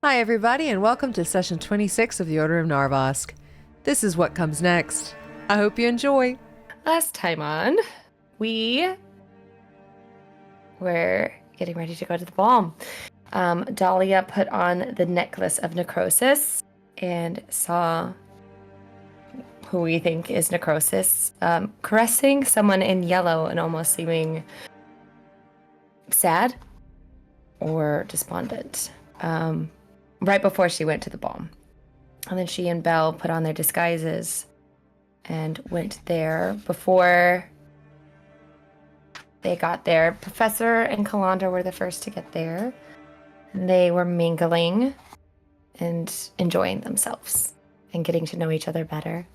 Hi, everybody, and welcome to session 26 of the Order of Narvosc. This is what comes next. I hope you enjoy. Last time on, we were getting ready to go to the ball. Dahlia put on the necklace of necrosis and saw who we think is necrosis caressing someone in yellow and almost seeming sad or despondent right before she went to the ball. And then she and Belle put on their disguises and went there. Before they got there, Professor and Calandra were the first to get there. And they were mingling and enjoying themselves and getting to know each other better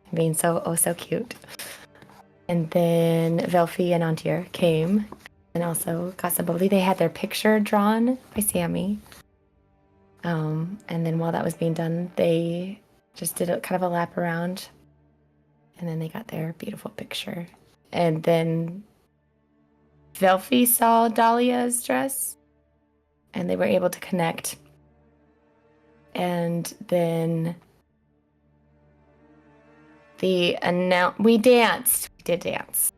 and being so cute. And then Velfi and Antir came and also got some bubbly. They had their picture drawn by Sammy. And then while that was being done, they just did kind of a lap around. And then they got their beautiful picture. And then Velfi saw Dahlia's dress. And they were able to connect. And then we danced. We did dance.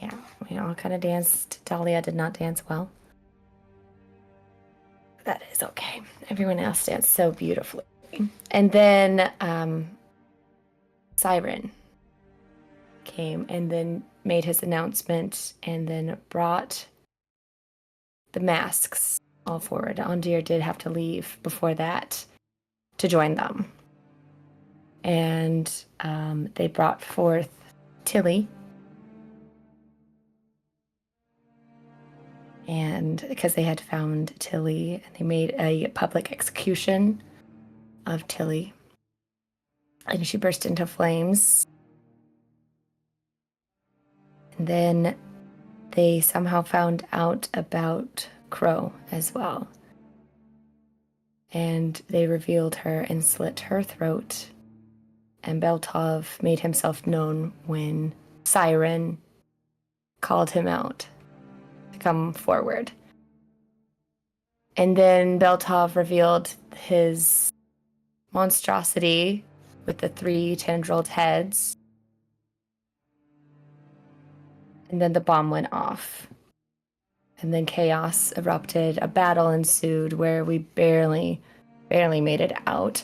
Yeah, we all kind of danced. Dahlia did not dance well. That is okay. Everyone else danced so beautifully. And then Siren came and then made his announcement and then brought the masks all forward. Andir did have to leave before that to join them. And they brought forth Tilly. And because they had found Tilly, and they made a public execution of Tilly. And she burst into flames. And then they somehow found out about Crow as well. And they revealed her and slit her throat. And Beltov made himself known when Siren called him out to come forward. And then Beltov revealed his monstrosity with the 3 tendrilled heads. And then the bomb went off. And then chaos erupted. A battle ensued where we barely made it out.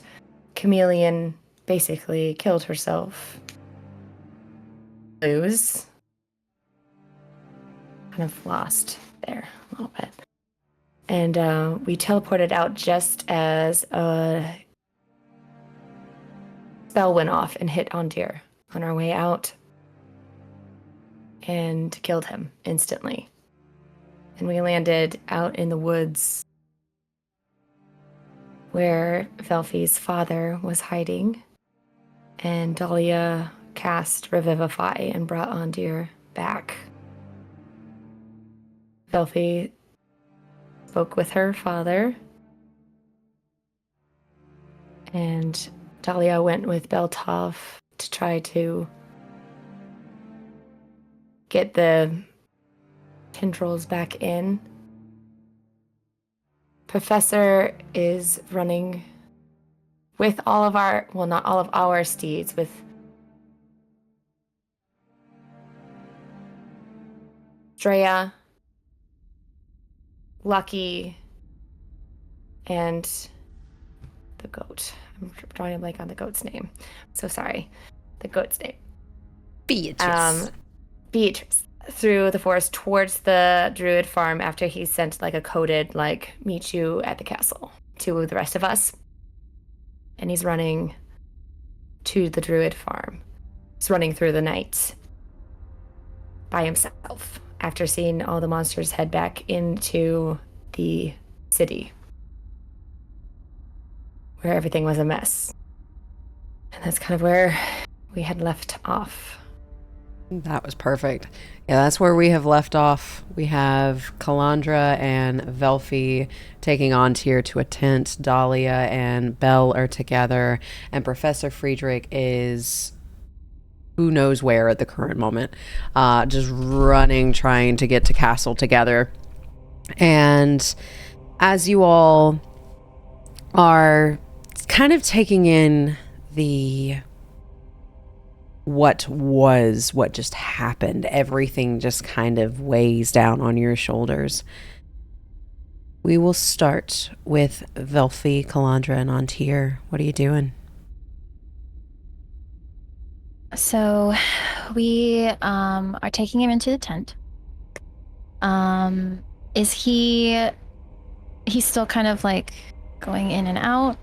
Chameleon basically killed herself. Lose. Kind of lost there a little bit. And we teleported out just as a spell went off and hit Andir on our way out. And killed him instantly. And we landed out in the woods where Velfi's father was hiding. And Dahlia cast Revivify and brought Andir back. Velfi spoke with her father. And Dahlia went with Beltov to try to get the tendrils back in. Professor is running with all of our, well, not all of our steeds, with Drea, Lucky, and the goat. I'm drawing a blank on the goat's name. So sorry. The goat's name. Beatrice. Beatrice. Through the forest towards the druid farm after he sent like a coded meet you at the castle to the rest of us. And he's running to the druid farm. He's running through the night by himself after seeing all the monsters head back into the city where everything was a mess. And that's kind of where we had left off. That was perfect. Yeah, that's where we have left off. We have Calandra and Velfi taking Antir to a tent. Dahlia and Belle are together. And Professor Friedrich is who knows where at the current moment. Just running, trying to get to castle together. And as you all are kind of taking in the what just happened. Everything just kind of weighs down on your shoulders. We will start with Velfi, Calandra, and Antir. What are you doing? So we are taking him into the tent. Is he's still kind of like going in and out?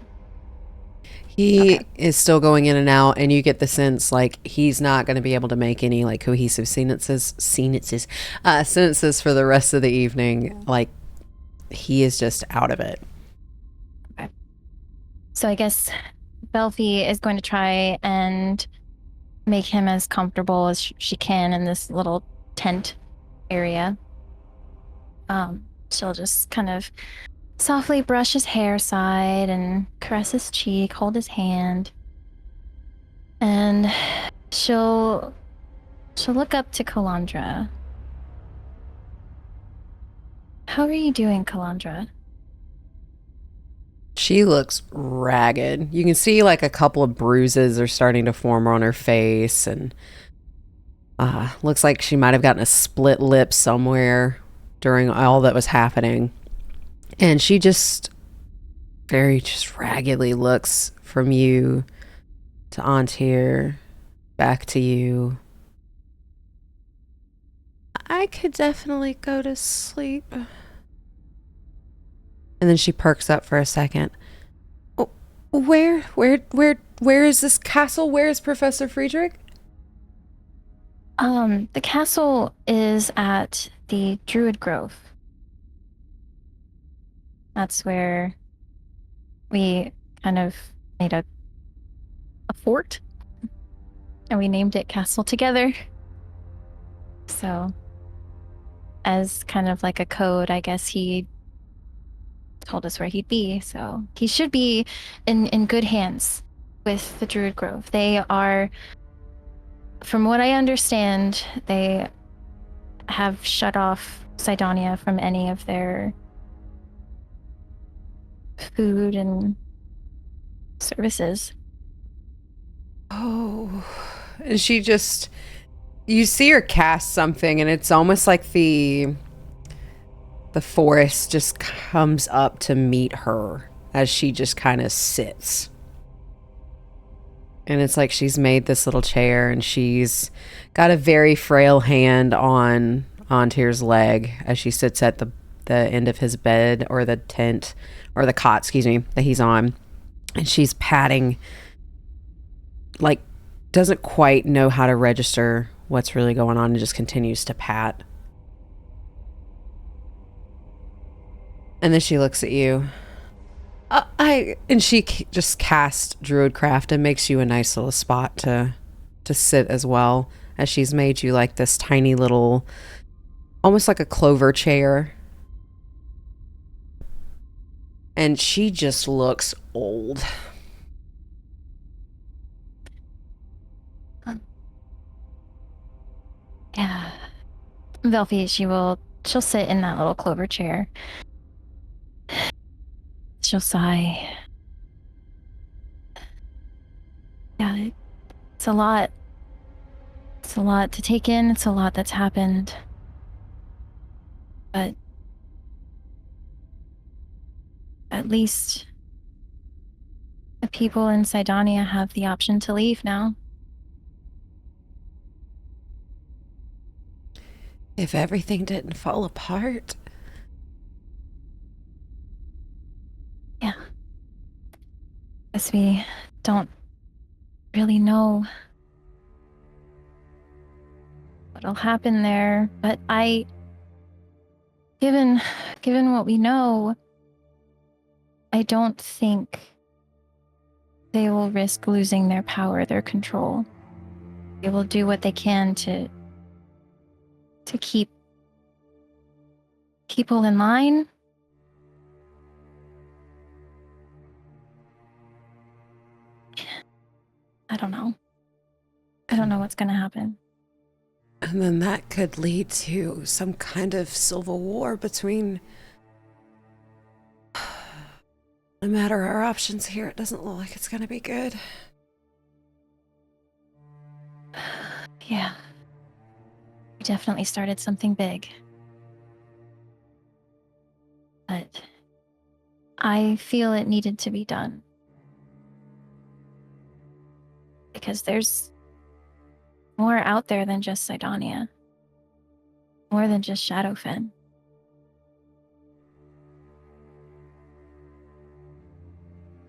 He Okay. is still going in and out, and you get the sense like he's not going to be able to make any like cohesive sentences for the rest of the evening. Like he is just out of it. Okay. So I guess Belfie is going to try and make him as comfortable as she can in this little tent area. She'll just kind of softly brush his hair aside and caress his cheek, hold his hand. And she'll look up to Calandra. How are you doing, Calandra? She looks ragged. You can see like a couple of bruises are starting to form on her face, and looks like she might have gotten a split lip somewhere during all that was happening. And she just just raggedly looks from you to Antir, back to you. I could definitely go to sleep. And then she perks up for a second. Oh, where is this castle? Where is Professor Friedrich? The castle is at the Druid Grove. That's where we kind of made a fort, and we named it Castle together. So, as kind of like a code, I guess he told us where he'd be. So he should be in good hands with the Druid Grove. They are, from what I understand, they have shut off Sydonea from any of their food and services. Oh, and she just, you see her cast something, and it's almost like the forest just comes up to meet her as she just kind of sits. And it's like she's made this little chair, and she's got a very frail hand on Tir's leg as she sits at the end of his bed, or the tent, or the cot, excuse me, that he's on. And she's patting, like, doesn't quite know how to register what's really going on, and just continues to pat. And then she looks at you. And she just casts Druidcraft and makes you a nice little spot to sit as well, as she's made you like this tiny little, almost like a clover chair. And she just looks old. Yeah. Velfie, she'll sit in that little clover chair. She'll sigh. Yeah, it's a lot. It's a lot to take in. It's a lot that's happened. But at least the people in Sydonea have the option to leave now. If everything didn't fall apart. Yeah. Guess we don't really know what'll happen there, but given what we know, I don't think they will risk losing their power, their control. They will do what they can to keep people in line. I don't know. I don't know what's going to happen. And then that could lead to some kind of civil war between no matter our options here, it doesn't look like it's gonna be good. Yeah. We definitely started something big. But I feel it needed to be done. Because there's more out there than just Sydonea. More than just Shadowfen.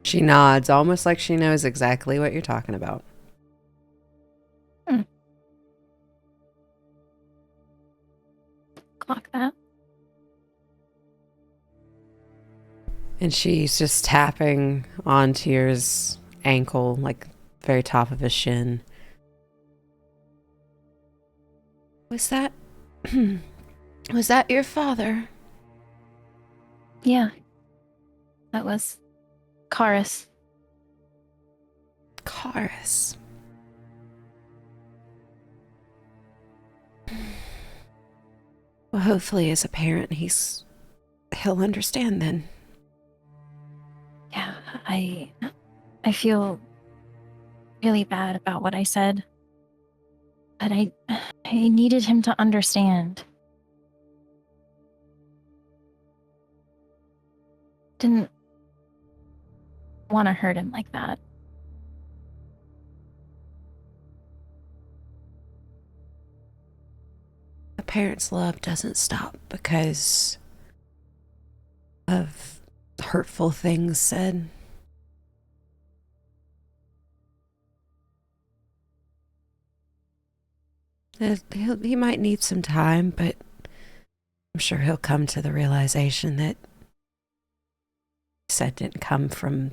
She nods, almost like she knows exactly what you're talking about. Clock that. And she's just tapping on Tyr's ankle, like very top of his shin. Was that your father? Yeah. That was Karis. Karis. Well, hopefully as a parent he'll understand then. Yeah, I feel really bad about what I said. But I needed him to understand. Didn't want to hurt him like that. A parent's love doesn't stop because of hurtful things said. He might need some time, but I'm sure he'll come to the realization that said didn't come from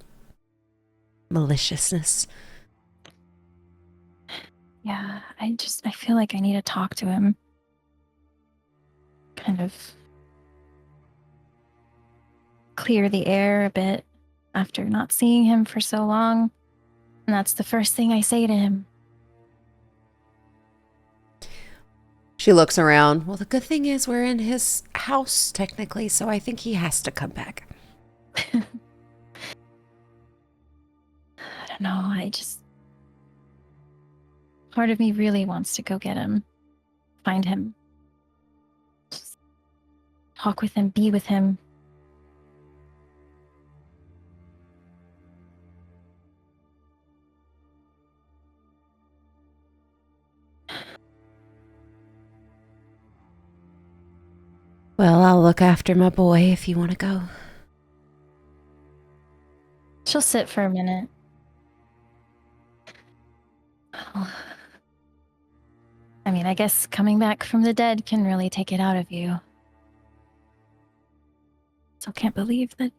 maliciousness. Yeah, I feel like I need to talk to him. Kind of clear the air a bit after not seeing him for so long. And that's the first thing I say to him. She looks around. Well, the good thing is we're in his house, technically, so I think he has to come back. I don't know, part of me really wants to go get him. Find him. Just talk with him, be with him. Well, I'll look after my boy if you want to go. She'll sit for a minute. Oh. I mean, I guess coming back from the dead can really take it out of you. So can't believe that.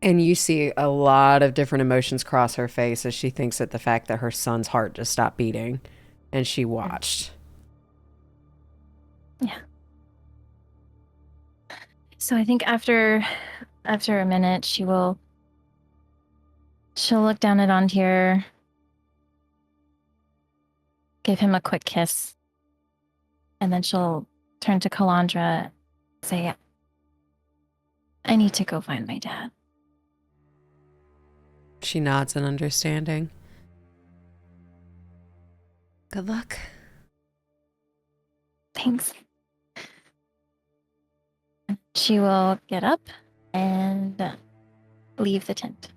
And you see a lot of different emotions cross her face as she thinks at the fact that her son's heart just stopped beating. And she watched. Yeah. So I think after a minute, she'll look down at Antir, give him a quick kiss, and then she'll turn to Calandra and say, I need to go find my dad. She nods in understanding. Good luck. Thanks. She will get up and leave the tent.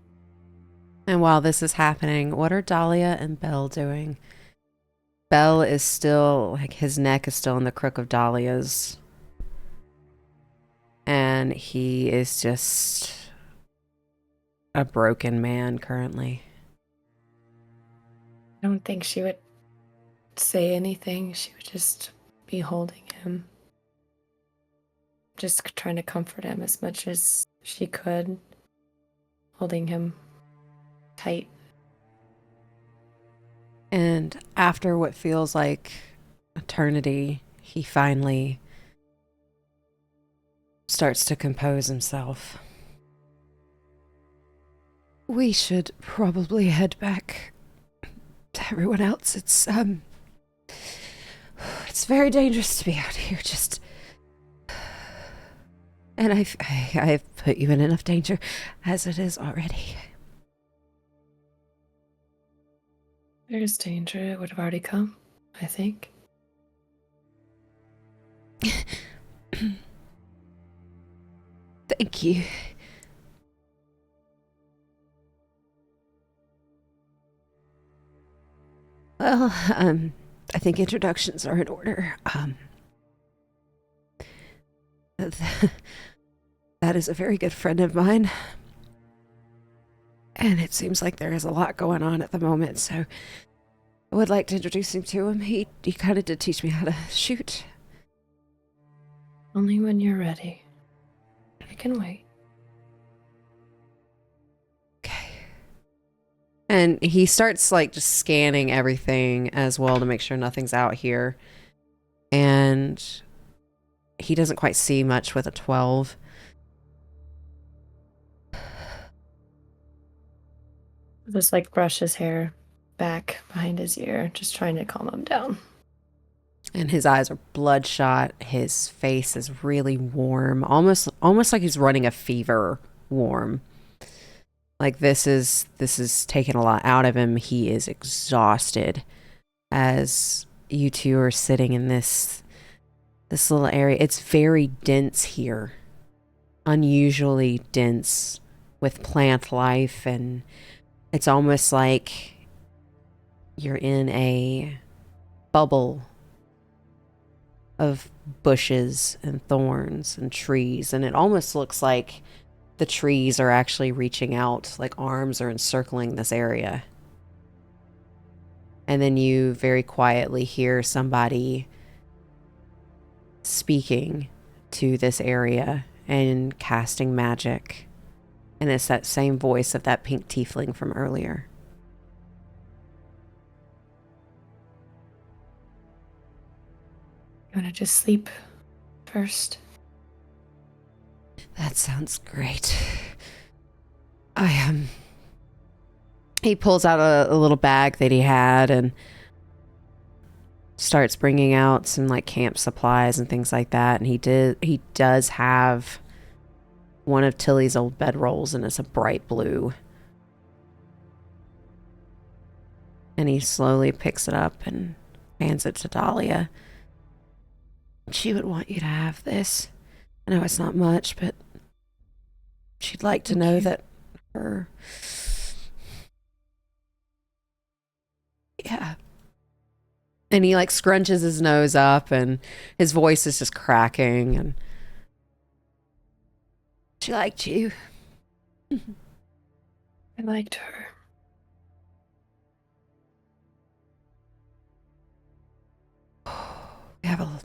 And while this is happening, what are Dahlia and Belle doing? Belle is still, like, his neck is still in the crook of Dahlia's. And he is just a broken man currently. I don't think she would say anything. She would just be holding him. Just trying to comfort him as much as she could. Holding him tight. And after what feels like eternity, he finally starts to compose himself. We should probably head back to everyone else. It's very dangerous to be out here. Just And I've put you in enough danger as it is already. There's danger. It would have already come, I think. Thank you. Well, I think introductions are in order. That is a very good friend of mine. And it seems like there is a lot going on at the moment, so I would like to introduce him to him. He kind of did teach me how to shoot. Only when you're ready. I can wait. Okay. And he starts like just scanning everything as well to make sure nothing's out here. And he doesn't quite see much with a 12. Just like brush his hair back behind his ear, just trying to calm him down. And his eyes are bloodshot. His face is really warm, almost like he's running a fever warm. Like this is taking a lot out of him. He is exhausted as you two are sitting in this little area. It's very dense here. Unusually dense with plant life, and it's almost like you're in a bubble of bushes and thorns and trees, and it almost looks like the trees are actually reaching out, like arms are encircling this area. And then you very quietly hear somebody speaking to this area and casting magic. And it's that same voice of that pink tiefling from earlier. You want to just sleep first? That sounds great. He pulls out a little bag that he had and starts bringing out some like camp supplies and things like that. And he does have one of Tilly's old bedrolls, and it's a bright blue. And he slowly picks it up and hands it to Dahlia. She would want you to have this. I know it's not much, but she'd like to know that her... Yeah. And he like scrunches his nose up and his voice is just cracking, and she liked you. I liked her. We have a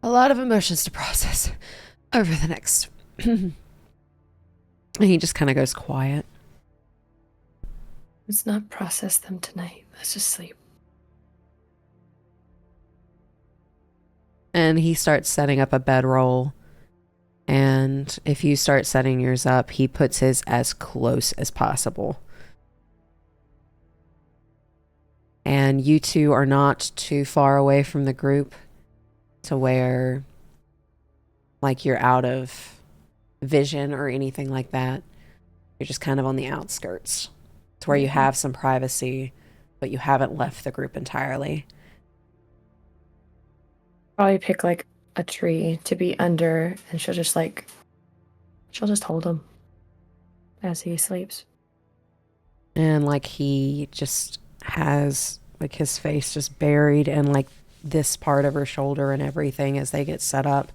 lot of emotions to process over the next... And he just kind of goes quiet. Let's not process them tonight. Let's just sleep. And he starts setting up a bedroll. And if you start setting yours up, he puts his as close as possible. And you two are not too far away from the group to where like you're out of vision or anything like that. You're just kind of on the outskirts. It's where you have some privacy, but you haven't left the group entirely. Probably pick like a tree to be under, and she'll just hold him as he sleeps. And like he just has like his face just buried in like this part of her shoulder and everything as they get set up.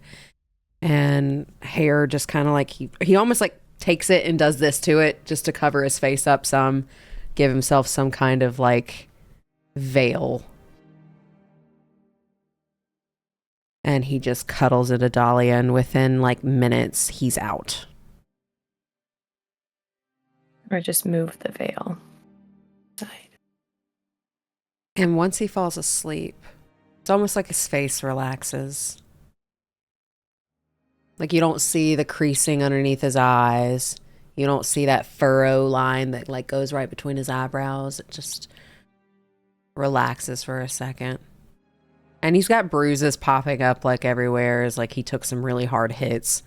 And hair just kind of like he almost like takes it and does this to it just to cover his face up some, give himself some kind of like veil. And he just cuddles into Dahlia, and within like minutes he's out. Or just move the veil aside. And once he falls asleep, it's almost like his face relaxes. Like you don't see the creasing underneath his eyes. You don't see that furrow line that like goes right between his eyebrows. It just relaxes for a second. And he's got bruises popping up like everywhere. It's like he took some really hard hits.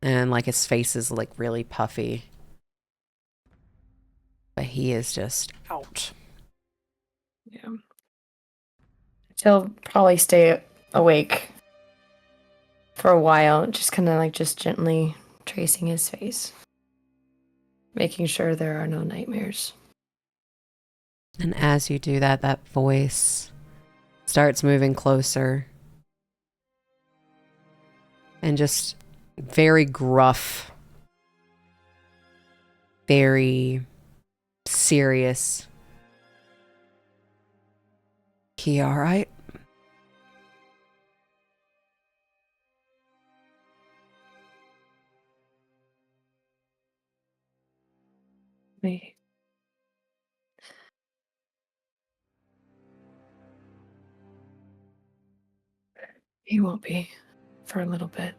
And like his face is like really puffy. But he is just out. Yeah. He'll probably stay awake for a while, just kind of like just gently tracing his face, making sure there are no nightmares. And as you do that, that voice starts moving closer. And just very gruff, very serious. He all right? Me. He won't be for a little bit.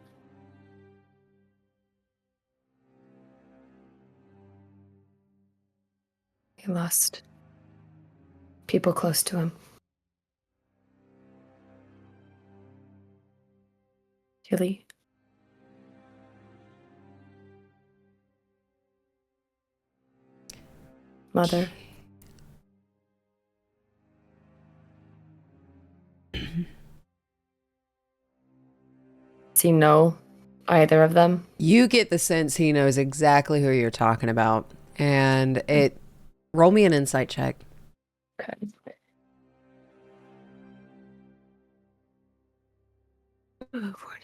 He lost people close to him. Tilly. Mother. Does he know either of them? You get the sense he knows exactly who you're talking about. And roll me an insight check. Okay. Oh, 40.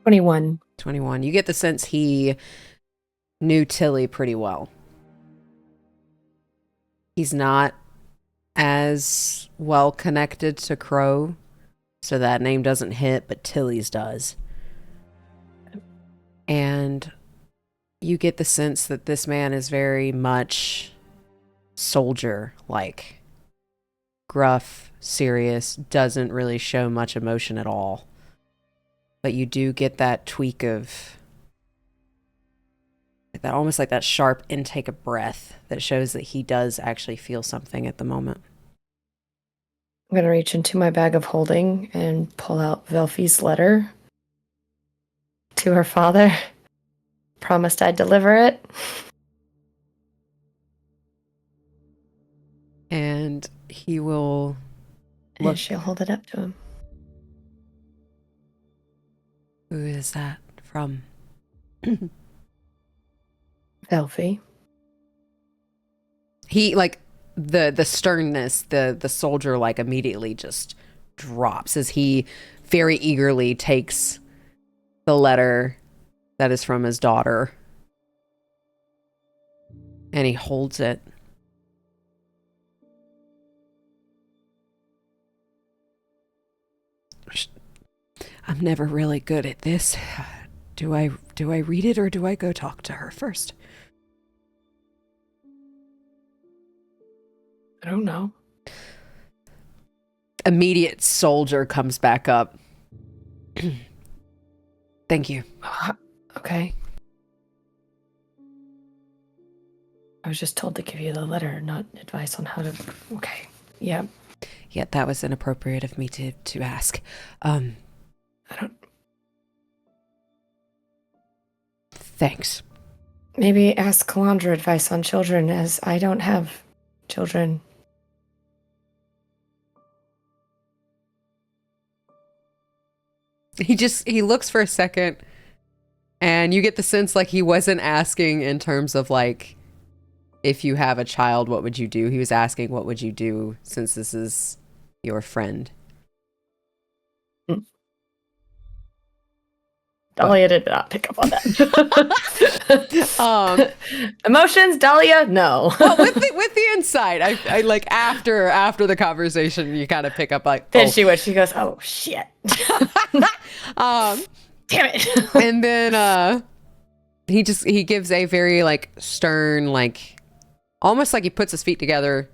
21. 21. You get the sense he knew Tilly pretty well. He's not as well connected to Crow, so that name doesn't hit, but Tilly's does. And you get the sense that this man is very much soldier-like. Gruff, serious, doesn't really show much emotion at all. But you do get that tweak of that, almost like that sharp intake of breath that shows that he does actually feel something at the moment. I'm going to reach into my bag of holding and pull out Velfi's letter to her father. Promised I'd deliver it. And he will And look. she'll hold it up to him. Who is that from? Velfi. He, like, the sternness, the soldier, like, immediately just drops as he very eagerly takes the letter that is from his daughter. And he holds it. I'm never really good at this. Do I read it or do I go talk to her first? I don't know. Immediate soldier comes back up. Thank you. Okay. I was just told to give you the letter, not advice on how to... Okay. Yeah. Yeah, that was inappropriate of me to ask. I don't... Thanks. Maybe ask Calandra advice on children, as I don't have children. He looks for a second, and you get the sense like he wasn't asking in terms of like, if you have a child, what would you do? He was asking, what would you do since this is your friend? Dahlia did not pick up on that. Emotions, Dahlia, no. Well, with the insight, I like after the conversation, you kind of pick up like. Then she goes, oh shit. Damn it. And then he gives a very like stern, like almost like he puts his feet together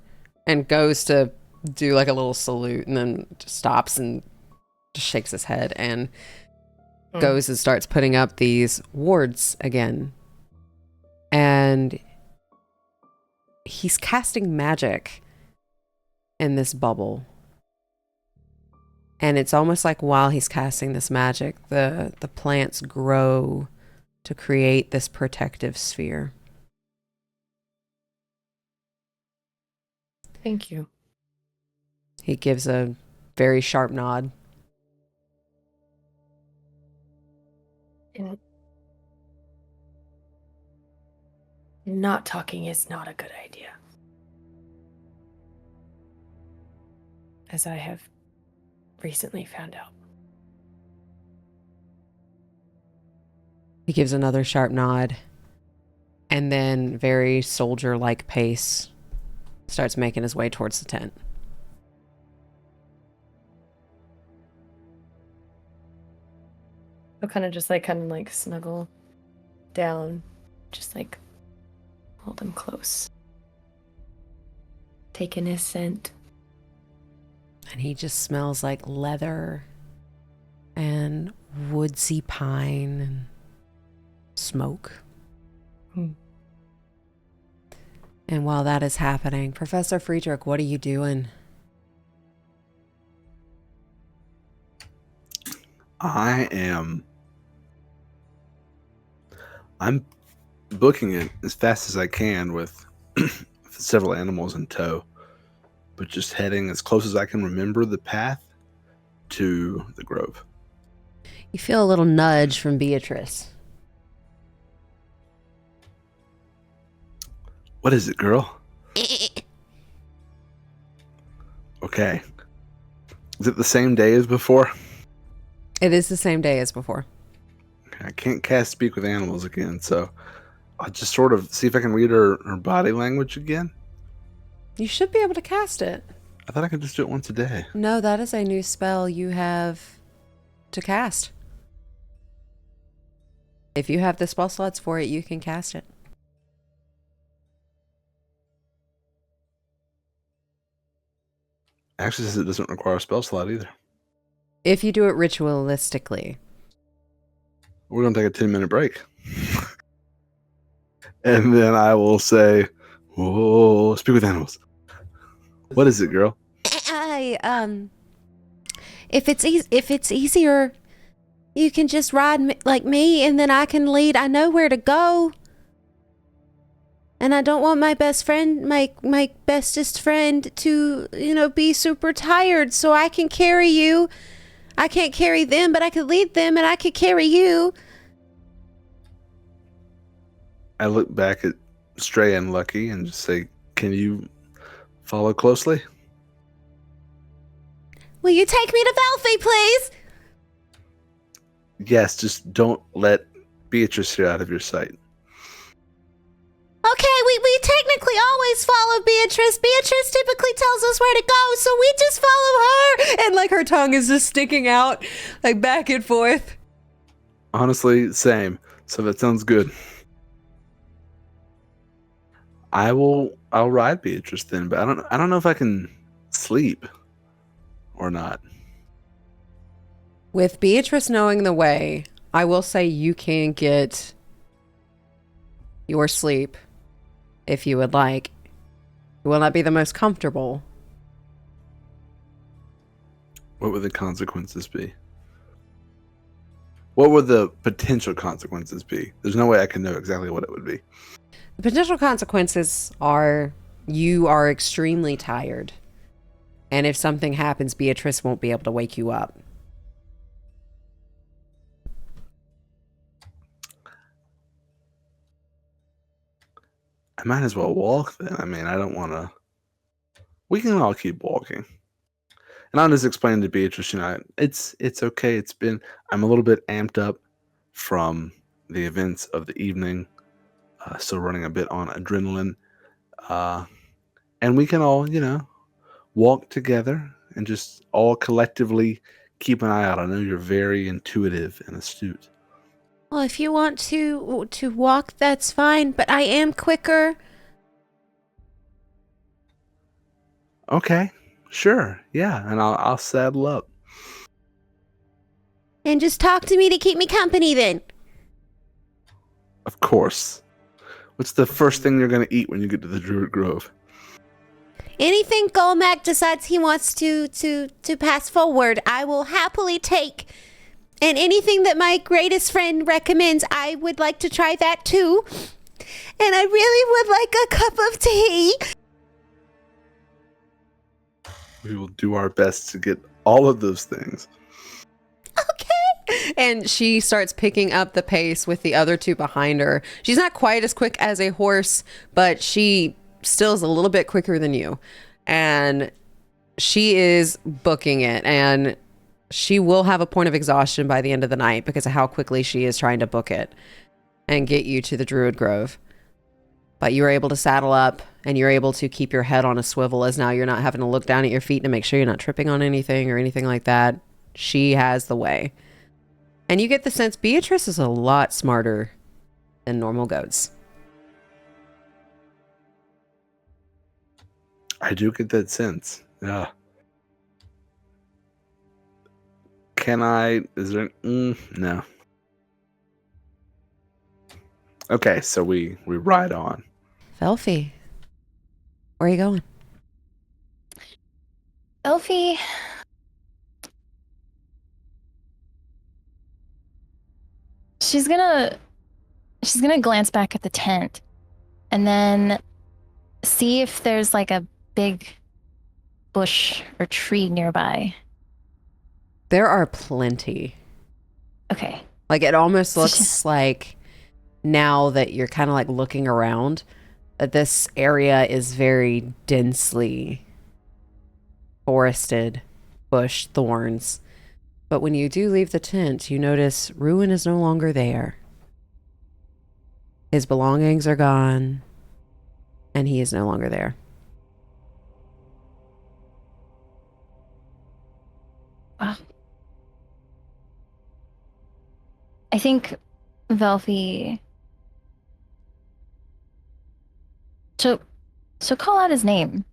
and goes to do like a little salute, and then just stops and just shakes his head and goes and starts putting up these wards again. And he's casting magic. in this bubble. And it's almost like while he's casting this magic, the plants grow to create this protective sphere. Thank you. He gives a very sharp nod. And not talking is not a good idea. As I have recently found out. He gives another sharp nod. And then, very soldier-like pace, starts making his way towards the tent. He'll kind of snuggle down, just like hold him close. Take in his scent. And he just smells like leather and woodsy pine and smoke. And while that is happening, Professor Friedrich, what are you doing? I'm booking it as fast as I can with several animals in tow, but just heading as close as I can remember the path to the grove. You feel a little nudge from Beatrice. What is it, girl? Okay. Is it the same day as before? It is the same day as before. Okay, I can't cast Speak with Animals again, so I'll just sort of see if I can read her body language again. You should be able to cast it. I thought I could just do it once a day. No, that is a new spell you have to cast. If you have the spell slots for it, you can cast it. Actually, says it doesn't require a spell slot either. If you do it ritualistically. We're going to take a 10-minute break. And then I will say, whoa, Speak with Animals. What is it, girl? If it's easier, you can just ride like me, and then I can lead. I know where to go. And I don't want my best friend, my bestest friend, to, be super tired, so I can carry you. I can't carry them, but I could lead them, and I could carry you. I look back at Stray and Lucky and just say, can you follow closely? Will you take me to Valfy, please? Yes, just don't let Beatrice here out of your sight. Okay, we technically always follow Beatrice. Beatrice typically tells us where to go, so we just follow her. And her tongue is just sticking out, back and forth. Honestly, same. So that sounds good. I'll ride Beatrice then, but I don't know if I can sleep or not. With Beatrice knowing the way, I will say you can get your sleep if you would like. It will not be the most comfortable. What would the consequences be? What would the potential consequences be? There's no way I can know exactly what it would be. The potential consequences are you are extremely tired. And if something happens, Beatrice won't be able to wake you up. I might as well walk then. I mean, I don't want to... We can all keep walking. And I'll just explain to Beatrice, it's okay. I'm a little bit amped up from the events of the evening. Still running a bit on adrenaline. And we can all, walk together and just all collectively keep an eye out. I know you're very intuitive and astute. Well, if you want to walk, that's fine, but I am quicker. Okay, sure, yeah, and I'll saddle up. And just talk to me to keep me company then. Of course. What's the first thing you're going to eat when you get to the Druid Grove? Anything Golmac decides he wants to pass forward, I will happily take. And anything that my greatest friend recommends, I would like to try that too. And I really would like a cup of tea. We will do our best to get all of those things. Okay. And she starts picking up the pace with the other two behind her. She's not quite as quick as a horse, but she still is a little bit quicker than you. And she is booking it. And she will have a point of exhaustion by the end of the night because of how quickly she is trying to book it and get you to the Druid Grove. But you're able to saddle up and you're able to keep your head on a swivel, as now you're not having to look down at your feet to make sure you're not tripping on anything or anything like that. She has the way. And you get the sense Beatrice is a lot smarter than normal goats. I do get that sense. Yeah. Can I? Is there? No. Okay, so we ride on. Velfie, where are you going? Elfie. She's gonna glance back at the tent and then see if there's like a big bush or tree nearby. There are plenty. Okay. Like, it almost looks like, now that you're kind of like looking around, that this area is very densely forested, bush, thorns. But when you do leave the tent, you notice Ruin is no longer there. His belongings are gone, and he is no longer there. Wow. I think Velfie. So call out his name.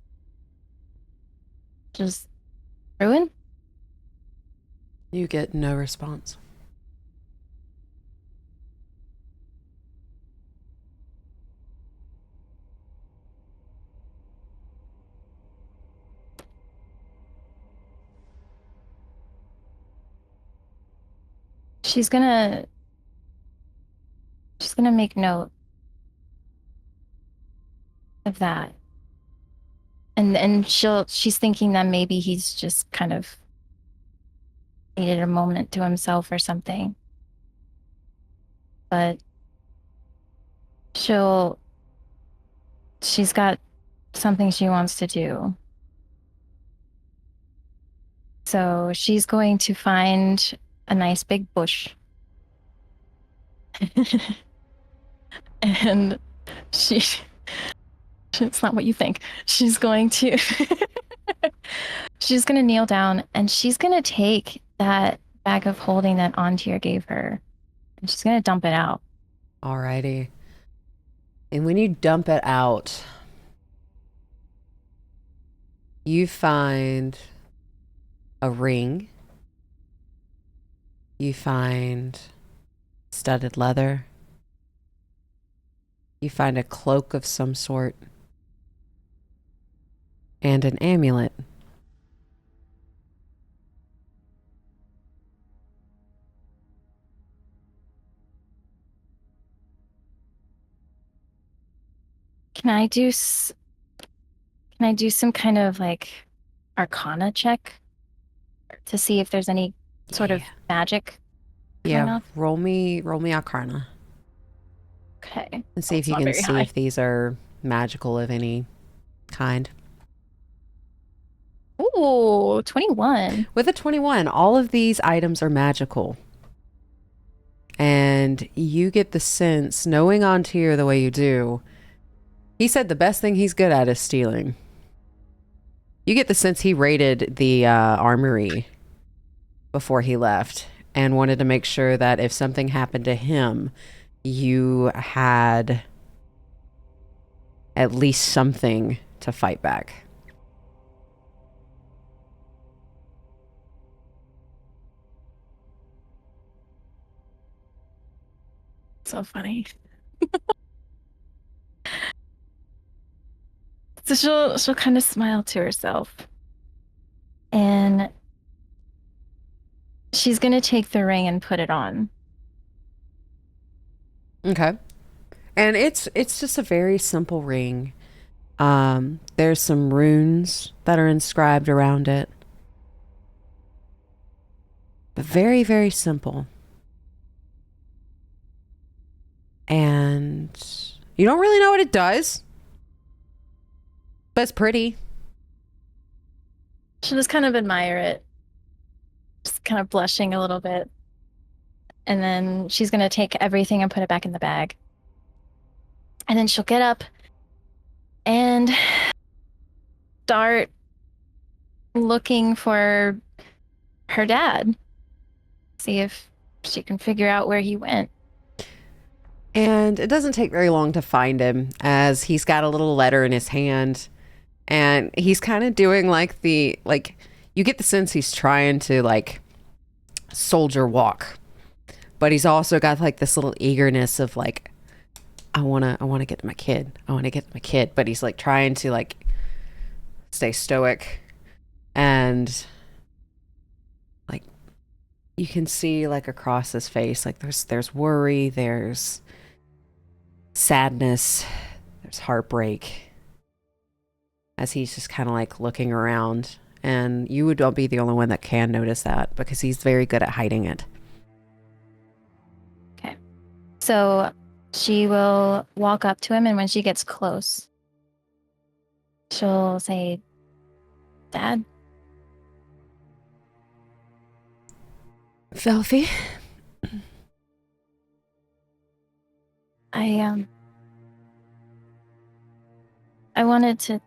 Just Ruin? You get no response. She's gonna make note of that. And she's thinking that maybe he's just kind of needed a moment to himself or something. But she's got something she wants to do. So she's going to find a nice big bush. And it's not what you think. She's going to kneel down and she's going to take that bag of holding that Antir gave her and she's going to dump it out. Alrighty. And when you dump it out, you find a ring. You find studded leather. You find a cloak of some sort. And an amulet. Can I do some kind of like Arcana check to see if there's any sort of magic? Yeah, roll me Arcana. Okay. And see if you can see if these are magical of any kind. Ooh, 21. With a 21, all of these items are magical. And you get the sense, knowing Antir the way you do, he said the best thing he's good at is stealing. You get the sense he raided the armory before he left and wanted to make sure that if something happened to him, you had at least something to fight back. So funny. So she'll kind of smile to herself. And she's going to take the ring and put it on. Okay. And it's just a very simple ring. There's some runes that are inscribed around it. But very, very simple. And you don't really know what it does. But it's pretty. She'll just kind of admire it. Just kind of blushing a little bit. And then she's going to take everything and put it back in the bag. And then she'll get up and start looking for her dad. See if she can figure out where he went. And it doesn't take very long to find him, as he's got a little letter in his hand. And he's kind of doing you get the sense he's trying to soldier walk. But he's also got this little eagerness of I want to get to my kid. I want to get to my kid. But he's trying to stay stoic. And you can see across his face, there's worry, there's sadness, there's heartbreak, as he's just kind of looking around. And you would be the only one that can notice that, because he's very good at hiding it. Okay. So she will walk up to him, and when she gets close, she'll say, "Dad?" Velfie? I wanted to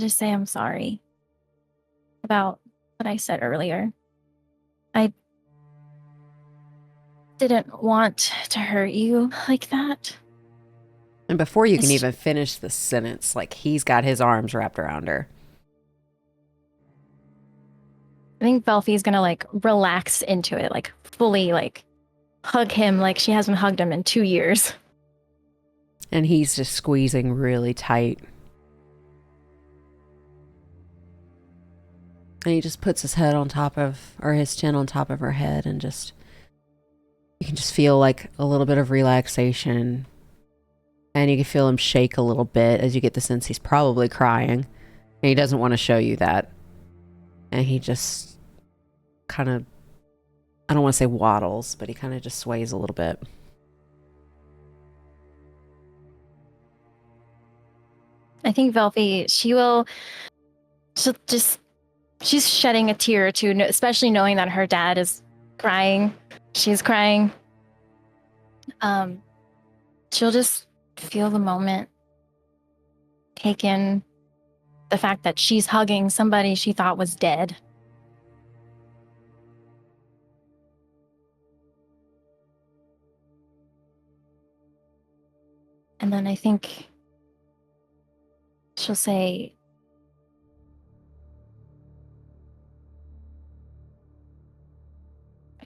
say I'm sorry about what I said earlier. I didn't want to hurt you like that. And before you can even finish the sentence, he's got his arms wrapped around her. I think Belfie's gonna relax into it, fully hug him like she hasn't hugged him in 2 years. And he's just squeezing really tight. And he just puts his head on top of, or his chin on top of her head, and just, you can just feel a little bit of relaxation. And you can feel him shake a little bit, as you get the sense he's probably crying. And he doesn't want to show you that. And he just kind of, I don't want to say waddles, but he kind of just sways a little bit. I think Velfie, she's shedding a tear or two, especially knowing that her dad is crying. She's crying. She'll just feel the moment, take in the fact that she's hugging somebody she thought was dead. And then I think she'll say,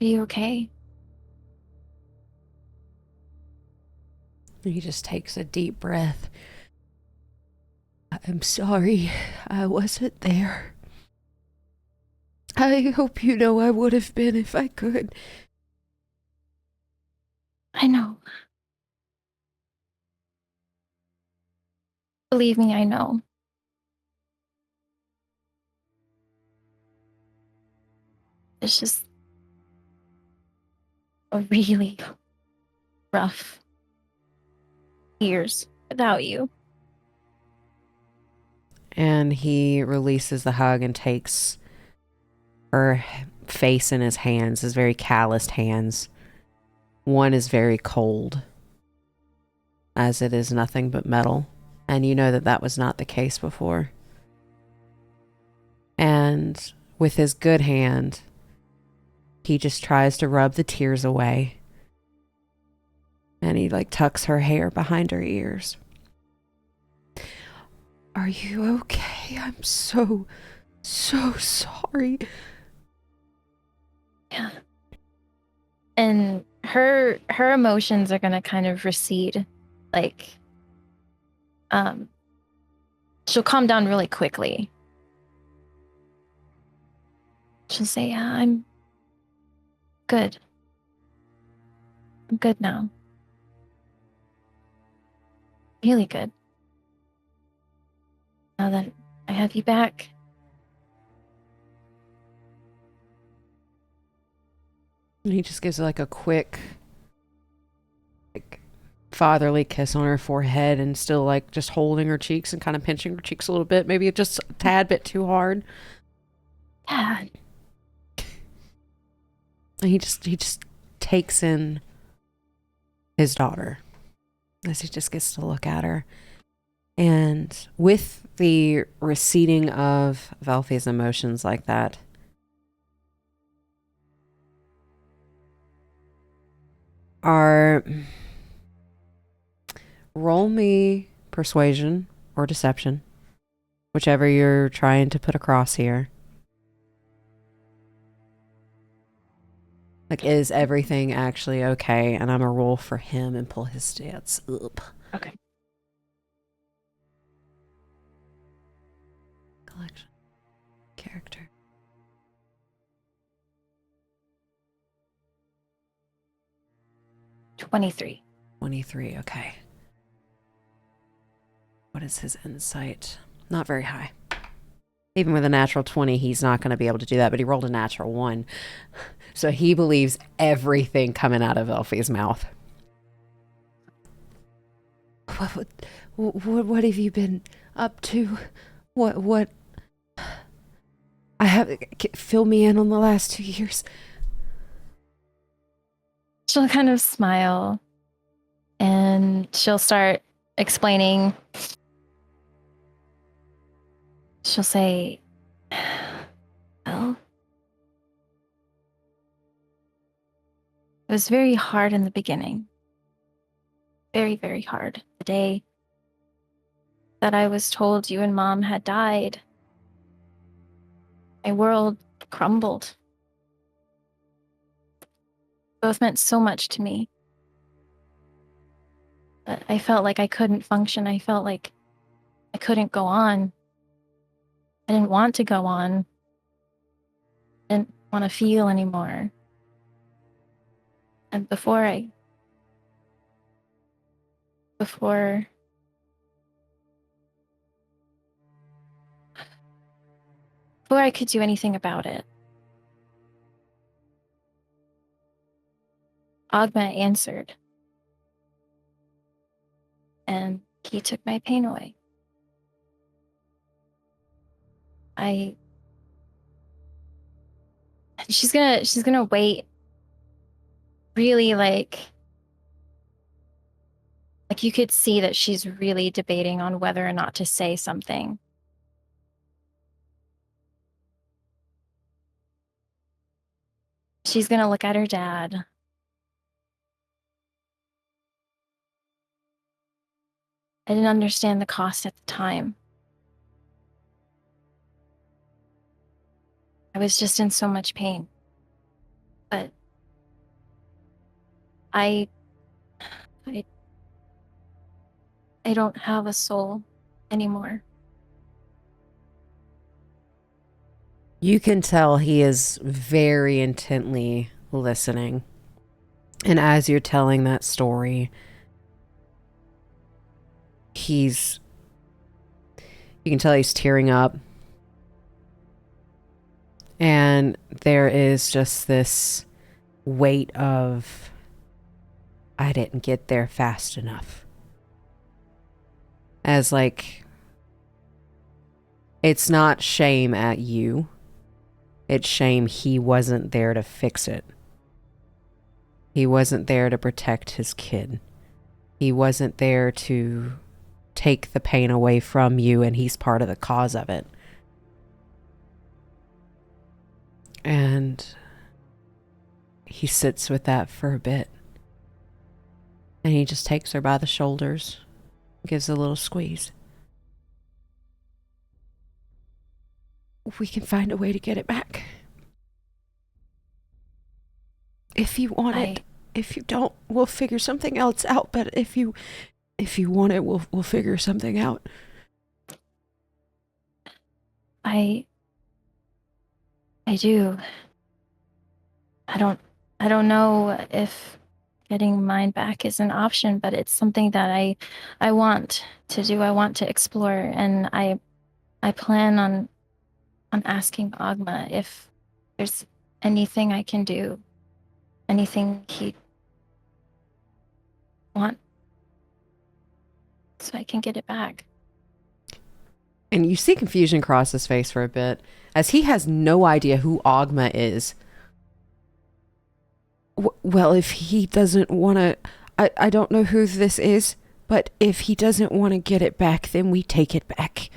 "Are you okay?" He just takes a deep breath. I'm sorry I wasn't there. I hope you know I would have been if I could. I know. Believe me, I know. It's just a really rough years without you. And he releases the hug and takes her face in his hands, his very calloused hands. One is very cold, as it is nothing but metal. And you know that that was not the case before. And with his good hand, he just tries to rub the tears away. And he tucks her hair behind her ears. Are you okay? I'm so sorry. Yeah. And her emotions are going to kind of recede. she'll calm down really quickly. She'll say, "Yeah, I'm good. I'm good now. Really good. Now that I have you back." And he just gives her like a quick, like, fatherly kiss on her forehead and still like just holding her cheeks and kind of pinching her cheeks a little bit, maybe just a tad bit too hard. Dad. And he just takes in his daughter as he just gets to look at her. And with the receding of Velfi's emotions like that, roll me persuasion or deception, whichever you're trying to put across here. Like, is everything actually okay? And I'm gonna roll for him and pull his stats up. Okay. Collection. Character. 23. 23, okay. What is his insight? Not very high. Even with a natural 20, he's not going to be able to do that, but he rolled a natural 1. So he believes everything coming out of Elfie's mouth. What have you been up to? What? Fill me in on the last 2 years. She'll kind of smile and she'll start explaining. She'll say, "Well, it was very hard in the beginning. Very, very hard. The day that I was told you and Mom had died, my world crumbled. Both meant so much to me. But I felt like I couldn't function. I felt like I couldn't go on. I didn't want to go on. I didn't want to feel anymore. And before I could do anything about it, Ogma answered. And he took my pain away. She's gonna wait really like you could see that she's really debating on whether or not to say something. She's gonna look at her dad. I didn't understand the cost at the time. I was just in so much pain. But I don't have a soul anymore. You can tell he is very intently listening. And as you're telling that story, you can tell he's tearing up. And there is just this weight of, I didn't get there fast enough. As like, it's not shame at you. It's shame he wasn't there to fix it. He wasn't there to protect his kid. He wasn't there to take the pain away from you, and he's part of the cause of it. And he sits with that for a bit. And he just takes her by the shoulders, gives a little squeeze. We can find a way to get it back. If you want it. If you don't, we'll figure something else out. But if you if you want it, we'll figure something out. I do. I don't know if getting mine back is an option, but it's something that I want to do. I want to explore, and I plan on asking Ogma if there's anything I can do, anything he'd want, so I can get it back. And you see confusion cross his face for a bit, as he has no idea who Ogma is. Well, if he doesn't want to... I don't know who this is, but if he doesn't want to get it back, then we take it back.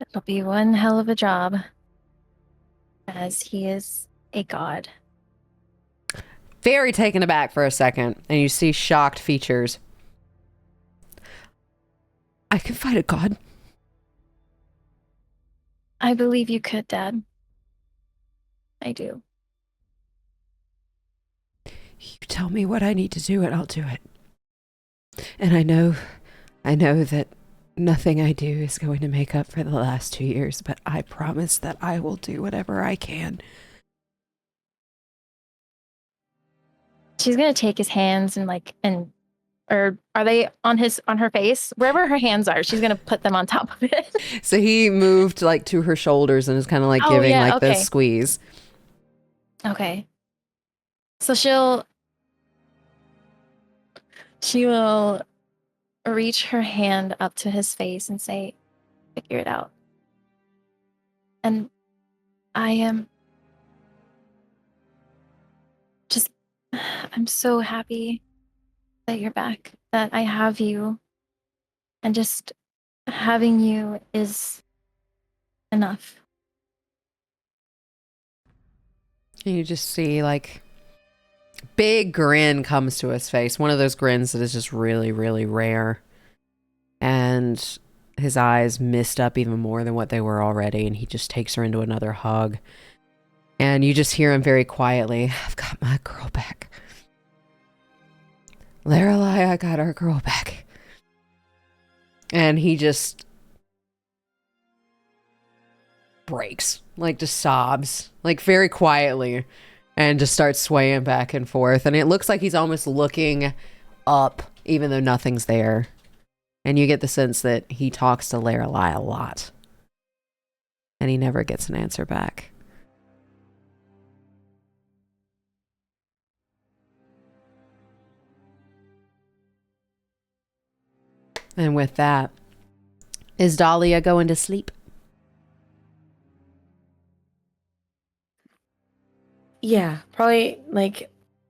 It'll be one hell of a job, as he is a god. Very taken aback for a second, and you see shocked features. I can fight a god. I believe you could, Dad. I do. You tell me what I need to do and I'll do it. And I know that nothing I do is going to make up for the last 2 years, but I promise that I will do whatever I can. She's gonna take his hands or are they on her face? Wherever her hands are, she's gonna put them on top of it. So he moved like to her shoulders and is kind of like giving this squeeze. Okay. So she will reach her hand up to his face and say, "Figure it out." And I am I'm so happy that you're back, that I have you, and just having you is enough. You just see like big grin comes to his face. One of those grins that is just really, really rare. And his eyes mist up even more than what they were already. And he just takes her into another hug. And you just hear him very quietly, "I've got my girl back. Lorelei, I got our girl back." And he just breaks, like just sobs, like very quietly, and just starts swaying back and forth. And it looks like he's almost looking up, even though nothing's there. And you get the sense that he talks to Lorelei a lot. And he never gets an answer back. And with that, is Dahlia going to sleep? Yeah, probably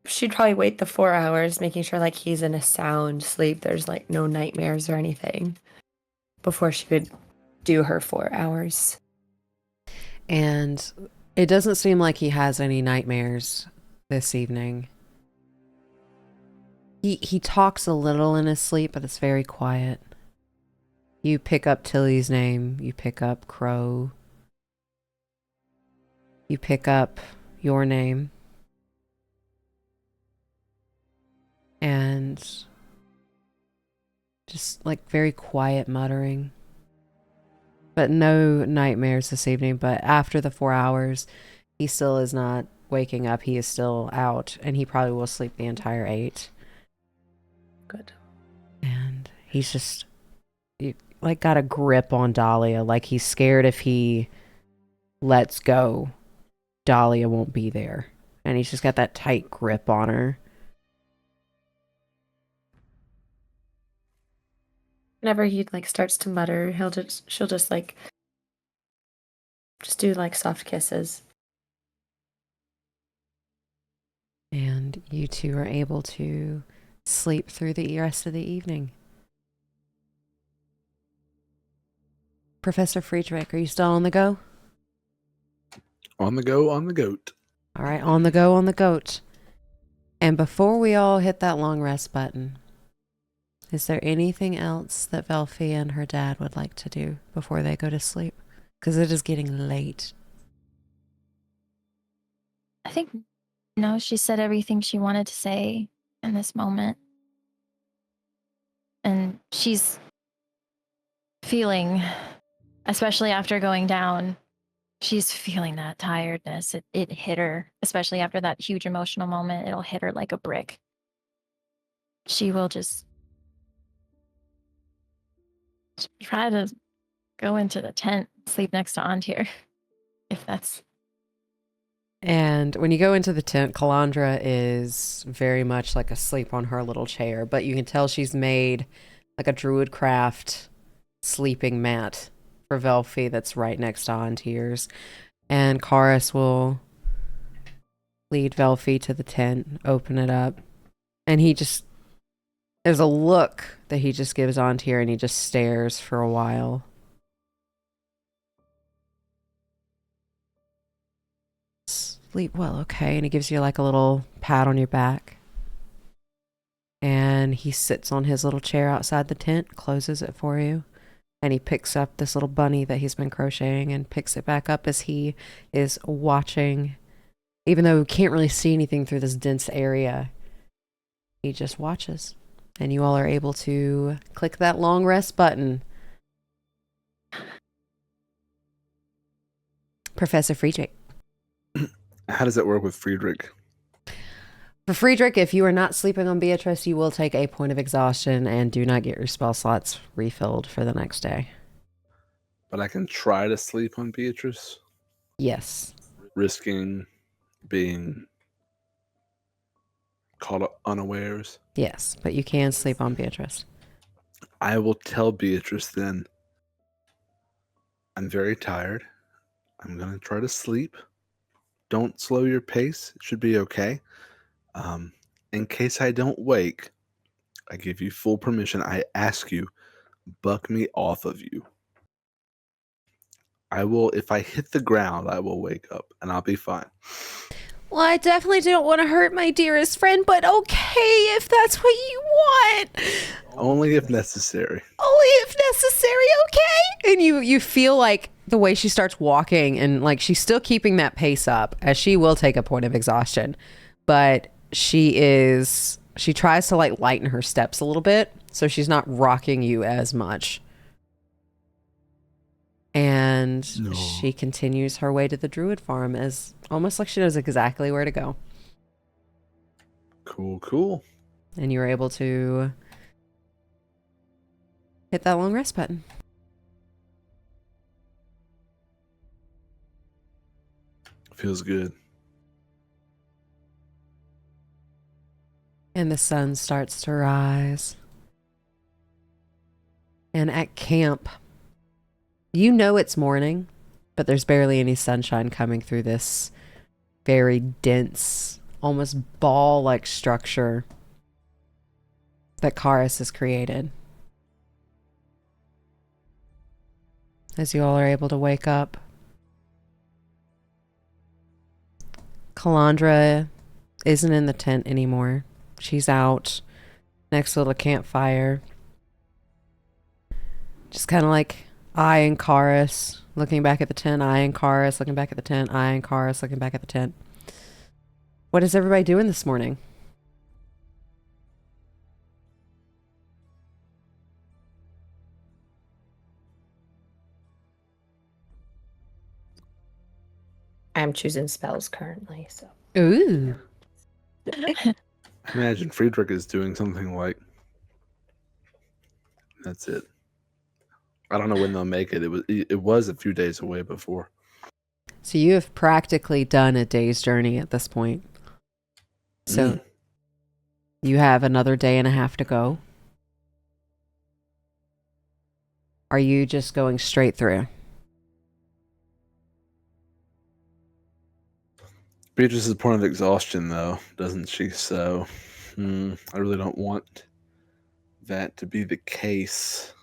she'd probably wait the 4 hours, making sure like he's in a sound sleep. There's like no nightmares or anything before she could do her 4 hours. And it doesn't seem like he has any nightmares this evening. He talks a little in his sleep, but it's very quiet. You pick up Tilly's name. You pick up Crow. You pick up your name. And just like very quiet muttering. But no nightmares this evening. But after the 4 hours, he still is not waking up. He is still out, and he probably will sleep the entire 8. Good. And he's just like got a grip on Dahlia. Like he's scared if he lets go, Dahlia won't be there. And he's just got that tight grip on her. Whenever he like starts to mutter, she'll just do like soft kisses. And you two are able to sleep through the rest of the evening. Professor Friedrich, are you still on the go? On the go, on the goat. All right, on the go, on the goat. And before we all hit that long rest button, is there anything else that Velfie and her dad would like to do before they go to sleep? Because it is getting late. I think, no, she said everything she wanted to say in this moment. And she's feeling, especially after going down, she's feeling that tiredness. It hit her, especially after that huge emotional moment. It'll hit her like a brick. She will just try to go into the tent, sleep next to Antir, if that's... And when you go into the tent, Calandra is very much like asleep on her little chair, but you can tell she's made like a druid craft sleeping mat for Velfi that's right next to Antir's. And Karis will lead Velfi to the tent, open it up, and there's a look that he just gives Antir, and he just stares for a while. Sleep well, okay. And he gives you like a little pat on your back. And he sits on his little chair outside the tent, closes it for you. And he picks up this little bunny that he's been crocheting and picks it back up as he is watching. Even though he can't really see anything through this dense area, he just watches. And you all are able to click that long rest button. Professor Friedrich. How does that work with Friedrich? For Friedrich, if you are not sleeping on Beatrice, you will take a point of exhaustion and do not get your spell slots refilled for the next day. But I can try to sleep on Beatrice, Yes. risking being caught unawares. Yes, but you can sleep on Beatrice. I will tell Beatrice then, I'm very tired. I'm going to try to sleep. Don't slow your pace. It should be okay. In case I don't wake, I give you full permission. I ask you, buck me off of you. I will, if I hit the ground, I will wake up and I'll be fine. Well, I definitely don't want to hurt my dearest friend, but okay if that's what you want. Only if necessary. Only if necessary, okay? And you feel like the way she starts walking, and like she's still keeping that pace up, as she will take a point of exhaustion, but she tries to like lighten her steps a little bit so she's not rocking you as much. And she continues her way to the druid farm as almost like she knows exactly where to go. Cool. And you're able to hit that long rest button. Feels good. And the sun starts to rise. And at camp, you know it's morning, but there's barely any sunshine coming through this very dense, almost ball-like structure that Karis has created. As you all are able to wake up, Calandra isn't in the tent anymore. She's out next to the campfire. Just kind of like eyeing Karis, looking back at the tent, eyeing Karis, looking back at the tent, eyeing Karis, looking back at the tent. What is everybody doing this morning? I'm choosing spells currently, so. Ooh. I imagine Friedrich is doing something like, that's it. I don't know when they'll make it. It was a few days away before. So you have practically done a day's journey at this point. So you have another day and a half to go. Are you just going straight through? Beatrice is a point of exhaustion, though, doesn't she? So I really don't want that to be the case.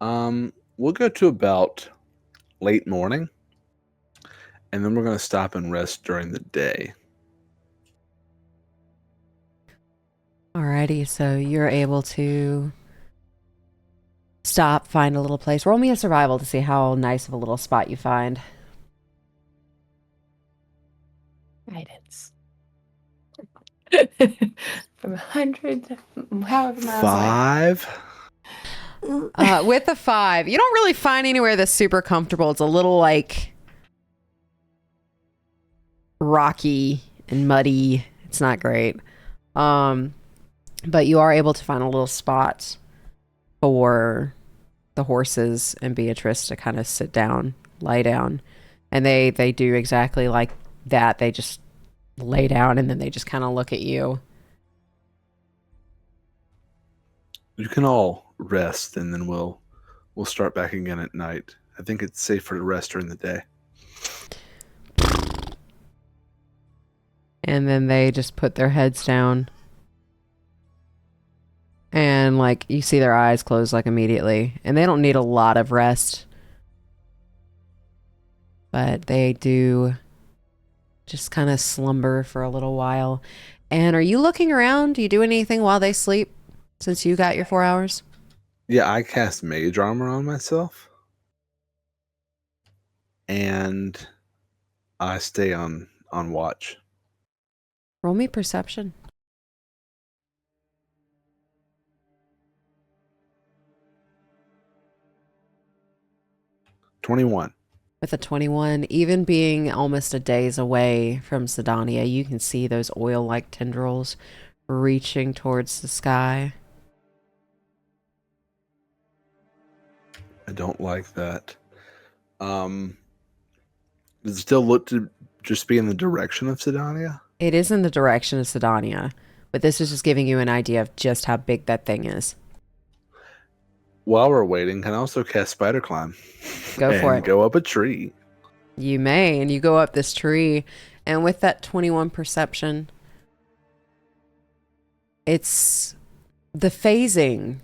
We'll go to about late morning, and then we're going to stop and rest during the day. Alrighty, so you're able to stop, find a little place. Roll me a survival to see how nice of a little spot you find. Guidance. From 100 to however miles away. 5. With a 5, you don't really find anywhere that's super comfortable. It's a little like rocky and muddy. It's not great. But you are able to find a little spot for the horses and Beatrice to kind of sit down, lie down. And they do exactly like that. They just lay down and then they just kind of look at you. You can all rest, and then we'll start back again at night. I think it's safer to rest during the day. And then they just put their heads down. And like you see their eyes close like immediately. And they don't need a lot of rest. But they do just kind of slumber for a little while. And are you looking around? Do you do anything while they sleep since you got your 4 hours? Yeah, I cast mage armor on myself. And I stay on watch. Roll me perception. $21. With a 21, even being almost a days away from Sydonea, you can see those oil-like tendrils reaching towards the sky. I don't like that. Does it still look to just be in the direction of Sydonea? It is in the direction of Sydonea, but this is just giving you an idea of just how big that thing is. While we're waiting, can I also cast spider climb? Go for it. Go up a tree. You may, and you go up this tree, and with that 21 perception, it's the phasing.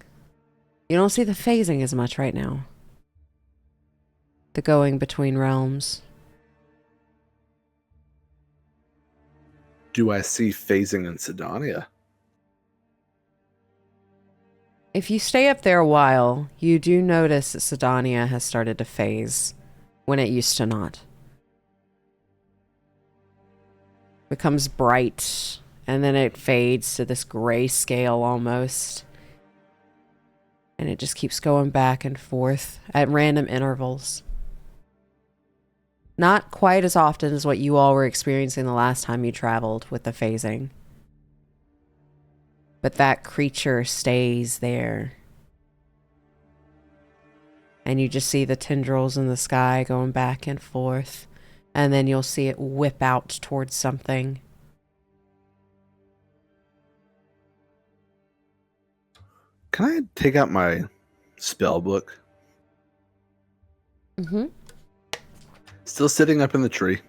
You don't see the phasing as much right now. The going between realms. Do I see phasing in Sydonea? If you stay up there a while, you do notice that Sydonea has started to phase when it used to not. Becomes bright, and then it fades to this gray scale almost. And it just keeps going back and forth at random intervals. Not quite as often as what you all were experiencing the last time you traveled with the phasing. But that creature stays there. And you just see the tendrils in the sky going back and forth. And then you'll see it whip out towards something. Can I take out my spell book? Mm-hmm. Still sitting up in the tree.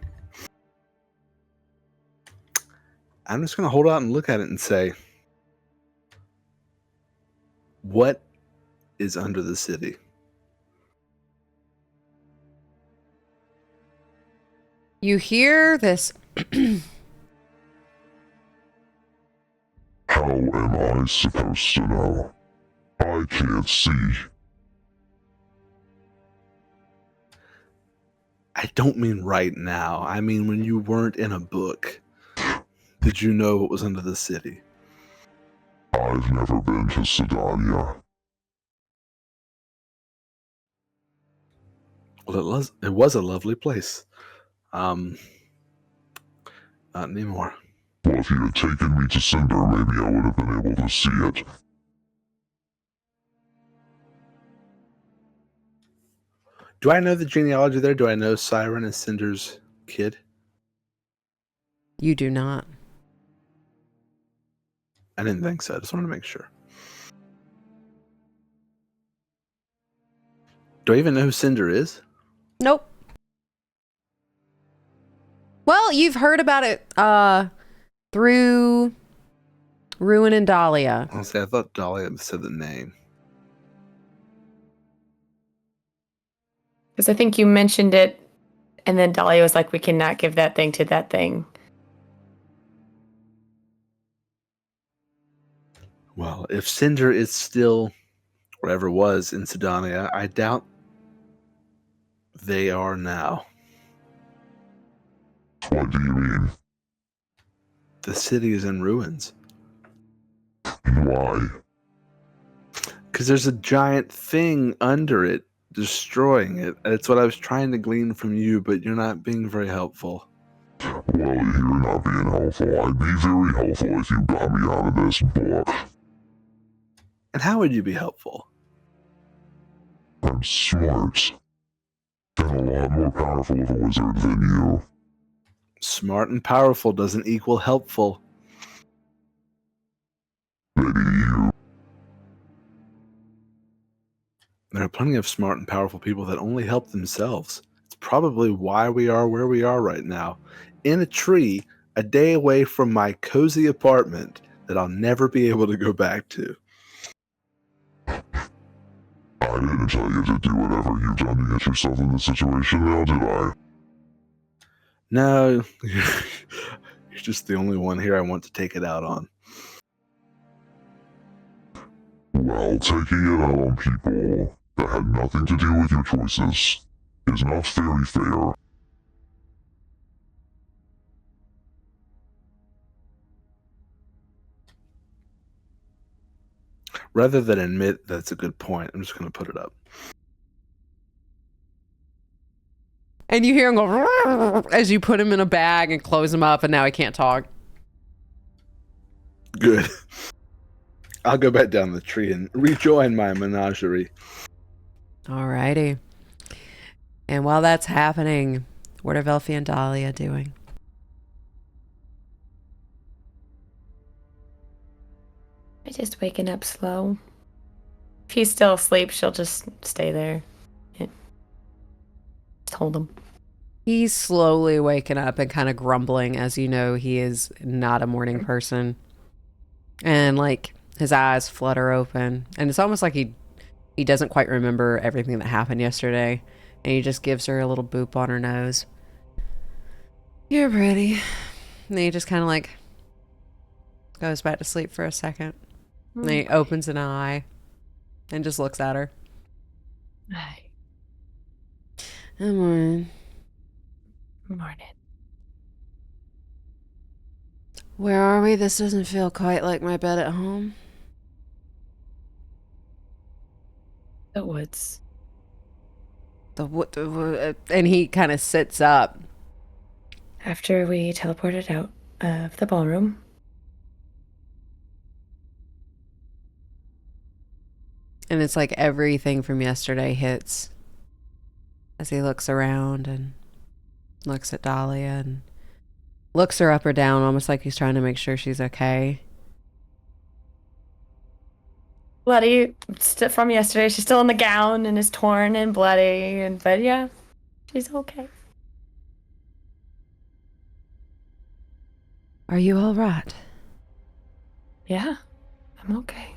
I'm just going to hold out and look at it and say, what is under the city? You hear this. How am I supposed to know? I can't see. I don't mean right now. I mean when you weren't in a book. Did you know what was under the city? I've never been to Sydonea. Well, it was a lovely place. Not anymore. Well, if you had taken me to Cinder, maybe I would have been able to see it. Do I know the genealogy there? Do I know Siren is Cinder's kid? You do not. I didn't think so. I just wanted to make sure. Do I even know who Cinder is? Nope. Well, you've heard about it through Ruin and Dahlia. Honestly, I thought Dahlia said the name. Because I think you mentioned it, and then Dahlia was like, we cannot give that thing to that thing. Well, if Cinder is still whatever was in Sydonea, I doubt they are now. What do you mean? The city is in ruins. Why? Because there's a giant thing under it, destroying it. That's what I was trying to glean from you, but you're not being very helpful. Well, you're not being helpful. I'd be very helpful if you got me out of this book. And how would you be helpful? I'm smart. And a lot more powerful of a wizard than you. Smart and powerful doesn't equal helpful. Maybe you. There are plenty of smart and powerful people that only help themselves. It's probably why we are where we are right now. In a tree, a day away from my cozy apartment that I'll never be able to go back to. I didn't tell you to do whatever you've done to get yourself in this situation now, did I? No, you're just the only one here I want to take it out on. Well, taking it out on people that had nothing to do with your choices is not very fair. Rather than admit that's a good point, I'm just going to put it up. And you hear him go as you put him in a bag and close him up, and now he can't talk. Good. I'll go back down the tree and rejoin my menagerie. Alrighty. And while that's happening, what are Velfie and Dahlia doing? I'm just waking up slow. If he's still asleep, she'll just stay there. Just hold him. He's slowly waking up and kind of grumbling, as you know he is not a morning person. And like his eyes flutter open, and it's almost like he doesn't quite remember everything that happened yesterday, and he just gives her a little boop on her nose. You're pretty. And then he just kind of like goes back to sleep for a second. And then he opens an eye and just looks at her. Hi. Good morning. Morning. Where are we? This doesn't feel quite like my bed at home. The woods. And he kind of sits up. After we teleported out of the ballroom. And it's like everything from yesterday hits as he looks around and looks at Dahlia and looks her up or down, almost like he's trying to make sure she's okay. Bloody from yesterday. She's still in the gown and is torn and bloody, but yeah, she's okay. Are you all right? Yeah, I'm okay.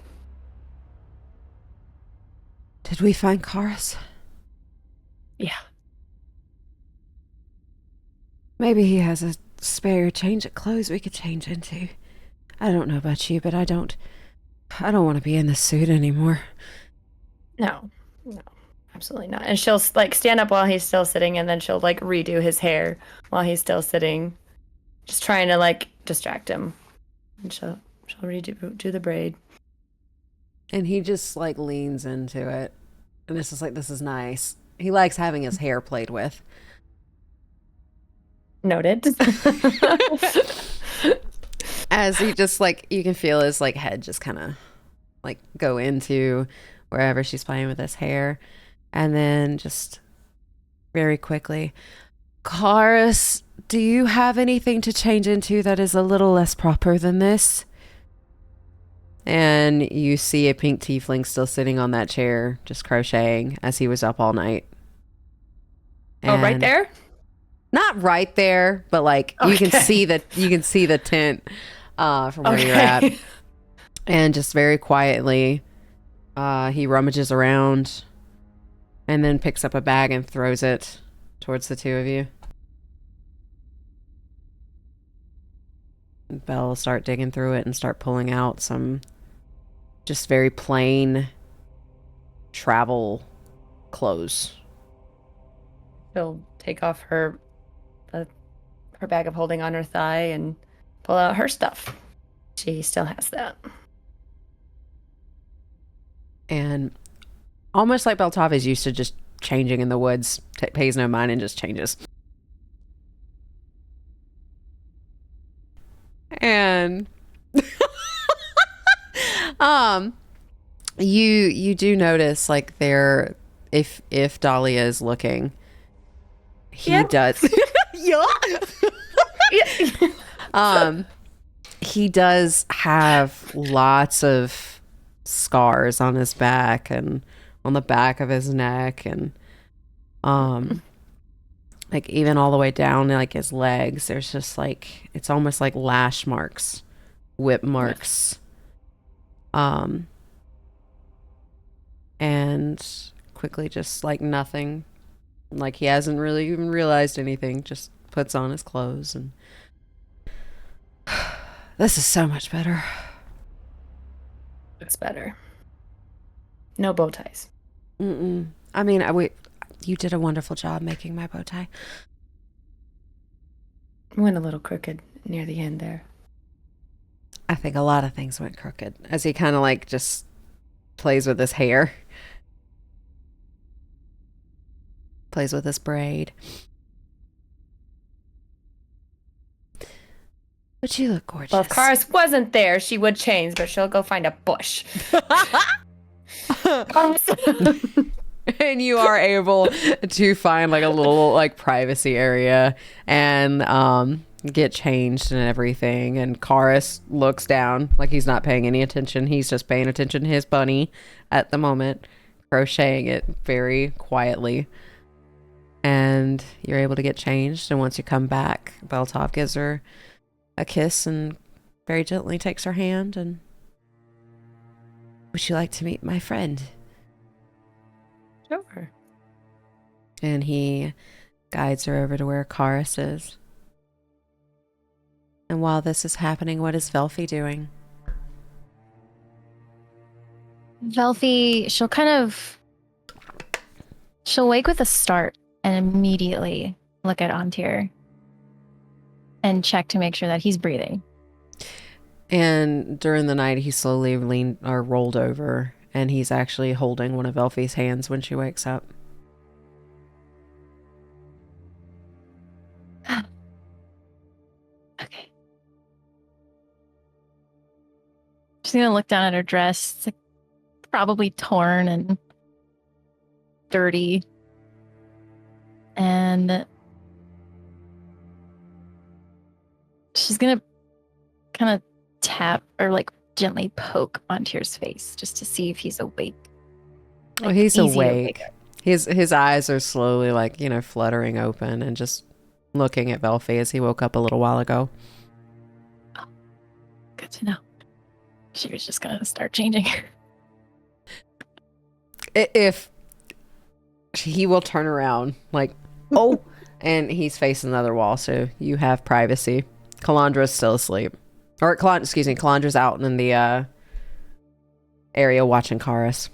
Did we find Karis? Yeah. Maybe he has a spare change of clothes we could change into. I don't know about you, but I don't want to be in this suit anymore. No, absolutely not. And she'll like stand up while he's still sitting, and then she'll like redo his hair while he's still sitting, just trying to like distract him. And she'll do the braid. And he just like leans into it. And this is nice. He likes having his hair played with. Noted. As he just like, you can feel his like head just kind of like go into wherever she's playing with his hair. And then just very quickly, Karis, do you have anything to change into that is a little less proper than this? And you see a pink tiefling still sitting on that chair, just crocheting as he was up all night. Oh, right And there? not right there, but like you can see the tent from where you're at. And just very quietly, he rummages around and then picks up a bag and throws it towards the two of you. Belle will start digging through it and start pulling out some just very plain travel clothes. She'll take off her bag of holding on her thigh and pull out her stuff. She still has that. And almost like Beltov is used to just changing in the woods, pays no mind and just changes. And you do notice like there, if Dahlia is looking, he does. He does have lots of scars on his back and on the back of his neck, and like even all the way down like his legs. There's just like, it's almost like lash marks, whip marks. And quickly, just like nothing, like he hasn't really even realized anything, just puts on his clothes, and this is so much better. It's better. No bow ties. I mean, you did a wonderful job making my bow tie. Went a little crooked near the end there. I think a lot of things went crooked as he kind of like just plays with his hair. Plays with his braid. But you look gorgeous. Well, if Karis wasn't there, she would change, but she'll go find a bush. And you are able to find like a little like privacy area and get changed and everything. And Karis looks down like he's not paying any attention. He's just paying attention to his bunny at the moment, crocheting it very quietly. And you're able to get changed. And once you come back, Beltov gives her a kiss and very gently takes her hand and, would you like to meet my friend? Sure. And he guides her over to where Karis is. And while this is happening, what is Velfi doing? Velfi, she'll wake with a start and immediately look at Antir and check to make sure that he's breathing. And during the night, he slowly rolled over, and he's actually holding one of Velfi's hands when she wakes up. Okay. She's gonna look down at her dress. It's like probably torn and dirty. And she's gonna kind of tap or like gently poke Antir's face just to see if he's awake. Oh, he's awake. His eyes are slowly like, fluttering open and just looking at Velfi as he woke up a little while ago. Oh, good to know. She was just gonna start changing. If he will turn around like, oh, and he's facing the other wall, so you have privacy. Calandra's still asleep. Or, Calandra's out in the area watching Karis.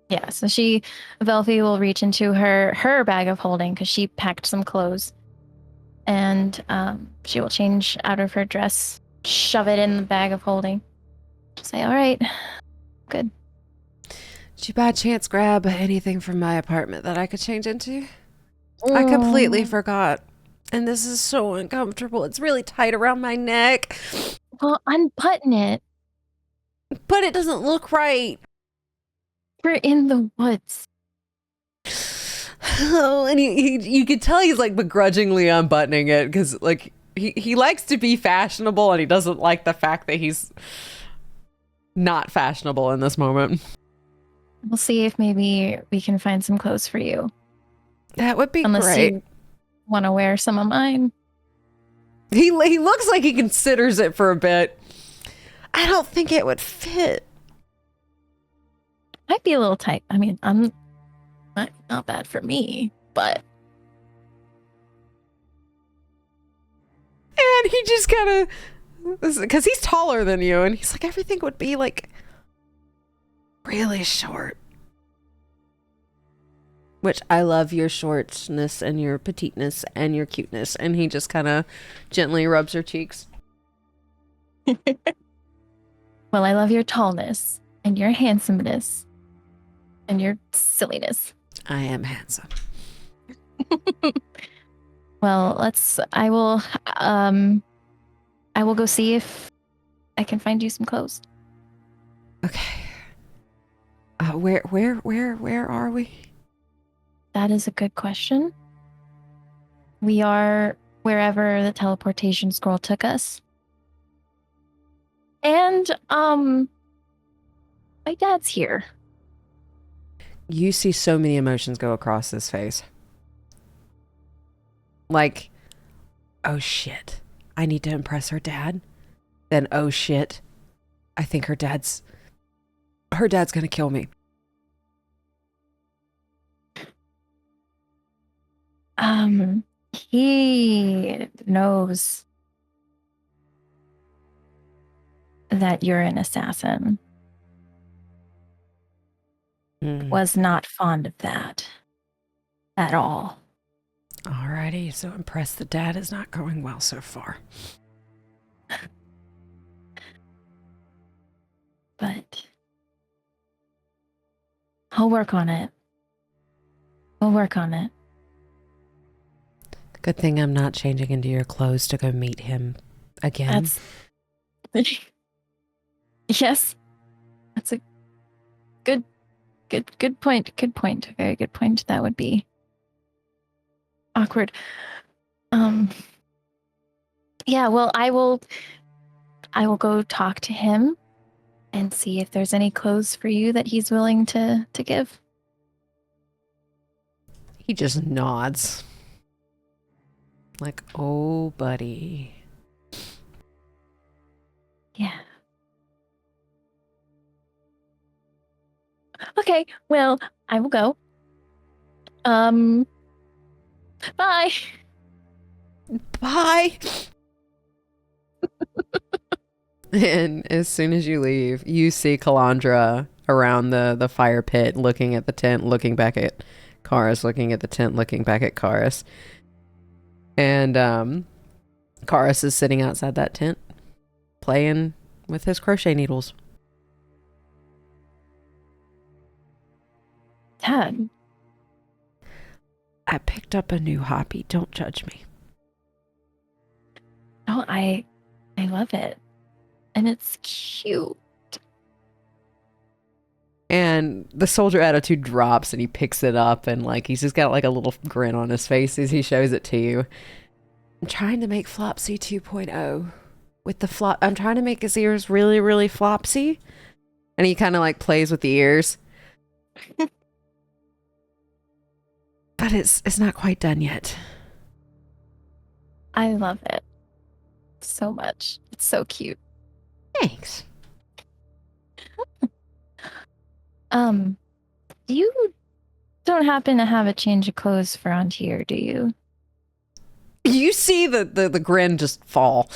Yeah, so Velfi will reach into her bag of holding because she packed some clothes. And she will change out of her dress, shove it in the bag of holding. Say, all right, good. Did you by chance grab anything from my apartment that I could change into? I completely forgot. And this is so uncomfortable. It's really tight around my neck. Well, unbutton it. But it doesn't look right. We're in the woods. Oh, and you could tell he's like begrudgingly unbuttoning it because like he likes to be fashionable and he doesn't like the fact that he's not fashionable in this moment. We'll see if maybe we can find some clothes for you. That would be Unless great. you want to wear some of mine. He looks like he considers it for a bit. I don't think it would fit. Might be a little tight. I mean, I'm not bad for me, but. And he just kind of, because he's taller than you, and he's like, everything would be like really short. Which I love your shortness and your petiteness and your cuteness. And he just kind of gently rubs her cheeks. Well, I love your tallness and your handsomeness and your silliness. I am handsome. Well, I will go see if I can find you some clothes. Okay. Where are we? That is a good question. We are wherever the teleportation scroll took us. And, my dad's here. You see so many emotions go across his face. Like, oh shit, I need to impress her dad. Then, oh shit, I think her dad's gonna kill me. He knows that you're an assassin. Was not fond of that at all. Alrighty, so impress the dad is not going well so far. But I'll work on it. We'll work on it. Good thing I'm not changing into your clothes to go meet him again. Yes. That's a good point. Good point. Very good point. That would be awkward. Yeah, well, I will go talk to him and see if there's any clothes for you that he's willing to give. He just nods. Like, oh, buddy. Yeah. Okay, well, I will go. Bye. Bye. And as soon as you leave, you see Calandra around the fire pit, looking at the tent, looking back at Karis, looking at the tent, looking back at Karis. And Karis is sitting outside that tent, playing with his crochet needles. Dad. I picked up a new hobby. Don't judge me. No, I love it. And it's cute. And the soldier attitude drops and he picks it up and like he's just got like a little grin on his face as he shows it to you. I'm trying to make Flopsy 2.0 with the flop. I'm trying to make his ears really, really flopsy. And he kind of like plays with the ears. But it's not quite done yet. I love it so much. It's so cute. Thanks. You don't happen to have a change of clothes for Antier, do you? You see the grin just fall.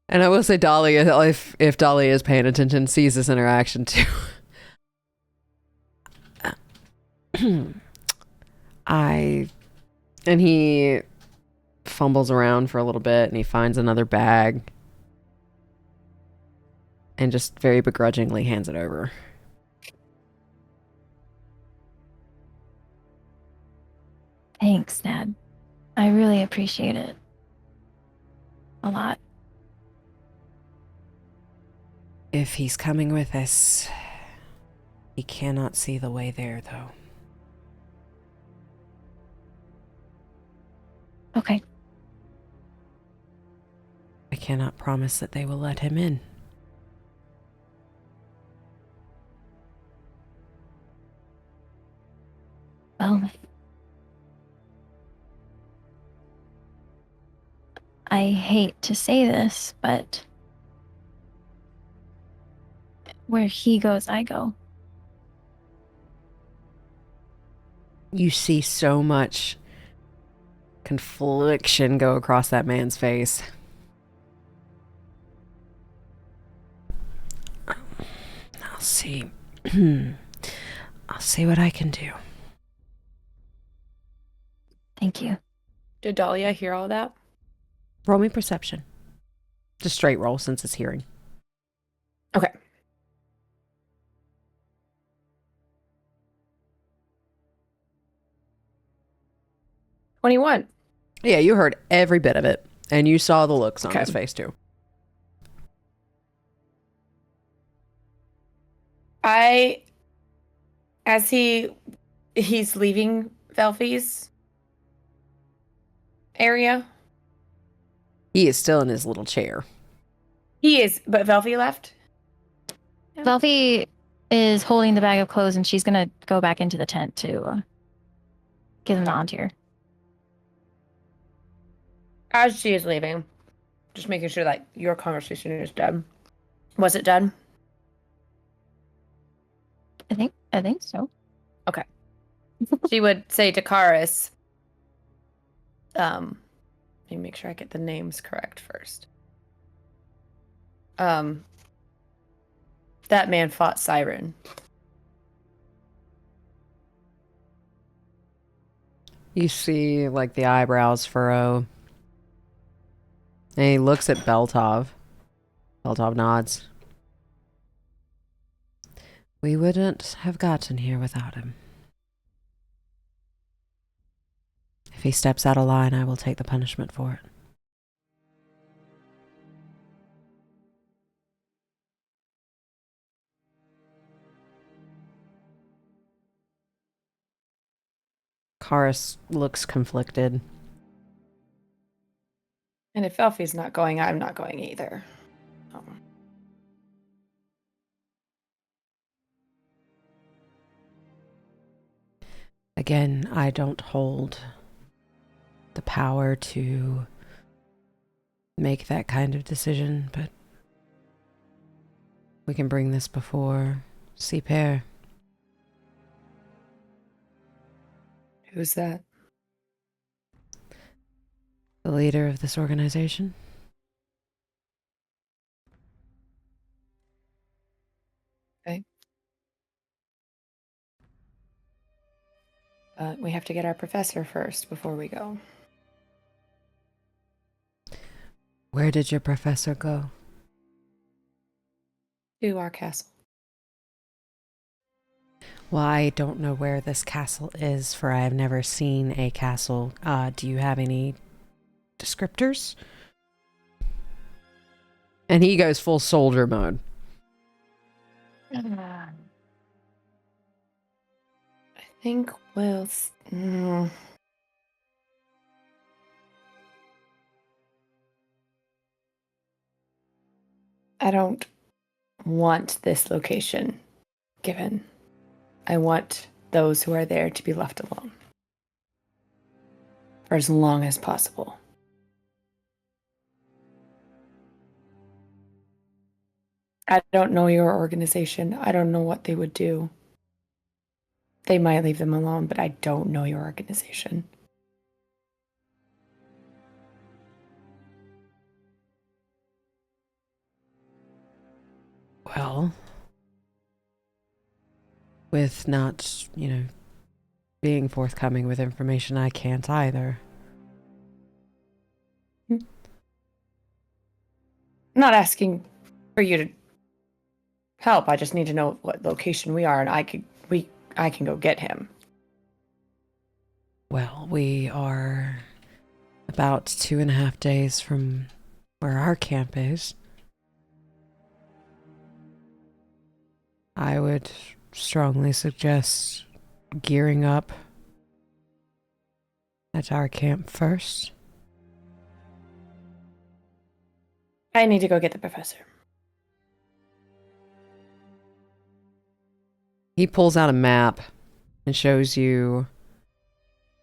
And I will say Dahlia, if Dahlia is paying attention, sees this interaction too. And he fumbles around for a little bit and he finds another bag and just very begrudgingly hands it over. Thanks, Dad. I really appreciate it. A lot. If he's coming with us, he cannot see the way there, though. Okay. I cannot promise that they will let him in. Well, I hate to say this, but where he goes, I go. You see so much confliction go across that man's face. I'll see. I'll see what I can do. Thank you. Did Dahlia hear all that? Roll me perception. Just straight roll since it's hearing. Okay. "21. Yeah, you heard every bit of it, and you saw the looks on Okay. his face too. As he's leaving Velfie's area. He is still in his little chair. He is, but Velfie left. Velfie is holding the bag of clothes, and she's gonna go back into the tent to give them the Antir. As she is leaving, just making sure that your conversation is done. Was it done? I think so. She would say to Karis, let me make sure I get the names correct first. That man fought Siren. You see, like, the eyebrows furrow. And he looks at Beltov. Beltov nods. We wouldn't have gotten here without him. If he steps out of line, I will take the punishment for it. Karis looks conflicted. And if Velfie's not going, I'm not going either. Again, I don't hold the power to make that kind of decision, but we can bring this before Seapair. Who's that? The leader of this organization. We have to get our professor first before we go. Where did your professor go? To our castle. Well, I don't know where this castle is, for I have never seen a castle. Do you have any descriptors? And he goes full soldier mode. I think I don't want this location given. I want those who are there to be left alone for as long as possible. I don't know your organization. I don't know what they would do. They might leave them alone, but I don't know your organization. Well, with not, being forthcoming with information, I can't either. I'm not asking for you to help. I just need to know what location we are, and I can go get him. Well, we are about 2.5 days from where our camp is. I would strongly suggest gearing up at our camp first. I need to go get the professor. He pulls out a map and shows you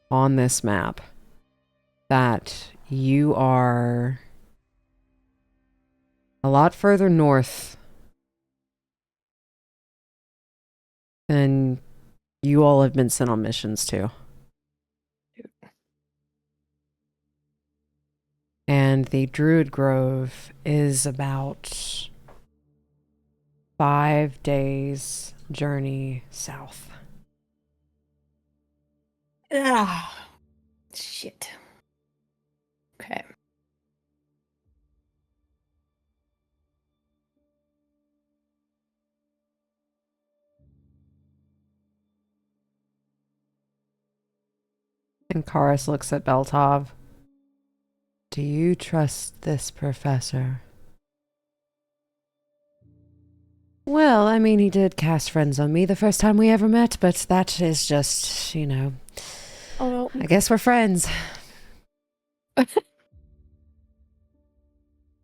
on this map that you are a lot further north than you all have been sent on missions to. And the Druid Grove is about 5 days journey south. Ah, shit. Okay. And Karis looks at Beltov. Do you trust this professor? Well, I mean, he did cast friends on me the first time we ever met, but that is just, Oh, I guess we're friends.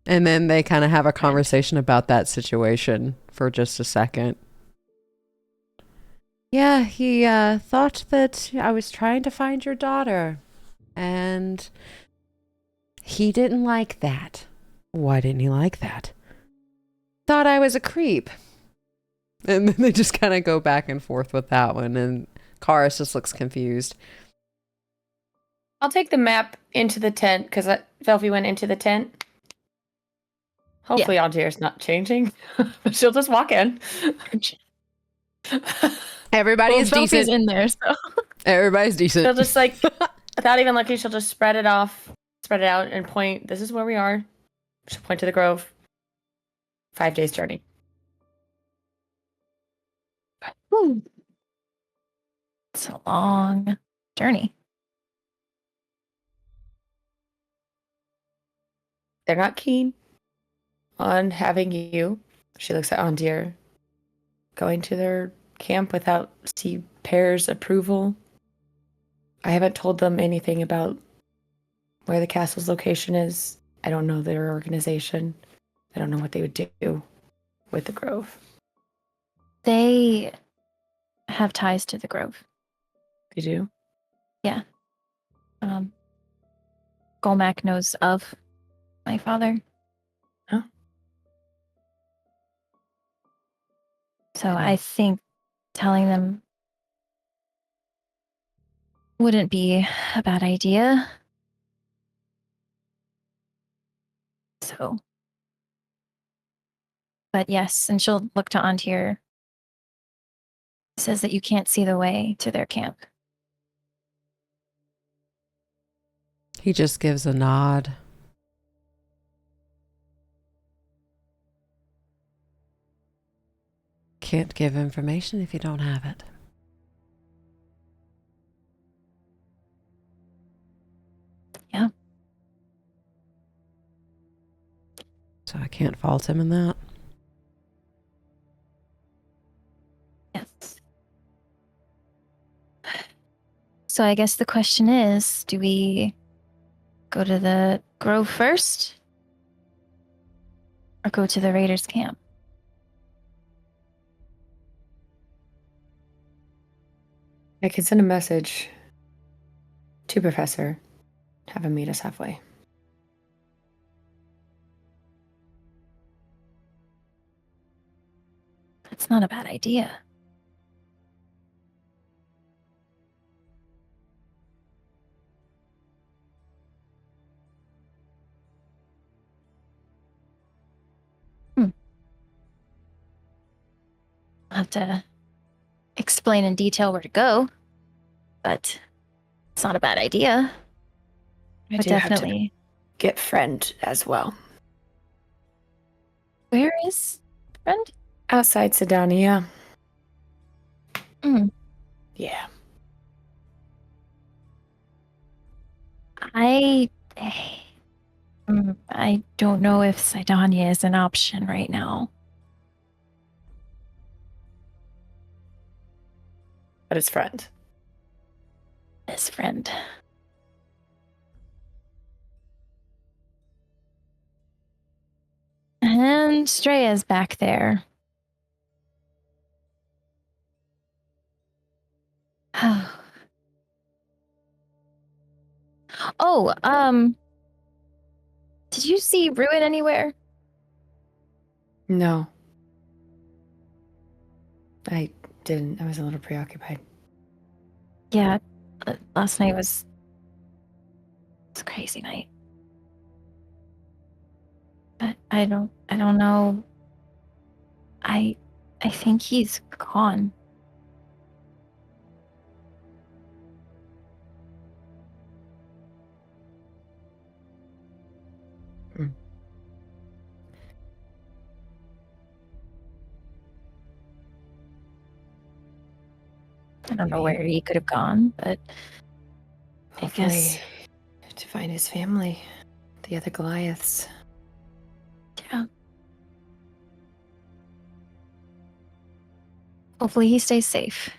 And then they kind of have a conversation about that situation for just a second. Yeah, he thought that I was trying to find your daughter, and he didn't like that. Why didn't he like that? Thought I was a creep. And then they just kind of go back and forth with that one, and Karis just looks confused. I'll take the map into the tent because Velvy went into the tent. Hopefully, Algiers not changing. She'll just walk in. Everybody's Velfie's decent. in there, so Everybody's decent. She'll just without even looking, she'll just spread it out, and point. This is where we are. She'll point to the grove. 5 days journey. it's a long journey. They're not keen on having you. She looks at Andir. Going to their camp without Sea Pear's approval. I haven't told them anything about where the castle's location is. I don't know their organization. I don't know what they would do with the grove. They have ties to the grove. You do? Golmac knows of my father. Huh? So I think telling them wouldn't be a bad idea. So, but yes, and she'll look to Antir. Says that you can't see the way to their camp. He just gives a nod. Can't give information if you don't have it. Yeah. So I can't fault him in that. Yes. So I guess the question is, do we go to the grove first or go to the raiders' camp? I could send a message to Professor. Have him meet us halfway. That's not a bad idea. I'll have to explain in detail where to go, but it's not a bad idea. I But do have to definitely. get friend as well. Where is friend? Outside Sydonea. Mm. Yeah. I don't know if Sydonea is an option right now. But his friend. His friend. And Streya's back there. Oh, did you see Ruin anywhere? No. I didn't. I was a little preoccupied. Yeah, last night was a crazy night. But I don't know. I think he's gone. I don't know where he could have gone, but I Hopefully guess to find his family, the other Goliaths. yeah. Hopefully he stays safe.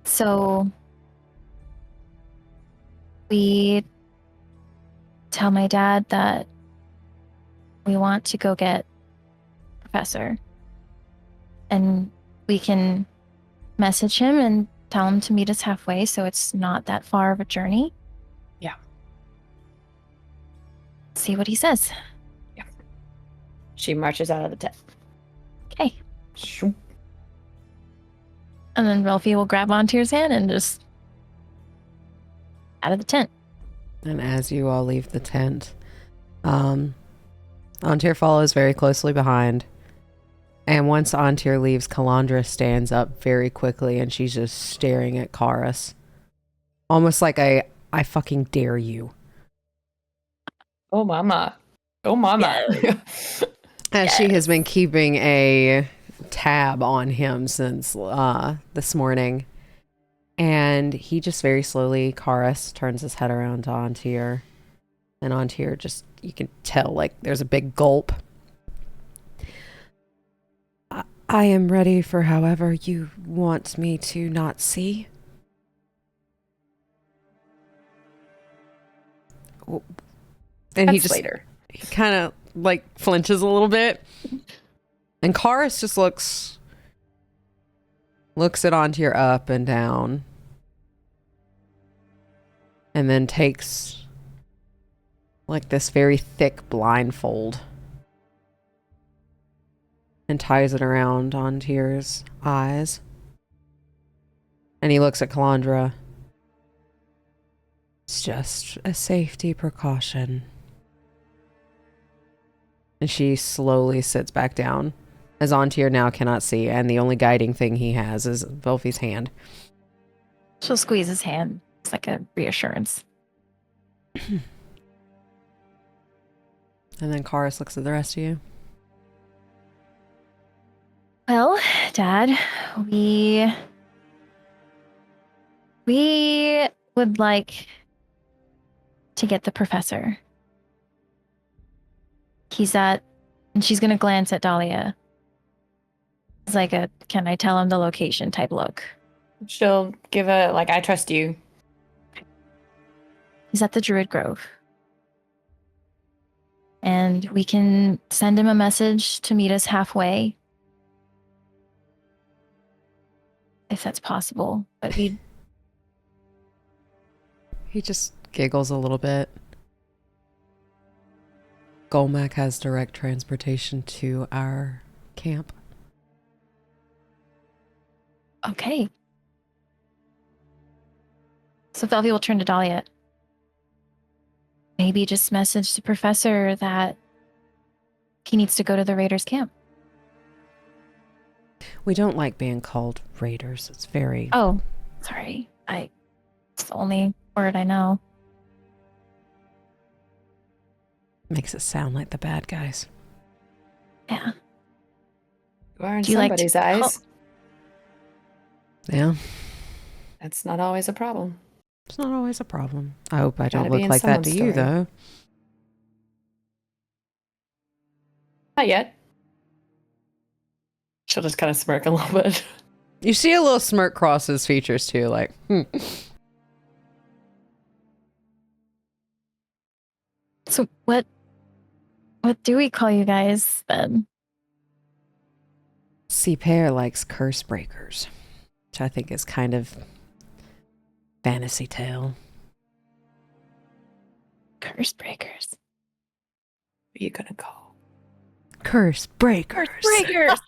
So we tell my dad that we want to go get Professor. And we can message him and tell him to meet us halfway so it's not that far of a journey. Yeah. See what he says. She marches out of the tent. Okay. Shoop. And then Ralphie will grab Antier's hand and just out of the tent. And as you all leave the tent, Antir follows very closely behind. And once Antir leaves, Calandra stands up very quickly and she's just staring at Karis. Almost like I fucking dare you. Oh, mama. Oh, mama. As she has been keeping a tab on him since this morning. And he just very slowly, Karis turns his head around to Antir. And Antir just, you can tell, like, there's a big gulp. I am ready for however you want me to not see. And That's later. He kind of, like, flinches a little bit. And Karis just looks at Antir up and down. And then takes, like, this very thick blindfold and ties it around Antir's eyes. And he looks at Calandra. It's just a safety precaution. And she slowly sits back down, as Antir now cannot see, and the only guiding thing he has is Velfie's hand. She'll squeeze his hand. It's like a reassurance. And then Karis looks at the rest of you. Well, Dad, we would like to get the professor. He's at, and she's going to glance at Dahlia. It's like a, can I tell him the location type look. She'll give a, like, I trust you. He's at the Druid Grove. And we can send him a message to meet us halfway. If that's possible. But he just giggles a little bit. Golmac has direct transportation to our camp. Okay. So Velvy will turn to Dahlia. Maybe just message the professor that he needs to go to the Raiders camp. We don't like being called raiders. It's very... Oh, sorry. It's the only word I know. Makes it sound like the bad guys. Yeah. You are in Do you like somebody's to eyes. Yeah. That's not always a problem. It's not always a problem. I hope I don't Gotta be look in like that to someone's you, story. though. Not yet. She'll just kind of smirk a little bit. You see a little smirk cross his features, too, like, So what do we call you guys then? Pear likes curse breakers, which I think is kind of fantasy tale. Curse breakers. What are you gonna call? Curse breakers. Breakers.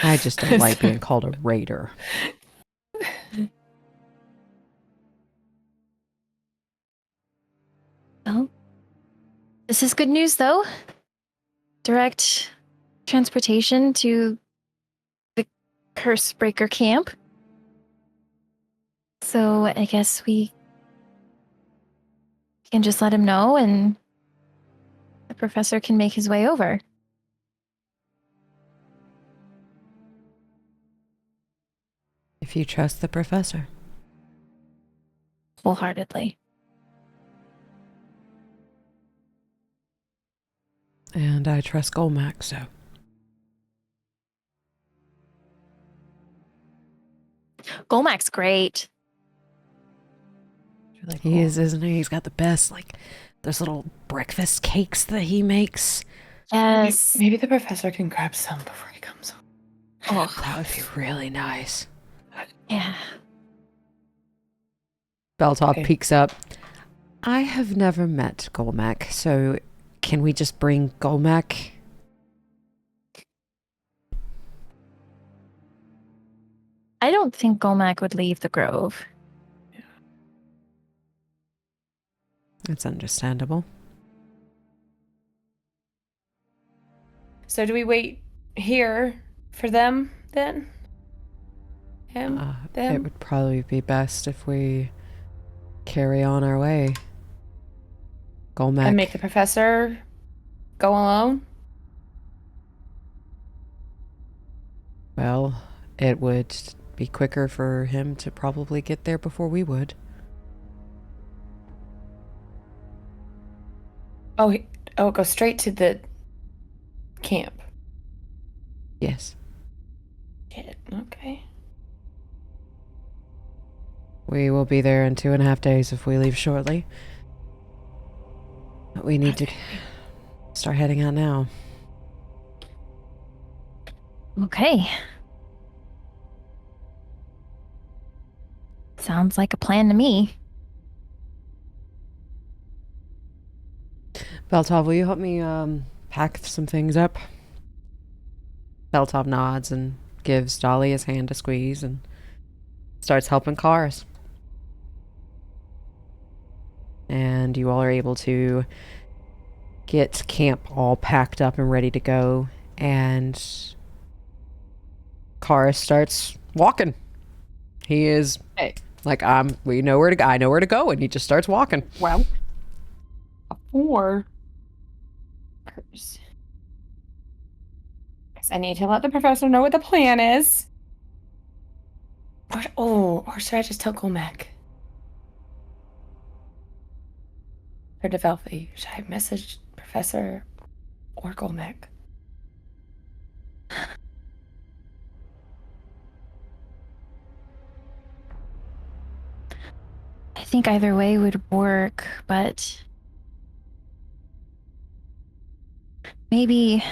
I just don't like being called a raider. Well, this is good news, though. Direct transportation to the Curse Breaker camp. So I guess we can just let him know and the professor can make his way over. If you trust the professor. Wholeheartedly. And I trust Golmac, so. Golmac's great. Really cool. He is, isn't he? He's got the best, like, those little breakfast cakes that he makes. Yes. Maybe the professor can grab some before he comes home. Oh, That would be really nice. yeah. Beltop peeks up. I have never met Golmac, so can we just bring Golmac? I don't think Golmac would leave the grove. It's understandable. So do we wait here for them then? Him? Them? It would probably be best if we carry on our way. Golmac. And make the professor go alone? Well, it would be quicker for him to probably get there before we would. Oh, go straight to the camp. Yes. Shit, okay. We will be there in 2.5 days if we leave shortly. But we need to start heading out now. Okay. Sounds like a plan to me. Beltov, will you help me pack some things up? Beltov nods and gives Dolly his hand to squeeze and starts helping cars. And you all are able to get camp all packed up and ready to go. And Karis starts walking. He is like, we know where to go. I know where to go, and he just starts walking. Well, before. Guess I need to let the professor know what the plan is. Or should I just tell Golmac? Or Develphi? Should I message Professor or Golmac? I think either way would work, but maybe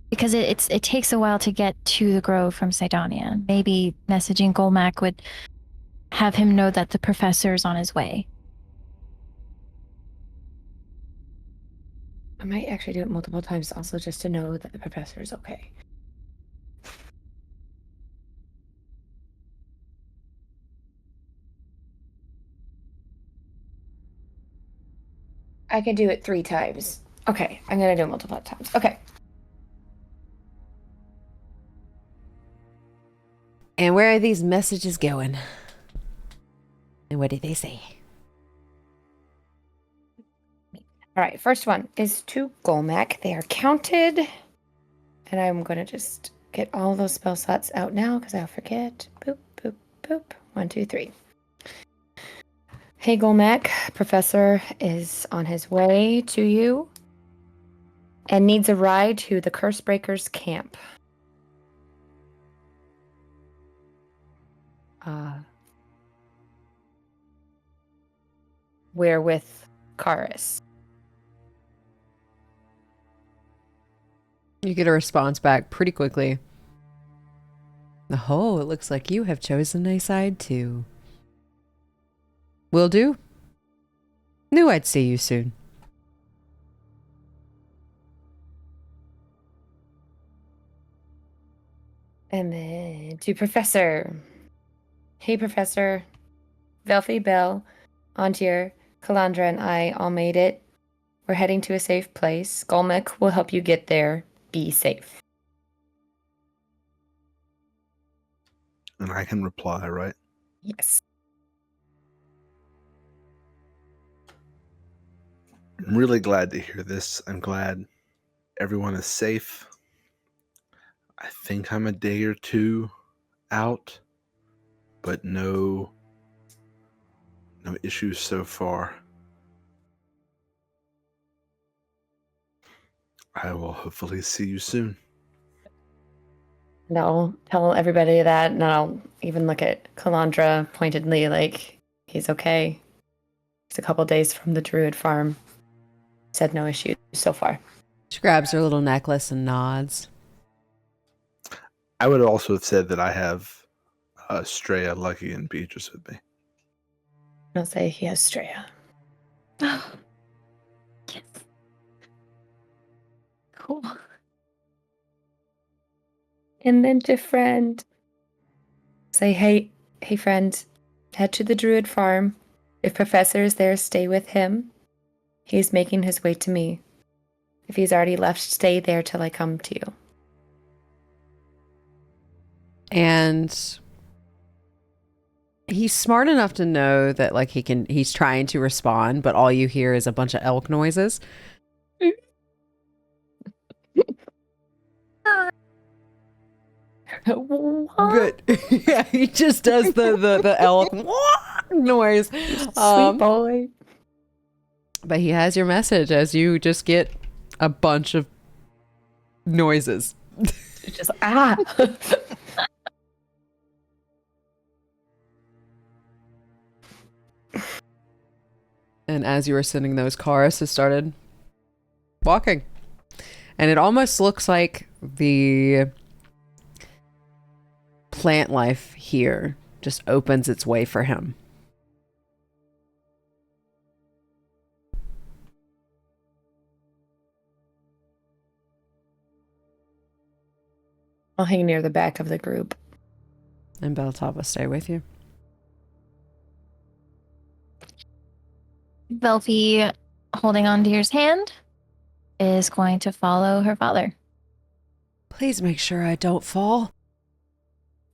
because it takes a while to get to the grove from Sydonea. Maybe messaging Golmac would have him know that the professor's on his way. I might actually do it multiple times also just to know that the professor is okay. I can do it 3 times. Okay, I'm gonna do it multiple times. Okay. And where are these messages going? And what do they say? All right, first one is to Golmac. They are counted. And I'm going to just get all those spell slots out now because I'll forget. Boop, boop, boop. 1, 2, 3. Hey, Golmac. Professor is on his way to you and needs a ride to the Cursebreakers camp. We're with Karis. You get a response back pretty quickly. Oh, it looks like you have chosen a side too. Will do. Knew I'd see you soon. And then to Professor. Hey, Professor. Velfi, Bell, Antier, Calandra, and I all made it. We're heading to a safe place. Golmac will help you get there. Be safe. And I can reply, right? Yes. I'm really glad to hear this. I'm glad everyone is safe. I think I'm a day or two out, but no issues so far. I will hopefully see you soon. And I'll tell everybody that, and I'll even look at Calandra pointedly, like, he's okay. He's a couple days from the druid farm. Said no issues so far. She grabs her little necklace and nods. I would also have said that I have Straya, Lucky, and Beatrice with me. I'll say he has Straya. Oh, yes. Cool. And then to friend, say, hey friend, head to the druid farm. If Professor is there, stay with him. He's making his way to me. If he's already left, stay there till I come to you. And he's smart enough to know that like he's trying to respond, but all you hear is a bunch of elk noises. But yeah, he just does the elk noise. Sweet boy. But he has your message as you just get a bunch of noises. Just And as you were sending those, Karis has started walking. And it almost looks like the plant life here just opens its way for him. I'll hang near the back of the group. And Beltop will stay with you. Velfie, holding on to your hand, is going to follow her father. Please make sure I don't fall.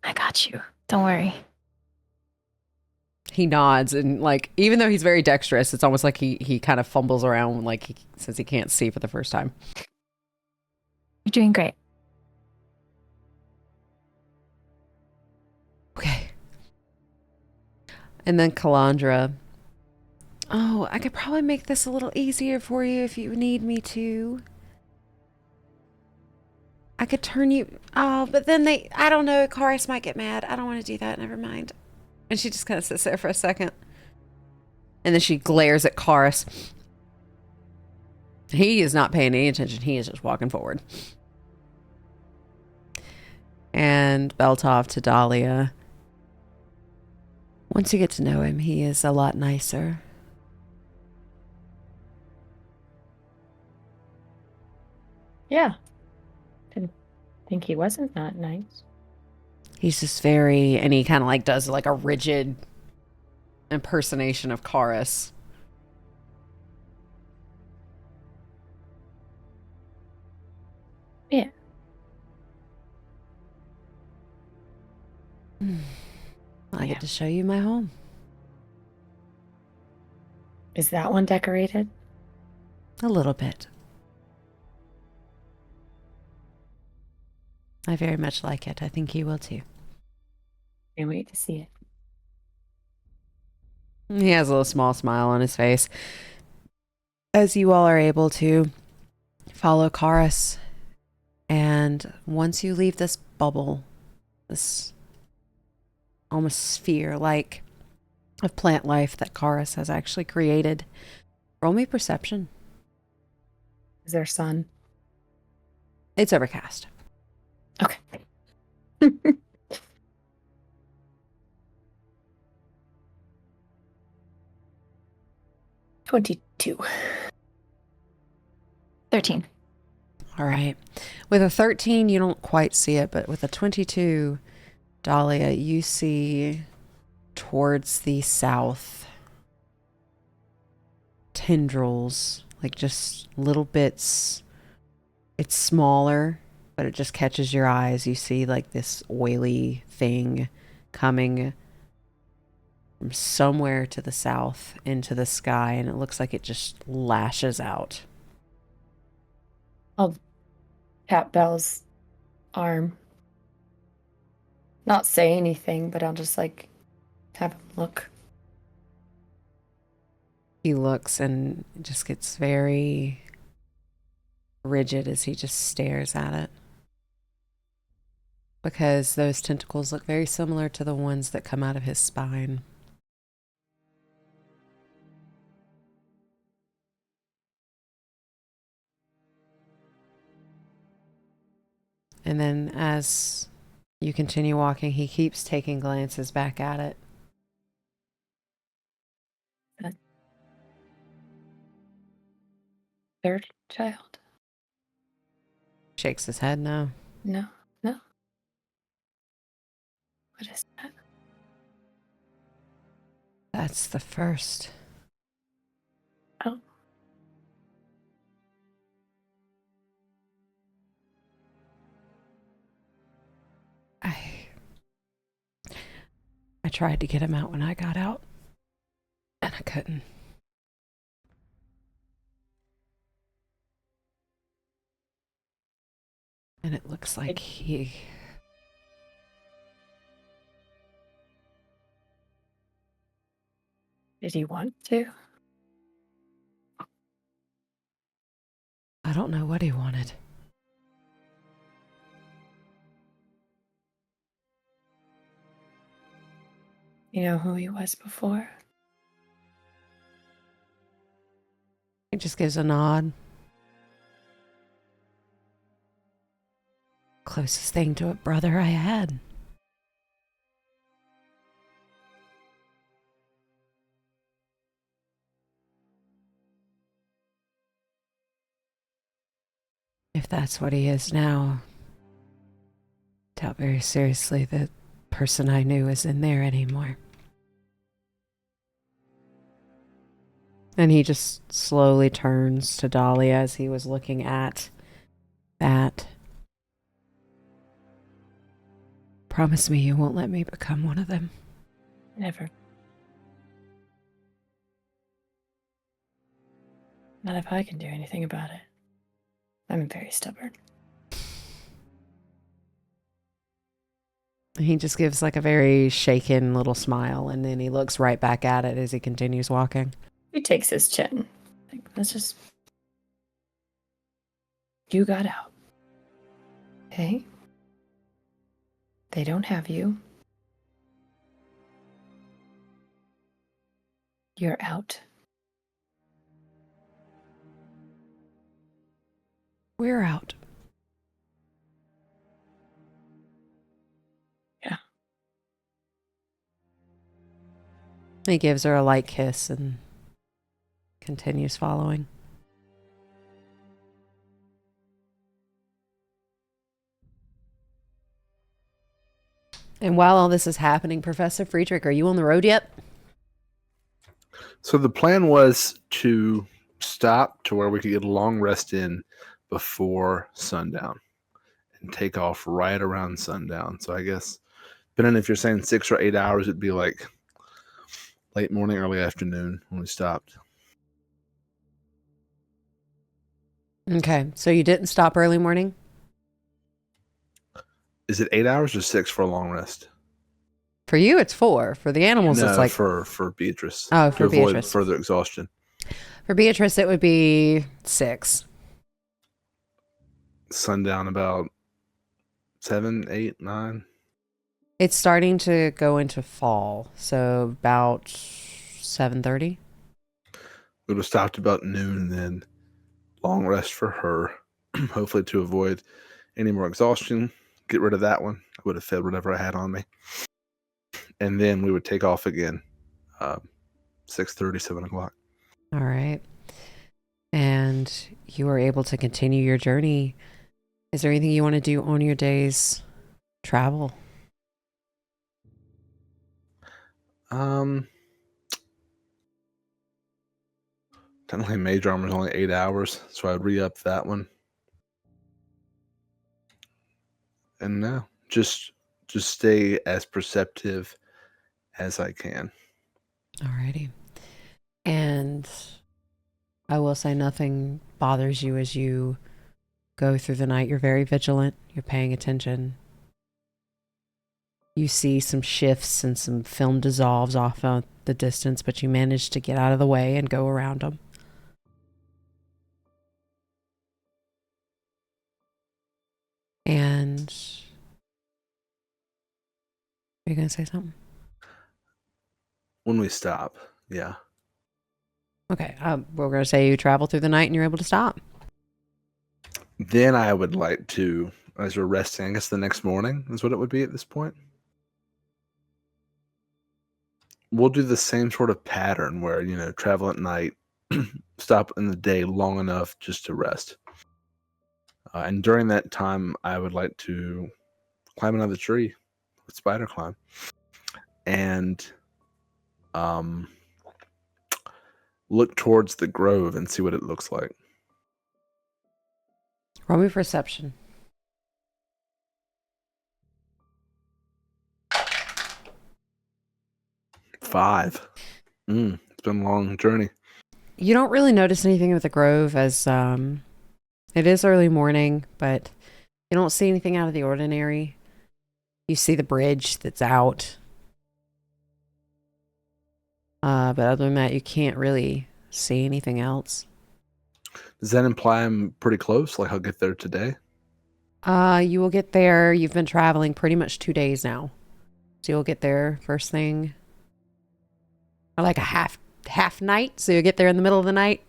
I got you. Don't worry. He nods and like, even though he's very dexterous, it's almost like he kind of fumbles around like he says he can't see for the first time. You're doing great. Okay. And then Calandra. Oh, I could probably make this a little easier for you if you need me to. I could turn you... Oh, but then I don't know, Karis might get mad. I don't want to do that. Never mind. And she just kind of sits there for a second. And then she glares at Karis. He is not paying any attention. He is just walking forward. And Beltov to Dahlia. Once you get to know him, he is a lot nicer. Yeah. Didn't think he wasn't not nice. He's just very, and he kind of like does like a rigid impersonation of Karis. Yeah. I get to show you my home. Is that one decorated? A little bit. I very much like it. I think you will too. Can't wait to see it. He has a little small smile on his face. As you all are able to follow Karis. And once you leave this bubble, this almost sphere like of plant life that Karis has actually created, roll me perception. Is there sun? It's overcast. Okay. 22. 13. All right. With a 13, you don't quite see it, but with a 22, Dahlia, you see towards the south tendrils, like just little bits. It's smaller, but it just catches your eyes. You see like this oily thing coming from somewhere to the south into the sky, and it looks like it just lashes out. I'll tap Belle's arm. Not say anything, but I'll just like have him look. He looks and just gets very rigid as he just stares at it. Because those tentacles look very similar to the ones that come out of his spine. And then as you continue walking, he keeps taking glances back at it. Third child? Shakes his head no. No. What is that? That's the first. Oh. I tried to get him out when I got out, and I couldn't. And it looks like he... Did he want to? I don't know what he wanted. You know who he was before? He just gives a nod. Closest thing to a brother I had. If that's what he is now, I doubt very seriously the person I knew is in there anymore. And he just slowly turns to Dahlia as he was looking at that. Promise me you won't let me become one of them. Never. Not if I can do anything about it. I'm very stubborn. He just gives like a very shaken little smile, and then he looks right back at it as he continues walking. He takes his chin. Like, let's just... You got out. Okay? They don't have you. You're out. We're out. Yeah. He gives her a light kiss and continues following. And while all this is happening, Professor Friedrich, are you on the road yet? So the plan was to stop to where we could get a long rest in before sundown and take off right around sundown. So I guess, depending if you're saying 6 or 8 hours, it'd be like late morning, early afternoon when we stopped. Okay, so you didn't stop early morning? Is it 8 hours or 6 for a long rest? For you, it's 4. For the animals, No, it's like... for Beatrice. Oh, for to avoid Beatrice. further exhaustion. For Beatrice, it would be 6. Sundown about 7, 8, 9. It's starting to go into fall, so about 7:30. We would have stopped about noon, then long rest for her, hopefully to avoid any more exhaustion. Get rid of that one. I would have fed whatever I had on me. And then we would take off again, 6:30, 7 o'clock. All right. And you were able to continue your journey. Is there anything you want to do on your day's travel? Technically, major armor is only 8 hours, so I'd re-up that one. And no, just stay as perceptive as I can. Alrighty. And I will say nothing bothers you as you go through the night. You're very vigilant. You're paying attention. You see some shifts and some film dissolves off of the distance, but you manage to get out of the way and go around them. And are you going to say something? When we stop, yeah. Okay, we're going to say you travel through the night and you're able to stop. Then I would like to, as we're resting, I guess the next morning is what it would be at this point. We'll do the same sort of pattern where, travel at night, stop in the day long enough just to rest. And during that time, I would like to climb another tree, spider climb, and look towards the grove and see what it looks like. Roll me perception. Five. It's been a long journey. You don't really notice anything with the grove as it is early morning, but you don't see anything out of the ordinary. You see the bridge that's out. But other than that, you can't really see anything else. Does that imply I'm pretty close? Like I'll get there today? You will get there. You've been traveling pretty much 2 days now. So you'll get there first thing. Or like a half night. So you'll get there in the middle of the night.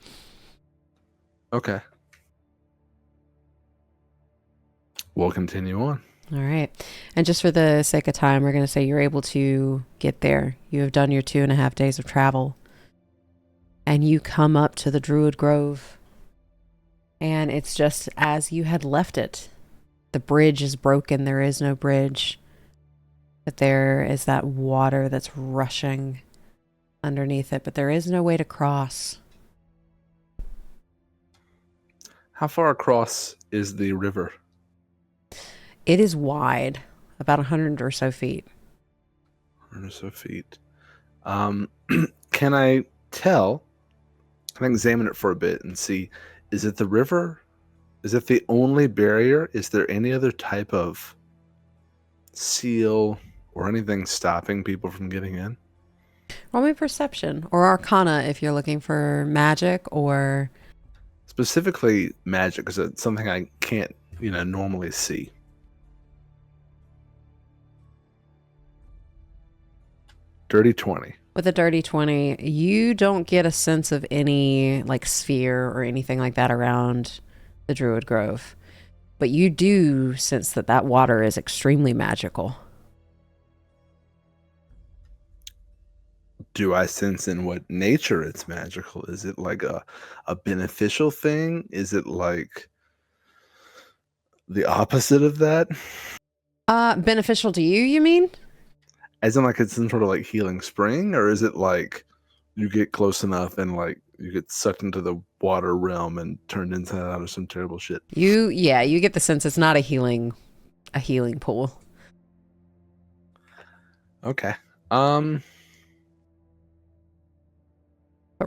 Okay. We'll continue on. All right. And just for the sake of time, we're going to say you're able to get there. You have done your 2.5 days of travel. And you come up to the Druid Grove. And it's just as you had left it. The bridge is broken. There is no bridge. But there is that water that's rushing underneath it. But there is no way to cross. How far across is the river? It is wide. About 100 or so feet. 100 or so feet. Can I tell? Can I examine it for a bit and see, is it the river? Is it the only barrier? Is there any other type of seal or anything stopping people from getting in? Roll me perception or arcana if you're looking for magic or... Specifically magic, because it's something I can't, normally see. Dirty 20. With a dirty 20, you don't get a sense of any like sphere or anything like that around the Druid Grove. But you do sense that water is extremely magical. Do I sense in what nature it's magical? Is it like a beneficial thing? Is it like the opposite of that? Beneficial to you mean? As in like it's some sort of like healing spring? Or is it like you get close enough and like you get sucked into the water realm and turned inside out of some terrible shit? You get the sense it's not a healing pool. Okay. But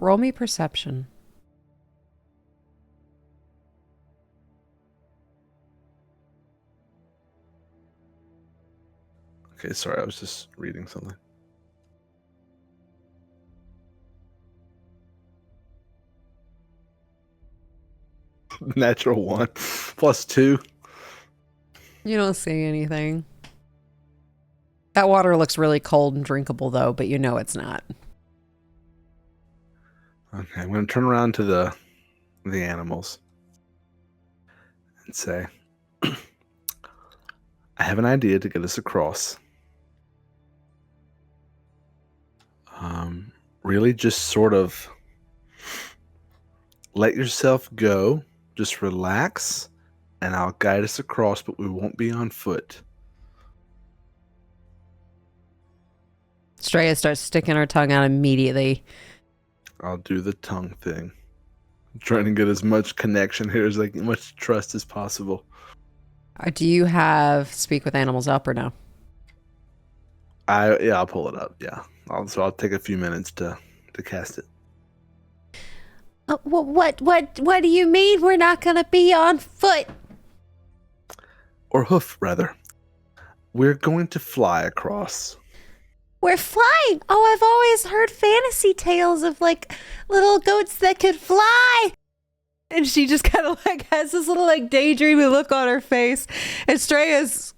roll me perception. Okay, sorry, I was just reading something. Natural 1 plus 2. You don't see anything. That water looks really cold and drinkable though, but you know it's not. Okay, I'm going to turn around to the animals and say, I have an idea to get us across. Really just sort of let yourself go, just relax, and I'll guide us across, but we won't be on foot. Straya starts sticking her tongue out immediately. I'll do the tongue thing. I'm trying to get as much connection here, as like much trust as possible. Do you have speak with animals up or no? I'll pull it up, yeah. I'll take a few minutes to cast it. What do you mean we're not gonna be on foot? Or hoof, rather. We're going to fly across. We're flying. Oh, I've always heard fantasy tales of like little goats that could fly. And she just kind of like has this little like daydreamy look on her face. And Streya's,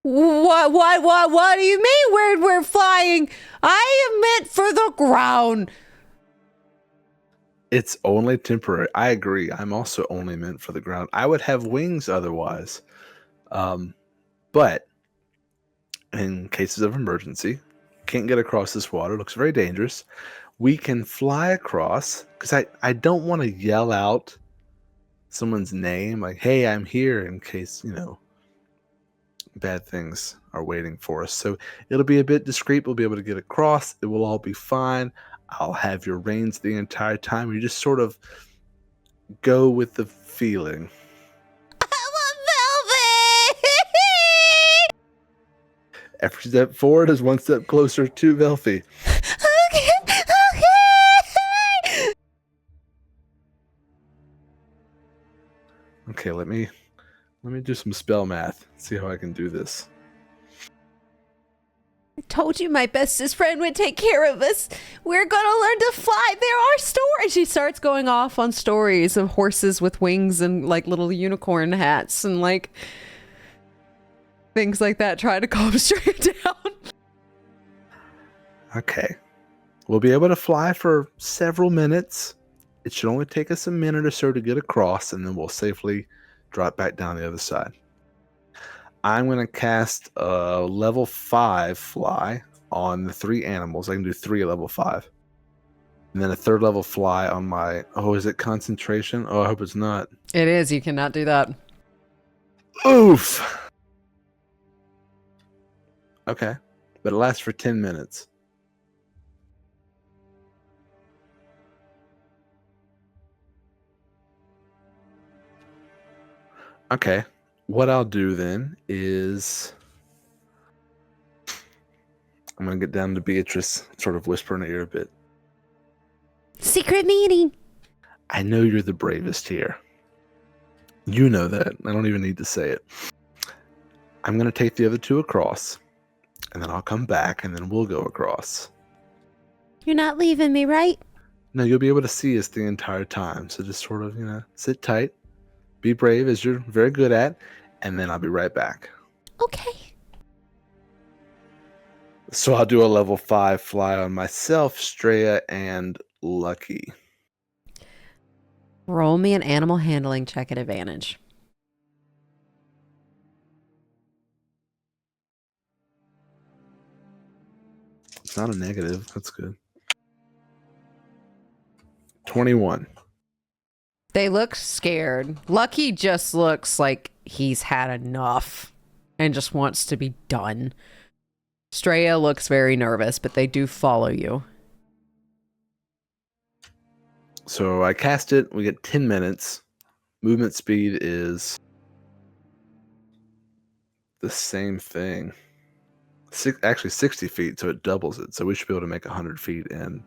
what do you mean we're flying? I am meant for the ground. It's only temporary. I agree. I'm also only meant for the ground. I would have wings otherwise. But in cases of emergency, can't get across this water. Looks very dangerous. We can fly across because I don't want to yell out someone's name like, hey, I'm here, in case, bad things are waiting for us. So it'll be a bit discreet. We'll be able to get across. It will all be fine. I'll have your reins the entire time. You just sort of go with the feeling. Every step forward is one step closer to Velfie. Okay. Okay, let me do some spell math. See how I can do this. I told you my bestest friend would take care of us. We're gonna learn to fly. There are stories. She starts going off on stories of horses with wings and like little unicorn hats and like things like that, try to calm Streya down. Okay. We'll be able to fly for several minutes. It should only take us a minute or so to get across, and then we'll safely drop back down the other side. I'm going to cast a level 5 fly on the 3 animals. I can do 3 level 5. And then a 3rd level fly on my... Oh, is it concentration? Oh, I hope it's not. It is. You cannot do that. Oof! Okay. But it lasts for 10 minutes. Okay. What I'll do then is... I'm going to get down to Beatrice, sort of whisper in her ear a bit. Secret meeting. I know you're the bravest here. You know that. I don't even need to say it. I'm going to take the other 2 across, and then I'll come back, and then we'll go across. You're not leaving me, right? No, you'll be able to see us the entire time, so just sort of, sit tight, be brave, as you're very good at, and then I'll be right back. Okay. So I'll do a level 5 fly on myself, Streya, and Lucky. Roll me an animal handling check at advantage. It's not a negative. That's good. 21. They look scared. Lucky just looks like he's had enough and just wants to be done. Streya looks very nervous, but they do follow you. So I cast it. We get 10 minutes. Movement speed is the same thing. Actually 60 feet, so it doubles it. So we should be able to make 100 feet in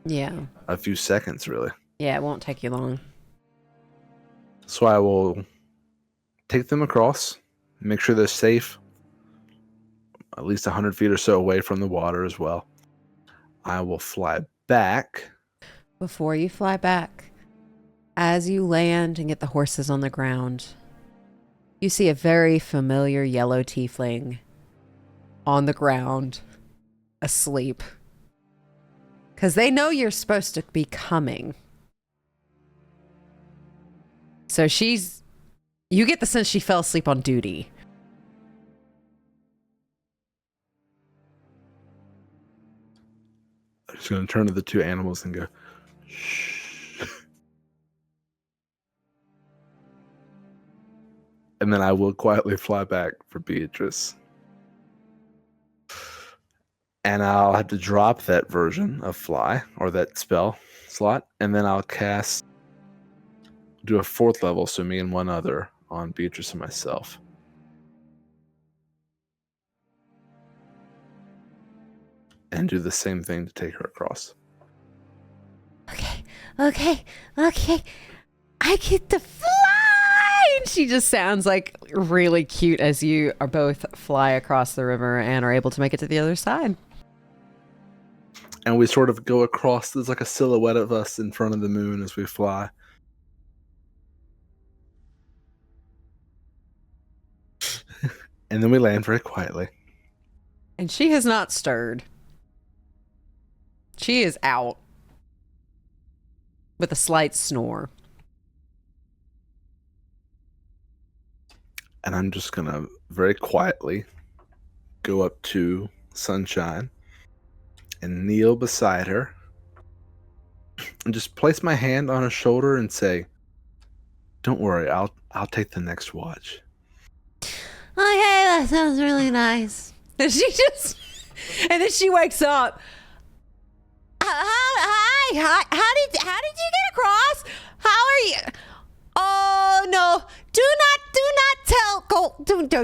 a few seconds, really. Yeah, it won't take you long. So I will take them across, make sure they're safe, at least 100 feet or so away from the water as well. I will fly back. Before you fly back, as you land and get the horses on the ground, you see a very familiar yellow tiefling on the ground, asleep. Because they know you're supposed to be coming. So you get the sense she fell asleep on duty. I'm just going to turn to the 2 animals and go, shh. And then I will quietly fly back for Beatrice. And I'll have to drop that version of fly, or that spell slot, and then I'll do a 4th level, so me and one other, on Beatrice and myself. and do the same thing to take her across. Okay. I get to fly! And she just sounds like really cute as you are both fly across the river and are able to make it to the other side. And we sort of go across. There's like a silhouette of us in front of the moon as we fly. And then we land very quietly. And she has not stirred. She is out with a slight snore. And I'm just going to very quietly go up to Sunshine and kneel beside her and just place my hand on her shoulder and say, "Don't worry, I'll take the next watch." Okay, that sounds really nice. And and then she wakes up. Hi. How did you get across? How are you? Oh no! Do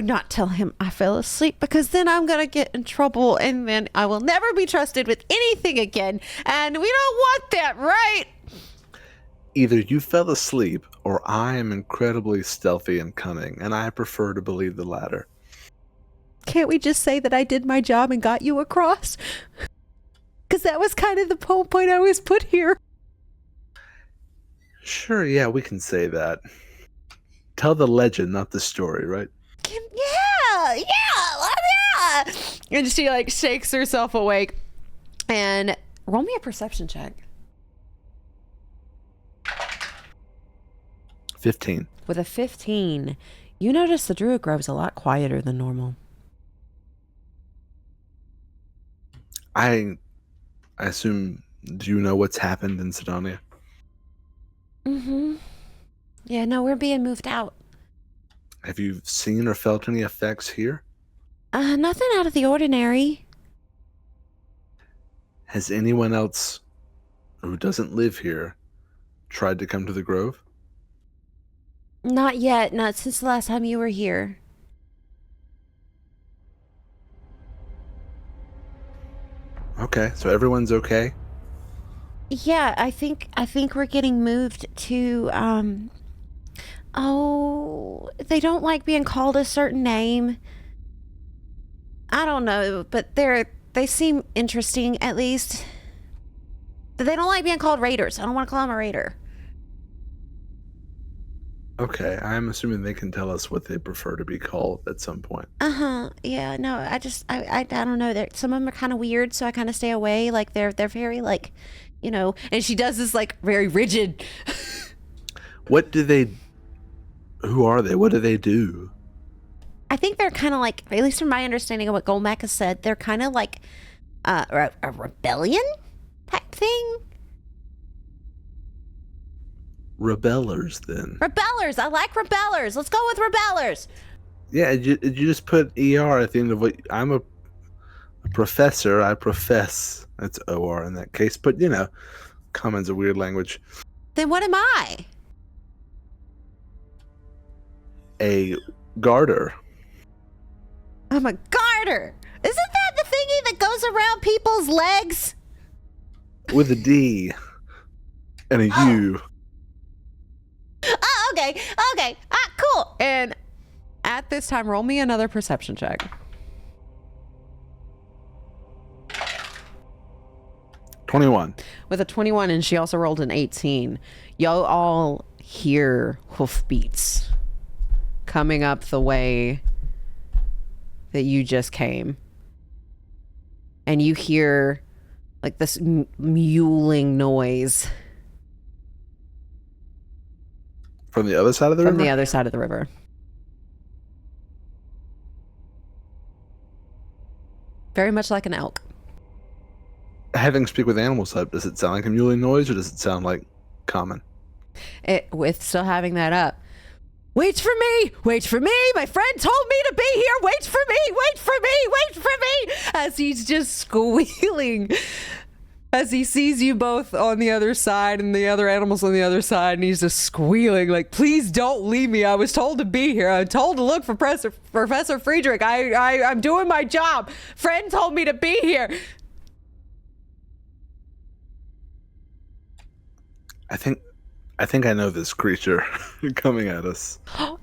not tell him I fell asleep, because then I'm gonna get in trouble, and then I will never be trusted with anything again. And we don't want that, right? Either you fell asleep, or I am incredibly stealthy and cunning, and I prefer to believe the latter. Can't we just say that I did my job and got you across? Because that was kind of the whole point I was put here. Sure, yeah, we can say that. Tell the legend, not the story, right? Yeah. And she like shakes herself awake. And roll me a perception check. 15. With a 15, you notice the Druid Grove's a lot quieter than normal. I assume, do you know what's happened in Sydonea? Mm-hmm. Yeah, no, we're being moved out. Have you seen or felt any effects here? Nothing out of the ordinary. Has anyone else who doesn't live here tried to come to the Grove? Not yet. Not since the last time you were here. Okay, so everyone's okay? Yeah, I think we're getting moved to they don't like being called a certain name. I don't know, but they seem interesting, at least. But they don't like being called raiders. I don't want to call them a raider. Okay, I'm assuming they can tell us what they prefer to be called at some point. Yeah, no, I don't know. Some of them are kind of weird, so I kind of stay away. Like they're very like, you know. And she does this like very rigid. Who are they? What do they do? I think they're kind of like, at least from my understanding of what Golmac has said, they're kind of like a rebellion type thing. Rebellers, then. Rebellers. I like rebellers. Let's go with rebellers. Yeah, you just put ER at the end of what... I'm a professor. I profess. That's OR in that case. But, you know, common's a weird language. Then what am I? A garter. I'm a garter. Isn't that the thingy that goes around people's legs? With a D. And a U. Oh, okay. Cool. And at this time, roll me another perception check. 21. With a 21, and she also rolled an 18. Y'all all hear hoofbeats coming up the way that you just came. And you hear like this mewling noise From the other side of the river? from the other side of the river. Very much like an elk. Having speak with animals up, does it sound like a mewling noise or does it sound like common? With still having that up. Wait for me! Wait for me! My friend told me to be here! Wait for me! Wait for me! Wait for me! As he's just squealing. As he sees you both on the other side and the other animals on the other side, and he's just squealing like, please don't leave me. I was told to be here. I'm told to look for Professor Friedrich. I'm doing my job. Friend told me to be here. I think I know this creature coming at us.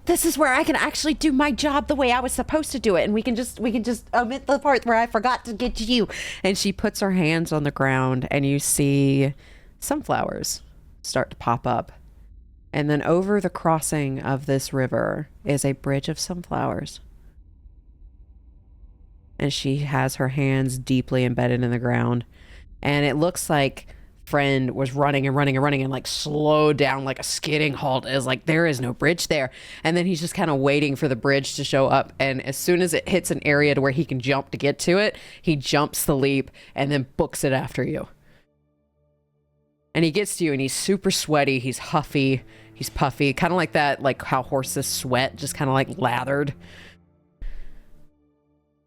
This is where I can actually do my job the way I was supposed to do it, and we can just omit the part where I forgot to get to you. And she puts her hands on the ground, and you see sunflowers start to pop up. And then over the crossing of this river is a bridge of sunflowers. And she has her hands deeply embedded in the ground. And it looks like friend was running and running and running and like slowed down like a skidding halt, is like there is no bridge there. And then he's just kind of waiting for the bridge to show up, and as soon as it hits an area to where he can jump to get to it, he jumps the leap and then books it after you. And he gets to you and he's super sweaty, he's huffy, he's puffy, kind of like that, like how horses sweat, just kind of like lathered.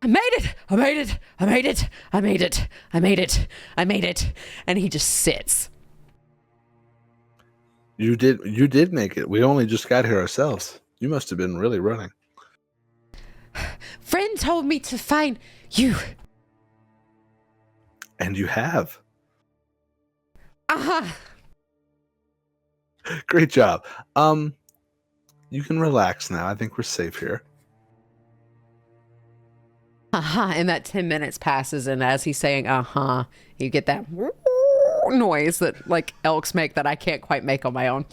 I made it! I made it! I made it! I made it! I made it! I made it! And he just sits. You did make it. We only just got here ourselves. You must have been really running. Friend told me to find you. And you have. Uh-huh. Great job. You can relax now. I think we're safe here. And that 10 minutes passes, and as he's saying you get that noise that like elks make that I can't quite make on my own.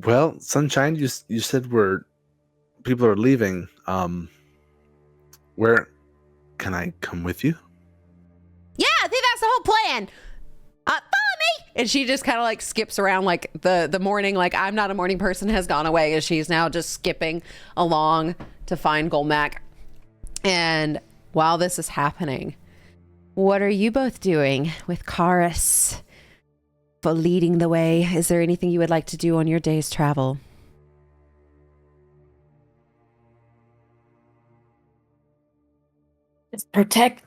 Well, Sunshine, you said people are leaving. Where can I come with you? Yeah, I think that's the whole plan. Follow me. And she just kind of like skips around, like the morning, like I'm not a morning person has gone away, as she's now just skipping along to find Golmac. And while this is happening, What are you both doing with Karis for leading the way? Is there anything you would like to do on your day's travel? Just protect.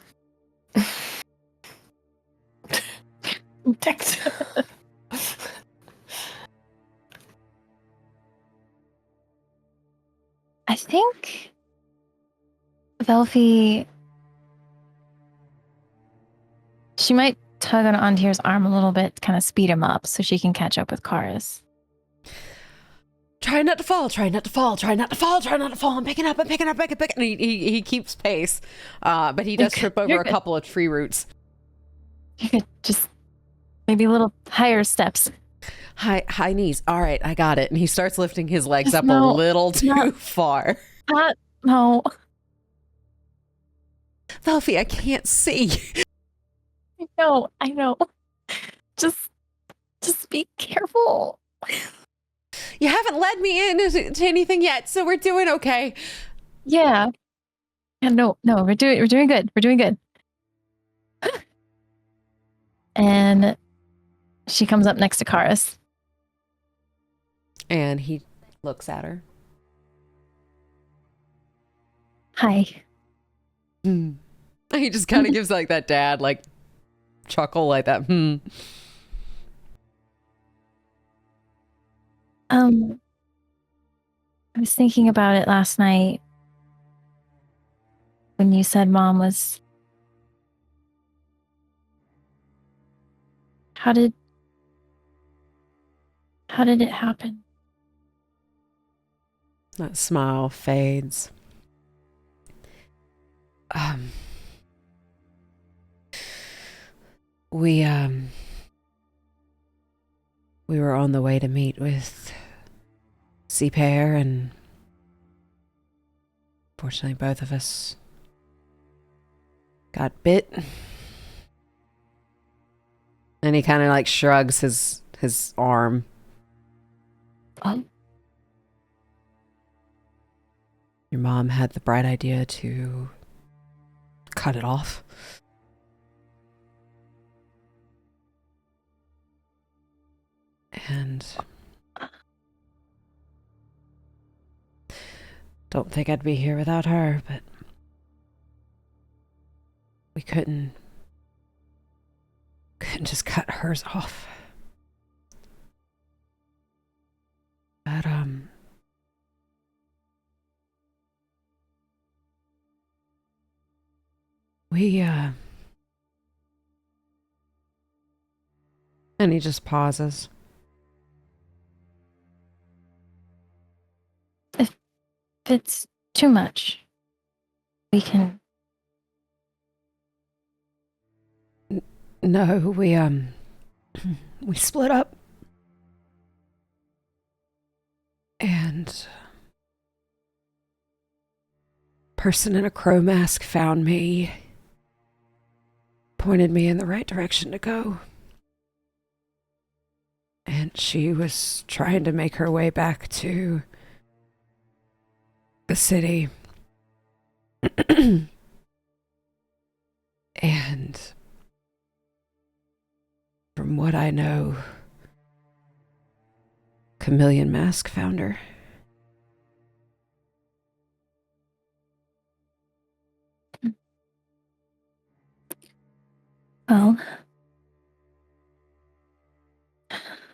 Protect. I think Velfie, she might tug on Antier's arm a little bit, kind of speed him up so she can catch up with Karis. try not to fall, try not to fall, try not to fall, try not to fall. I'm picking up. And he keeps pace. But he does trip over You're a good. couple of tree roots. You could just maybe a little higher steps. High knees. All right, I got it. And he starts lifting his legs up No, a little too no. far. No. Velfie, I can't see. I know. Just be careful. You haven't led me into anything yet, so we're doing okay. Yeah. No, we're doing good. We're doing good. And she comes up next to Karis. And he looks at her. Hi. He just kind of gives like that dad like chuckle, like that. I was thinking about it last night when you said Mom was. How did it happen? That smile fades. We were on the way to meet with Seapair, and fortunately both of us got bit. And he kind of like shrugs his arm. Oh. Your mom had the bright idea to cut it off. And don't think I'd be here without her, but we couldn't just cut hers off. But And he just pauses. If it's too much, we can. No, we we split up. And person in a crow mask found me, pointed me in the right direction to go. And she was trying to make her way back to the city. And from what I know, Chameleon Mask found her. Well,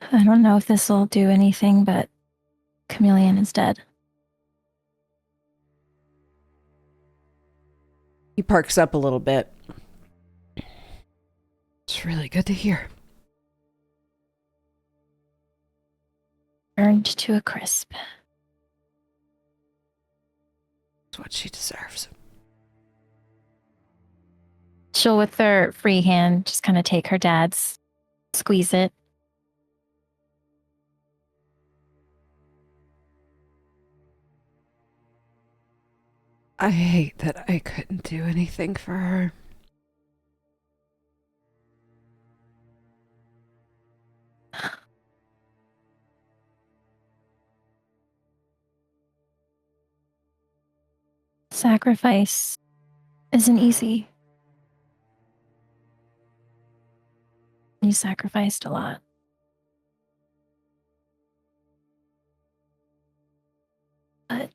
I don't know if this will do anything, but Chameleon is dead. He perks up a little bit. It's really good to hear. Burned to a crisp. It's what she deserves. She'll, with her free hand, just kind of take her dad's, squeeze it. I hate that I couldn't do anything for her. Sacrifice isn't easy. You sacrificed a lot. But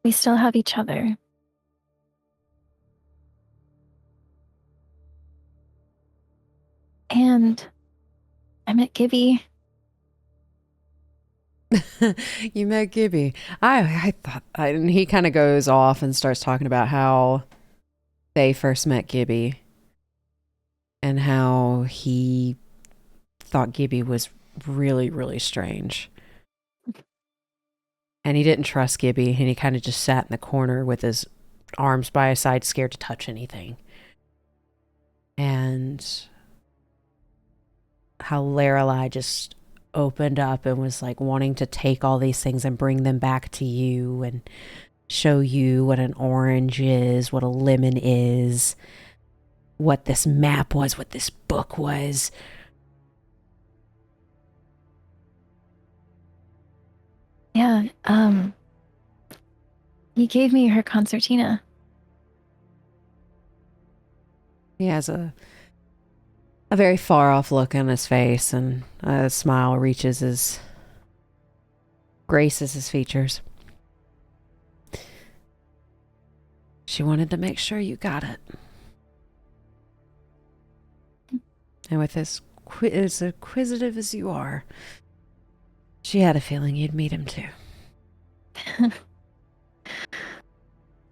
we still have each other. And I met Gibby. You met Gibby. I thought, and he kind of goes off and starts talking about how they first met Gibby and how he thought Gibby was really, really strange. And he didn't trust Gibby, and he kind of just sat in the corner with his arms by his side, scared to touch anything. And how Lorelei just opened up and was like wanting to take all these things and bring them back to you and show you what an orange is, what a lemon is, what this map was, what this book was. Yeah, he gave me her concertina. He has a very far off look on his face, and a smile graces his features. She wanted to make sure you got it. And with as inquisitive as you are, she had a feeling you'd meet him too.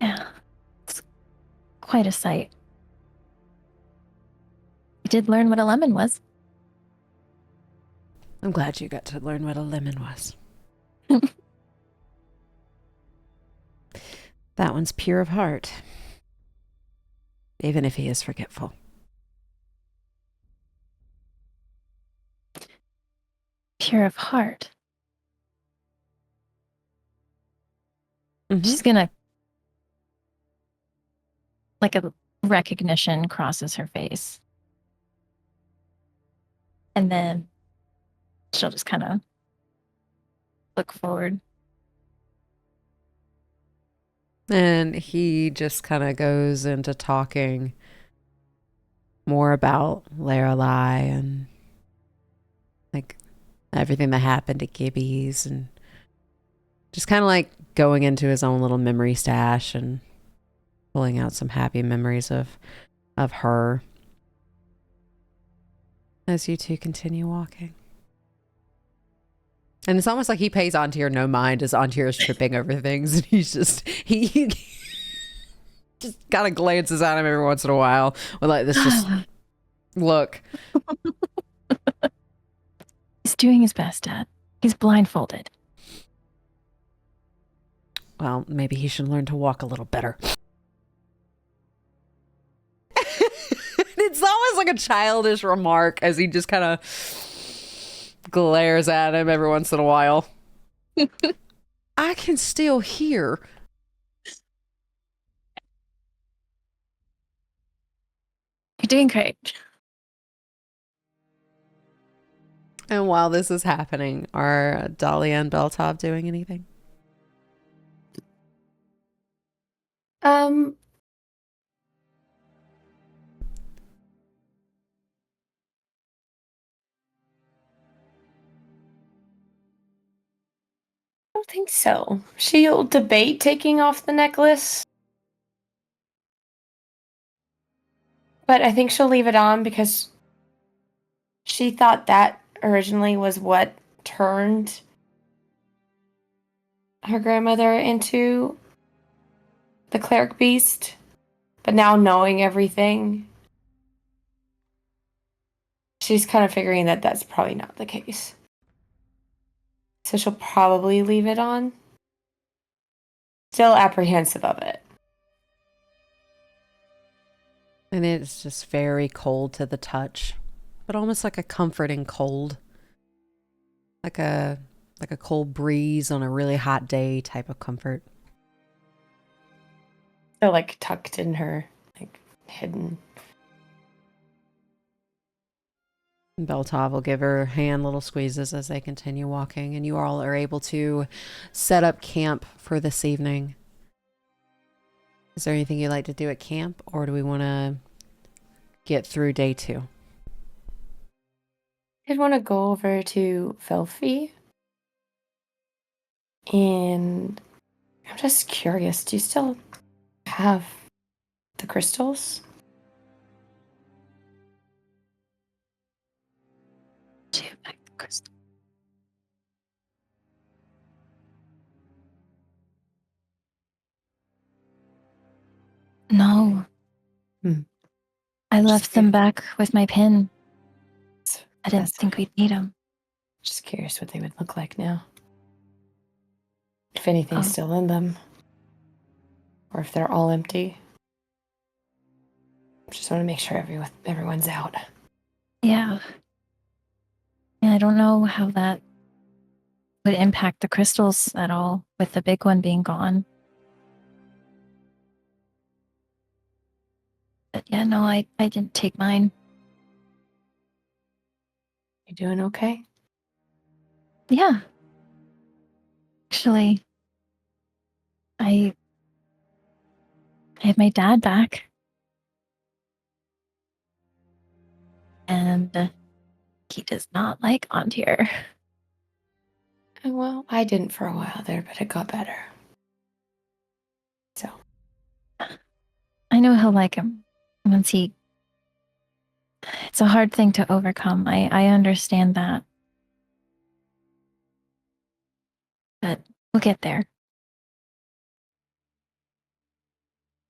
Yeah, it's quite a sight. I did learn what a lemon was. I'm glad you got to learn what a lemon was. That one's pure of heart, even if he is forgetful. Pure of heart. Mm-hmm. She's gonna, like, a recognition crosses her face. And then she'll just kind of look forward. And he just kind of goes into talking more about Lorelei and like everything that happened at Gibby's, and just kind of like going into his own little memory stash and pulling out some happy memories of her as you two continue walking. And it's almost like he pays Antir no mind as Antir is tripping over things, and he just kind of glances at him every once in a while with like this just look. He's doing his best, Dad. He's blindfolded. Well, maybe he should learn to walk a little better. It's almost like a childish remark as he just kind of glares at him every once in a while. I can still hear. You're doing great. And while this is happening, are Dahlia and Beltov doing anything? I don't think so. She'll debate taking off the necklace. But I think she'll leave it on because she thought that originally was what turned her grandmother into the cleric beast. But now knowing everything, she's kind of figuring that that's probably not the case. So she'll probably leave it on. Still apprehensive of it. And it's just very cold to the touch, but almost like a comforting cold. Like a cold breeze on a really hot day type of comfort. So like tucked in her, like hidden. Beltov will give her hand little squeezes as they continue walking, and you all are able to set up camp for this evening. Is there anything you'd like to do at camp, or do we want to get through day 2? I'd want to go over to Velfie. And I'm just curious, do you still have the crystals? No. I left them back with my pin. I didn't think we'd need them. Just curious what they would look like now. If anything's still in them. Or if they're all empty. Just want to make sure everyone's out. Yeah. And I don't know how that would impact the crystals at all with the big one being gone. But yeah, no, I didn't take mine. You doing okay? Yeah. Actually, I have my dad back. And he does not like Antir. Well, I didn't for a while there, but it got better. So. I know he'll like him once he... It's a hard thing to overcome. I understand that. But we'll get there.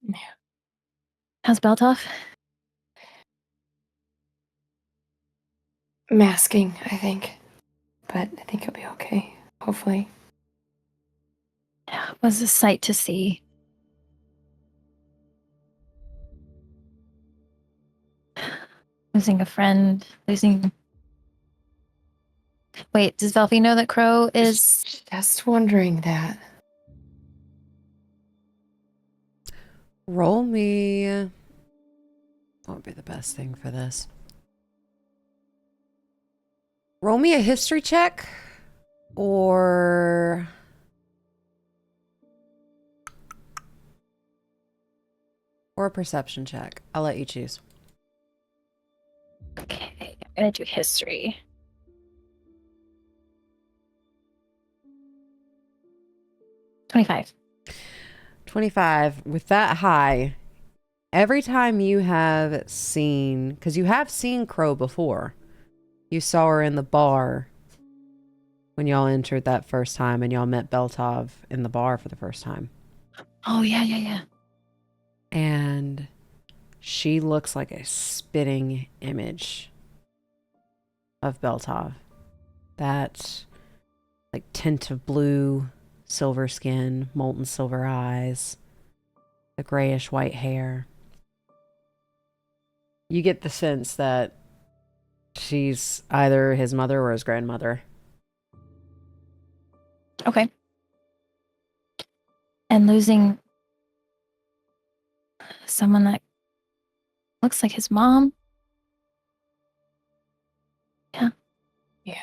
Yeah. How's Beltov? Masking, I think. But I think he'll be okay. Hopefully. Yeah, it was a sight to see. Losing a friend, losing... Wait, does Velfie know that Crow is... Just wondering that. Roll me... What would be the best thing for this? Roll me a history check, or a perception check. I'll let you choose. Okay, I'm gonna do history. 25. 25. With that high, every time you have seen... Because you have seen Crow before. You saw her in the bar when y'all entered that first time, and y'all met Beltov in the bar for the first time. Oh, yeah. And she looks like a spitting image of Beltov. That like tint of blue, silver skin, molten silver eyes, the grayish white hair. You get the sense that she's either his mother or his grandmother. Okay. And losing someone that looks like his mom. Yeah. Yeah.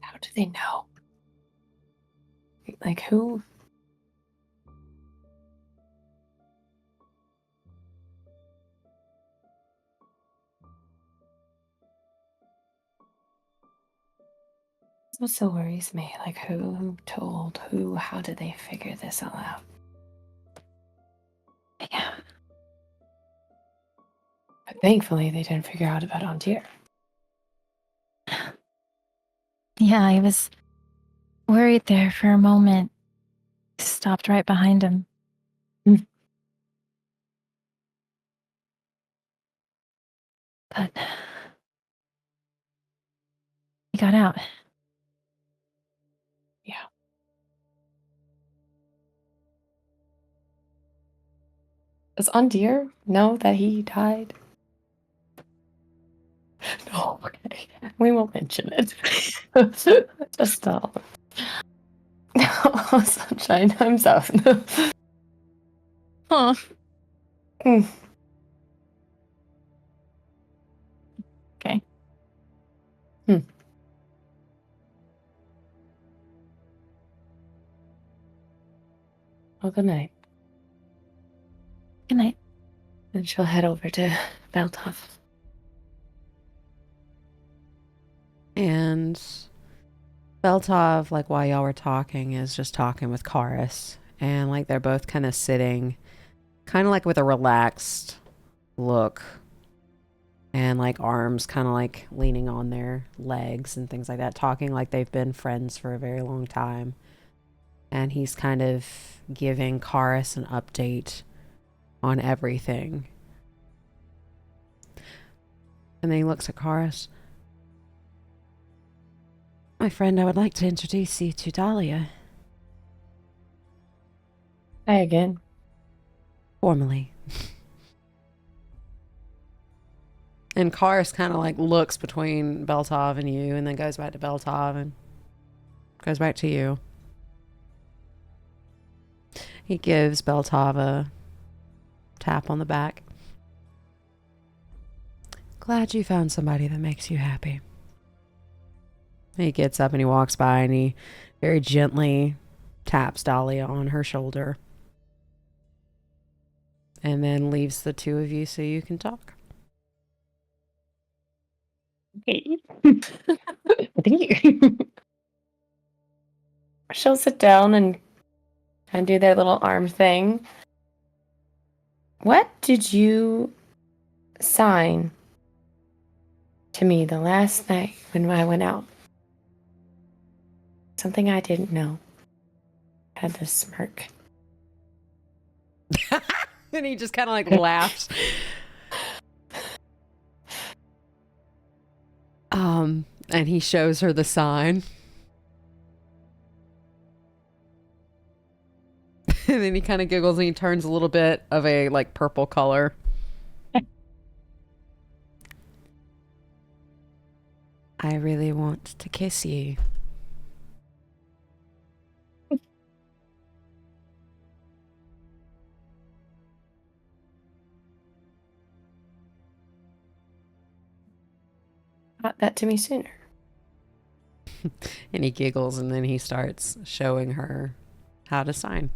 How do they know? Like who? What so worries me? Like who told who? How did they figure this all out? Yeah. But thankfully, they didn't figure out about Antir. Yeah, I was worried there for a moment. Stopped right behind him. But he got out. Yeah. Does Andir know that he died? No, okay. We won't mention it. Just stop. Oh, sunshine. I'm south. Huh. Mm. Okay. Well, good night. Good night. And she'll head over to Beltov. And Beltov, like while y'all were talking, is just talking with Karis. And like they're both kind of sitting, kind of like with a relaxed look. And like arms kind of like leaning on their legs and things like that, talking like they've been friends for a very long time. And he's kind of giving Karis an update on everything. And then he looks at Karis. My friend, I would like to introduce you to Dahlia. Hi again. Formally. And Karis kind of like looks between Beltov and you and then goes back to Beltov and goes back to you. He gives Beltov a tap on the back. Glad you found somebody that makes you happy. He gets up and he walks by and he very gently taps Dahlia on her shoulder. And then leaves the two of you so you can talk. Okay. Thank you. She'll sit down and do their little arm thing. What did you sign to me the last night when I went out? Something I didn't know. Had this smirk. And he just kind of like laughs. And he shows her the sign. And then he kind of giggles and he turns a little bit of a like purple color. I really want to kiss you. Brought that to me sooner. And he giggles and then he starts showing her how to sign.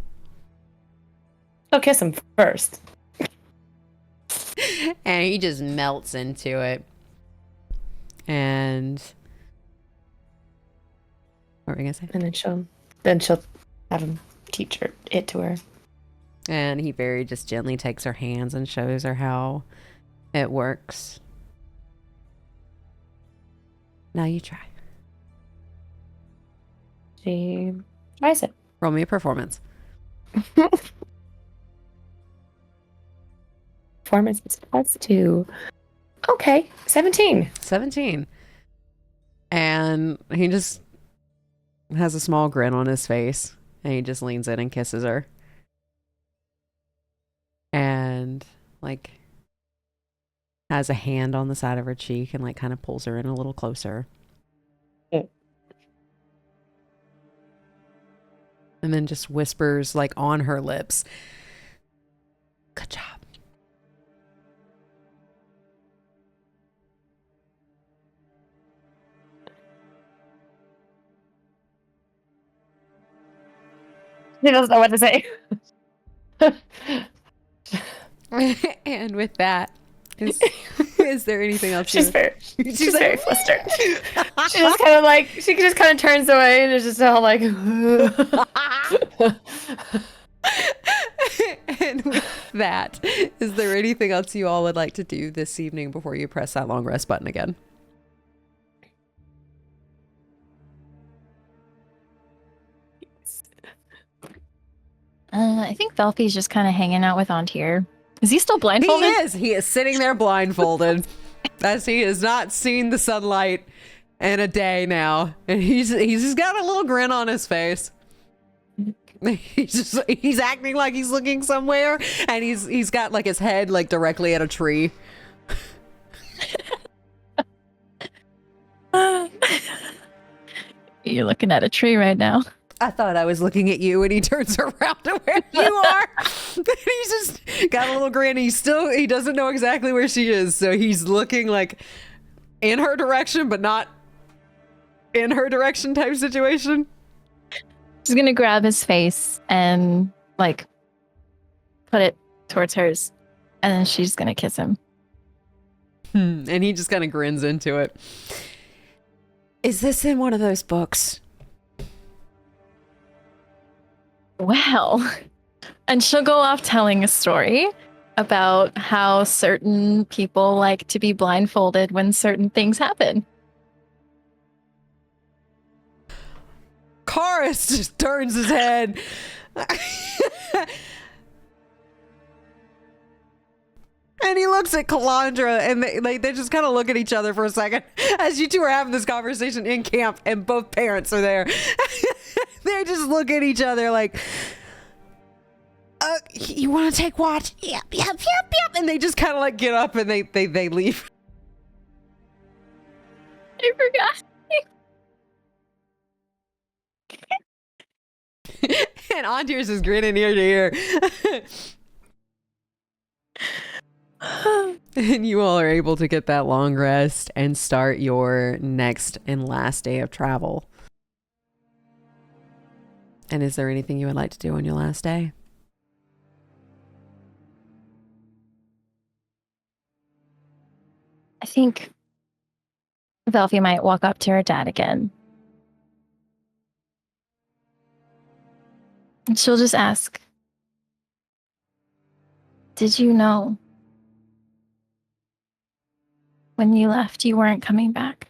I'll kiss him first. And he just melts into it. And what were we gonna say? And then she'll have him teach it to her. And he very just gently takes her hands and shows her how it works. Now you try. She tries it. Roll me a performance. performance is +2. Okay, 17. 17. And he just has a small grin on his face, and he just leans in and kisses her. And like has a hand on the side of her cheek and like kind of pulls her in a little closer. Mm. And then just whispers like on her lips, "Good job." He doesn't know what to say. And with that, is there anything else? She's very like, flustered. She just kind of turns away and is just all like. And with that, is there anything else you all would like to do this evening before you press that long rest button again? I think Velpy's just kind of hanging out with Antir. Is he still blindfolded? He is sitting there blindfolded as he has not seen the sunlight in a day now, and he's just got a little grin on his face. He's acting like he's looking somewhere, and he's got like his head like directly at a tree. You're looking at a tree right now. I thought I was looking at you, and he turns around to where you are. He's just got a little grin. He doesn't know exactly where she is, so he's looking like in her direction, but not in her direction type situation. She's gonna grab his face and like put it towards hers, and then she's gonna kiss him. And he just kind of grins into it. Is this in one of those books? Well, and she'll go off telling a story about how certain people like to be blindfolded when certain things happen. Karis just turns his head. And he looks at Calandra, and they just kind of look at each other for a second as you two are having this conversation in camp, and both parents are there. They just look at each other like, you want to take watch? Yep. And they just kind of like get up and they leave. I forgot. And Antir's is grinning ear to ear. And you all are able to get that long rest and start your next and last day of travel. And is there anything you would like to do on your last day? I think Velpy might walk up to her dad again. And she'll just ask, "Did you know when you left you weren't coming back?"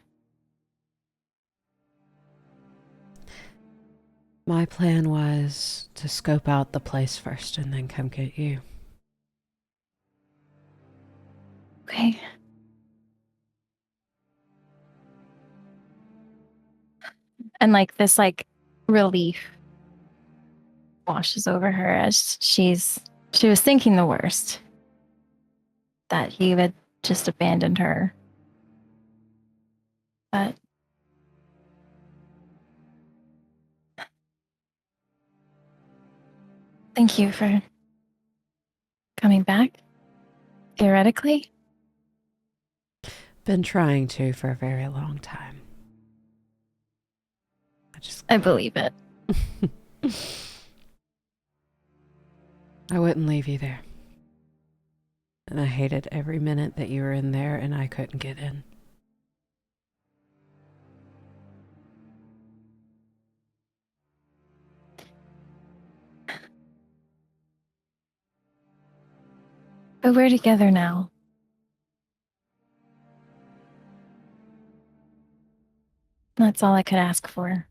My plan was to scope out the place first and then come get you. Okay. And like this like relief washes over her as she was thinking the worst. That he had just abandoned her. But thank you for coming back. Theoretically. Been trying to for a very long time. I believe it. I wouldn't leave you there. And I hated every minute that you were in there and I couldn't get in. But we're together now. That's all I could ask for.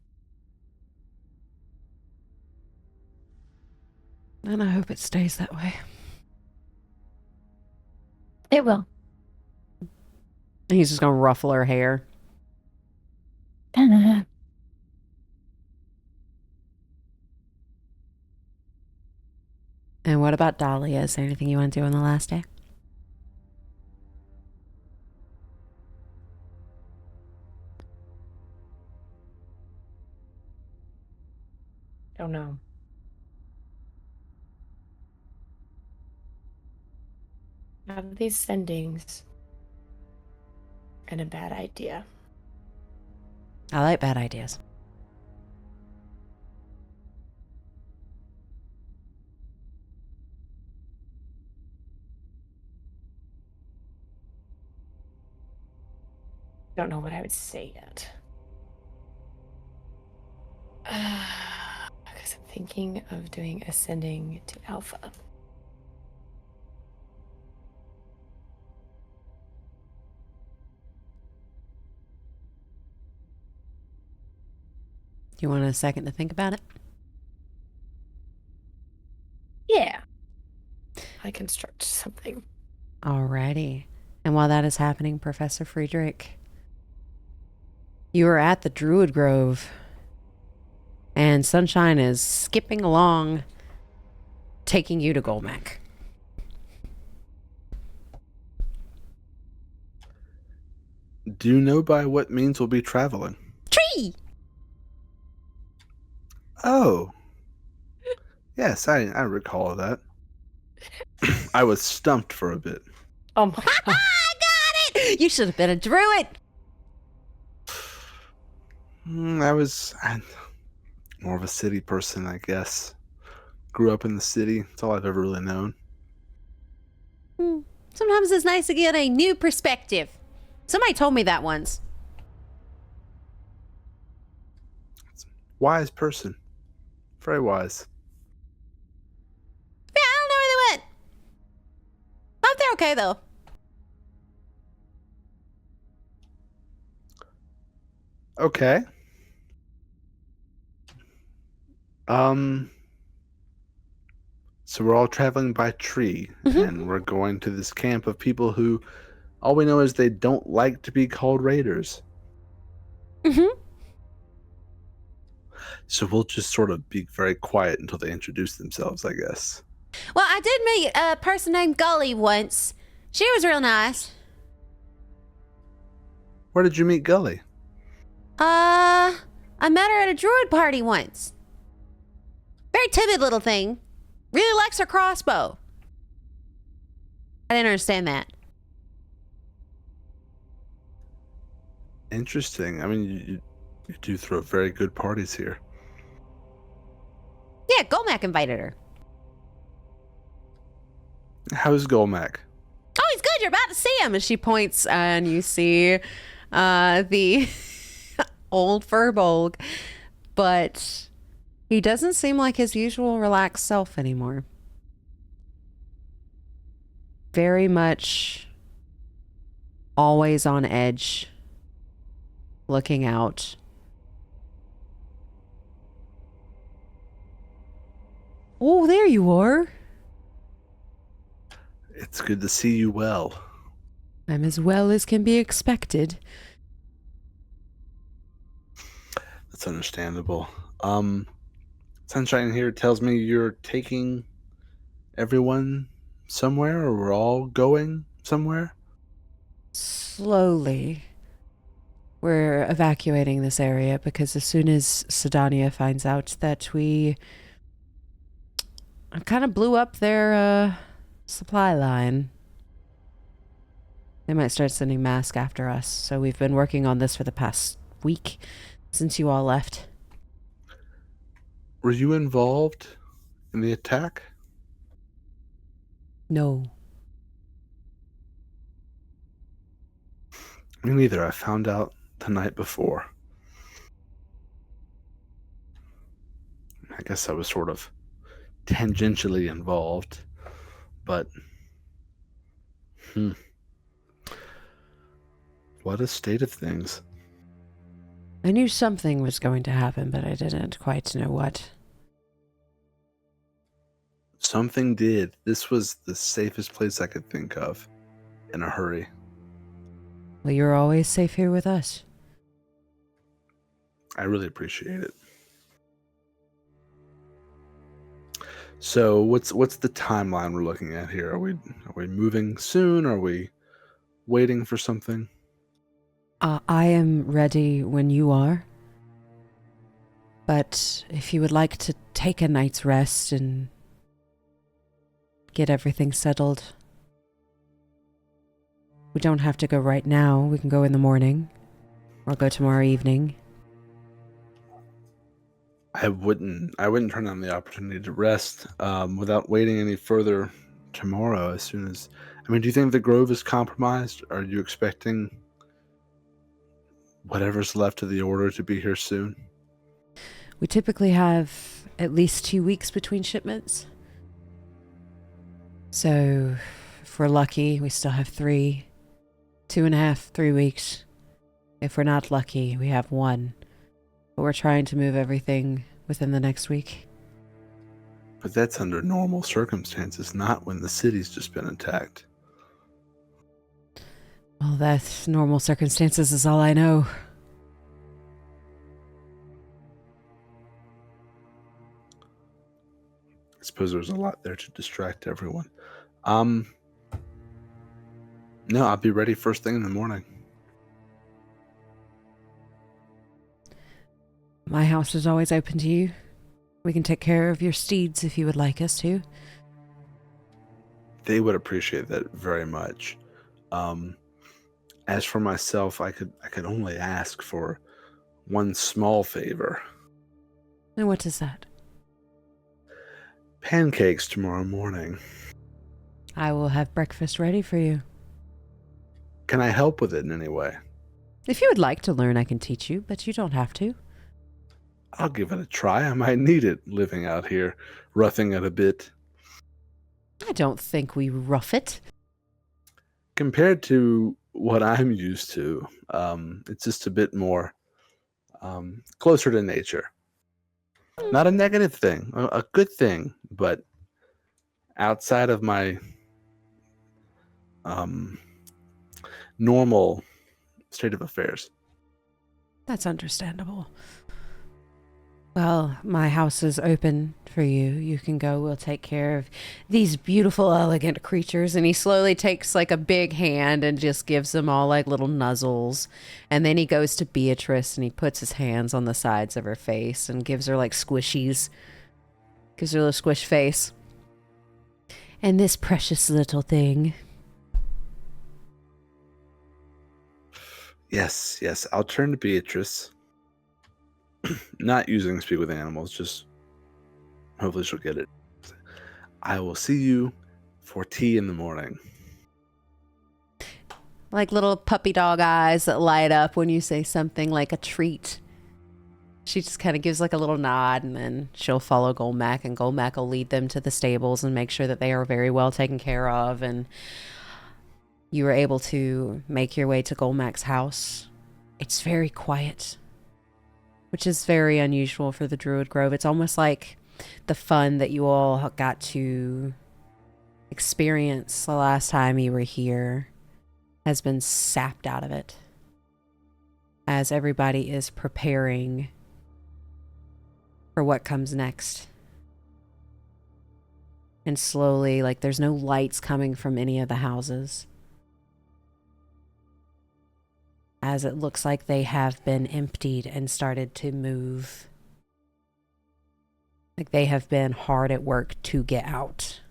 And I hope it stays that way. It will. And he's just gonna ruffle her hair. Da-da-da. And what about Dahlia? Is there anything you want to do on the last day? Don't know. Have these sendings and a bad idea. I like bad ideas. Don't know what I would say yet. Because I'm thinking of doing ascending to alpha. Do you want a second to think about it? Yeah. I construct something. Alrighty. And while that is happening, Professor Friedrich, you are at the Druid Grove, and Sunshine is skipping along, taking you to Golmac. Do you know by what means we'll be traveling? Tree! Oh. Yes, I recall that. I was stumped for a bit. Oh my god. I got it! You should have been a druid. I'm more of a city person, I guess. Grew up in the city. That's all I've ever really known. Sometimes it's nice to get a new perspective. Somebody told me that once. Wise person. Very wise. Yeah, I don't know where they went. Hope they're okay, though. Okay. So we're all traveling by tree, and we're going to this camp of people who all we know is they don't like to be called raiders. Mm-hmm. So we'll just sort of be very quiet until they introduce themselves, I guess. Well, I did meet a person named Gully once. She was real nice. Where did you meet Gully? I met her at a druid party once. Very timid little thing. Really likes her crossbow. I didn't understand that. Interesting. I mean, you do throw very good parties here. Yeah, Golmac invited her. How's Golmac? Oh, he's good. You're about to see him. And she points, and you see the old Furbolg, but he doesn't seem like his usual relaxed self anymore. Very much always on edge, looking out. Oh, there you are. It's good to see you well. I'm as well as can be expected. That's understandable. Sunshine here tells me you're taking everyone somewhere, or we're all going somewhere? Slowly, we're evacuating this area because as soon as Sydonea finds out that we kind of blew up their supply line, they might start sending masks after us. So we've been working on this for the past week since you all left. Were you involved in the attack? No. Me neither. I found out the night before. I guess I was sort of tangentially involved, but what a state of things. I knew something was going to happen, but I didn't quite know what. Something did. This was the safest place I could think of. in a hurry. Well, you're always safe here with us. I really appreciate it. So what's the timeline we're looking at here? Are we moving soon? Are we waiting for something? I am ready when you are. But if you would like to take a night's rest and get everything settled, we don't have to go right now. We can go in the morning or go tomorrow evening. I wouldn't turn down the opportunity to rest without waiting any further tomorrow. As soon as, I mean, do you think the grove is compromised? Are you expecting whatever's left of the order to be here soon? We typically have at least 2 weeks between shipments. So if we're lucky, we still have 2.5, 3 weeks. If we're not lucky, we have 1. But we're trying to move everything within the next week. But that's under normal circumstances, not when the city's just been attacked. Well, that's normal circumstances is all I know. I suppose there's a lot there to distract everyone. No, I'll be ready first thing in the morning. My house is always open to you. We can take care of your steeds if you would like us to. They would appreciate that very much. As for myself, I could only ask for one small favor. And what is that? Pancakes tomorrow morning. I will have breakfast ready for you. Can I help with it in any way? If you would like to learn, I can teach you, but you don't have to. I'll give it a try. I might need it living out here, roughing it a bit. I don't think we rough it. Compared to what I'm used to, it's just a bit more closer to nature. Not a negative thing, a good thing, but outside of my normal state of affairs. That's understandable. Well, my house is open for you. You can go. We'll take care of these beautiful, elegant creatures. And he slowly takes like a big hand and just gives them all like little nuzzles. And then he goes to Beatrice and he puts his hands on the sides of her face and gives her like squishies. Gives her a little squish face. And this precious little thing. Yes. I'll turn to Beatrice. Not using speak with animals, just hopefully she'll get it. I will see you for tea in the morning. Like little puppy dog eyes that light up when you say something like a treat. She just kind of gives like a little nod and then she'll follow Golmac and Golmac will lead them to the stables and make sure that they are very well taken care of. And you were able to make your way to Golmac's house. It's very quiet, which is very unusual for the Druid Grove. It's almost like the fun that you all got to experience the last time you were here has been sapped out of it as everybody is preparing for what comes next. And slowly, like there's no lights coming from any of the houses, as it looks like they have been emptied and started to move. Like they have been hard at work to get out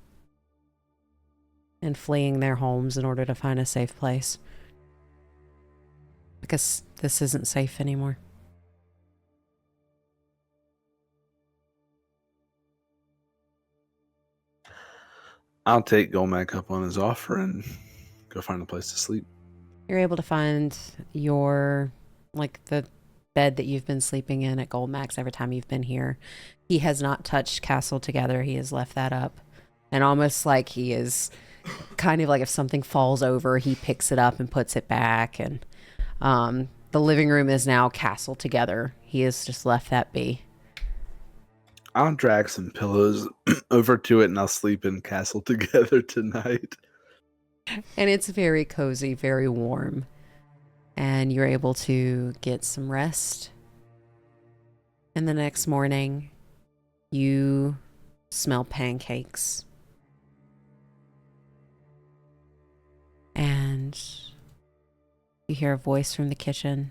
and fleeing their homes in order to find a safe place. Because this isn't safe anymore. I'll take Golmac up on his offer and go find a place to sleep. You're able to find your, like the bed that you've been sleeping in at Golmac's every time you've been here. He has not touched Castle Together. He has left that up. And almost like he is kind of like if something falls over, he picks it up and puts it back. And the living room is now Castle Together. He has just left that be. I'll drag some pillows over to it and I'll sleep in Castle Together tonight. And it's very cozy, very warm. And you're able to get some rest. And the next morning, you smell pancakes. And you hear a voice from the kitchen.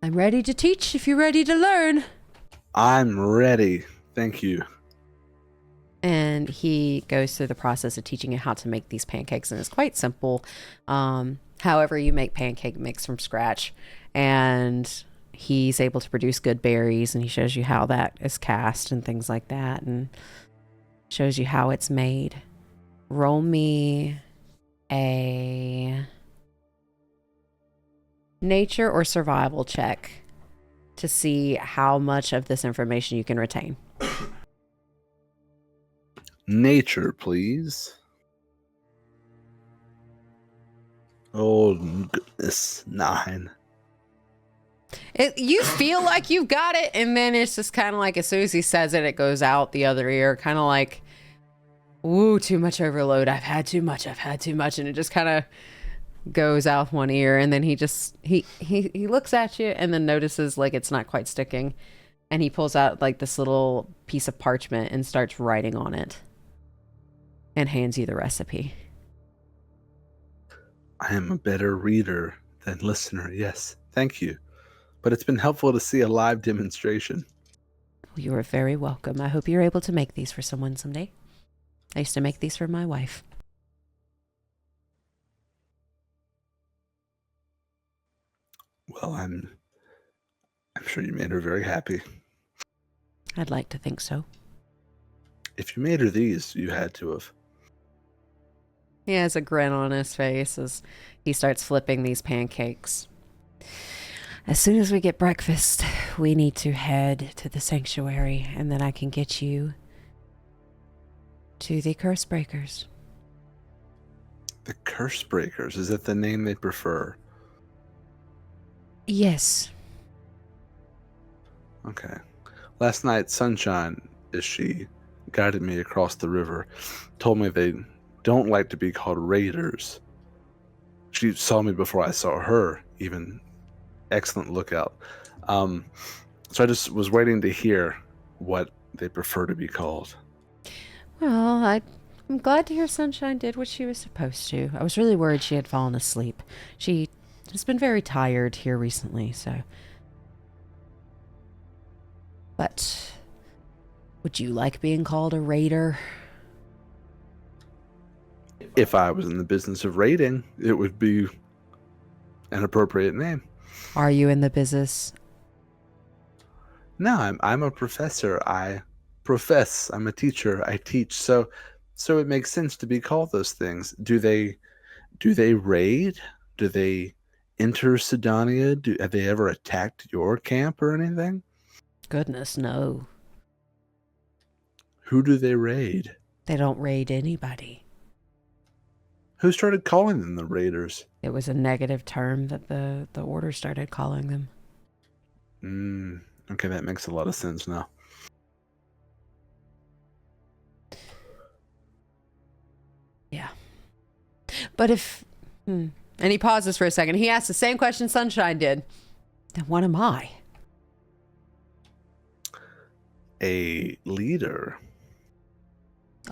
I'm ready to teach if you're ready to learn. I'm ready. Thank you. And he goes through the process of teaching you how to make these pancakes, and it's quite simple. However, you make pancake mix from scratch, and he's able to produce good berries, and he shows you how that is cast and things like that, and shows you how it's made. Roll me a nature or survival check to see how much of this information you can retain. Nature, please. Oh, goodness. 9. You feel like you've got it, and then it's just kind of like as soon as he says it, it goes out the other ear, kind of like, ooh, too much overload. I've had too much, and it just kind of goes out one ear, and then he looks at you and then notices like it's not quite sticking, and he pulls out like this little piece of parchment and starts writing on it and hands you the recipe. I am a better reader than listener, yes. Thank you. But it's been helpful to see a live demonstration. Well, you are very welcome. I hope you're able to make these for someone someday. I used to make these for my wife. Well, I'm sure you made her very happy. I'd like to think so. If you made her these, you had to have. He has a grin on his face as he starts flipping these pancakes. As soon as we get breakfast, we need to head to the sanctuary, and then I can get you to the curse breakers. The Curse Breakers, is that the name they prefer? Yes. Okay. Last night, Sunshine, as she guided me across the river, told me they don't like to be called raiders. She saw me before I saw her, even. Excellent lookout. So I just was waiting to hear what they prefer to be called. Well, I'm glad to hear Sunshine did what she was supposed to. I was really worried she had fallen asleep. She has been very tired here recently, so. But would you like being called a raider? If I was in the business of raiding, it would be an appropriate name. Are you in the business? No, I'm a professor. I profess. I'm a teacher. I teach. So it makes sense to be called those things. Do they raid? Do they enter Sydonea? Have they ever attacked your camp or anything? Goodness, no. Who do they raid? They don't raid anybody. Who started calling them the raiders? It was a negative term that the order started calling them. Okay, that makes a lot of sense now. Yeah. But if... And he pauses for a second. He asks the same question Sunshine did. Then what am I? A leader.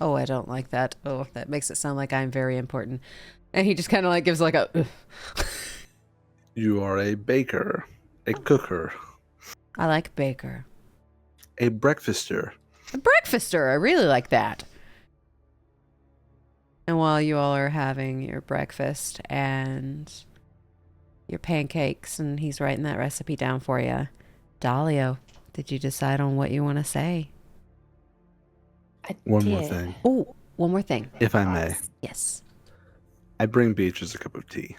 Oh, I don't like that. Oh, that makes it sound like I'm very important. And he just kind of like gives like a... You are a baker. A cooker. I like baker. A breakfaster. A breakfaster. I really like that. And while you all are having your breakfast and your pancakes, and he's writing that recipe down for you, Dalio, did you decide on what you want to say? One more thing. Oh, one more thing. If I may. Yes. I bring Beatrice a cup of tea.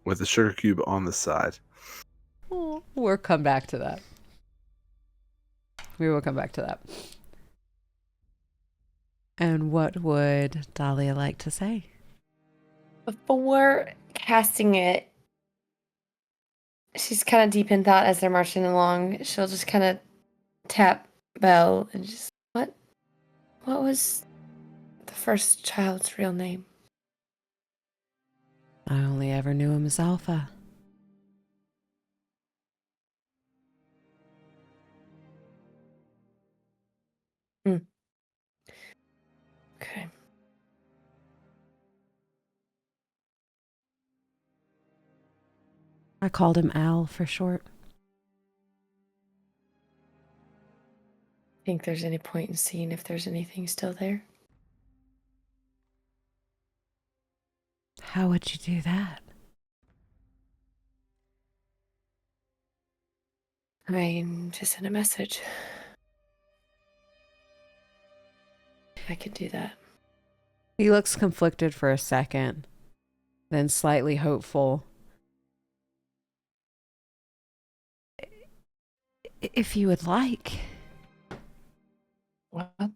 With a sugar cube on the side. Oh, we'll come back to that. We will come back to that. And what would Dahlia like to say? Before casting it, she's kind of deep in thought as they're marching along. She'll just kind of tap Belle and just, what was the first child's real name? I only ever knew him as Alpha. Okay. I called him Al for short. Think there's any point in seeing if there's anything still there? How would you do that? I mean, just send a message. I could do that. He looks conflicted for a second, then slightly hopeful. If you would like. Well, at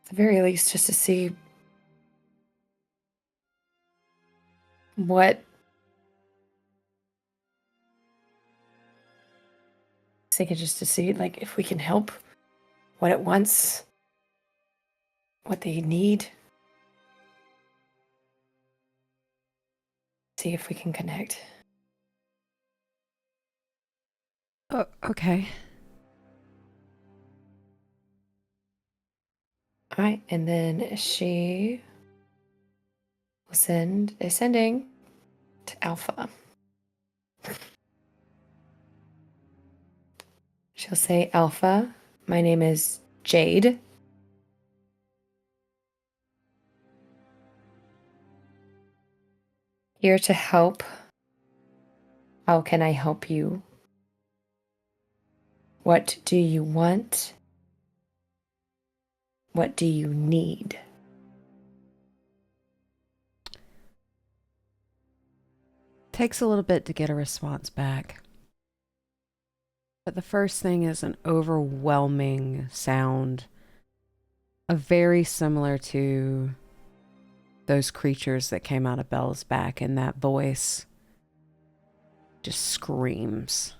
the very least, just to see what. I think just to see, like, if we can help, what it wants, what they need. See if we can connect. Oh, okay. All right, and then she will send a sending to Alpha. She'll say, Alpha, my name is Jade. Here to help. How can I help you? What do you want? What do you need? Takes a little bit to get a response back. But the first thing is an overwhelming sound, very similar to those creatures that came out of Belle's back, and that voice just screams.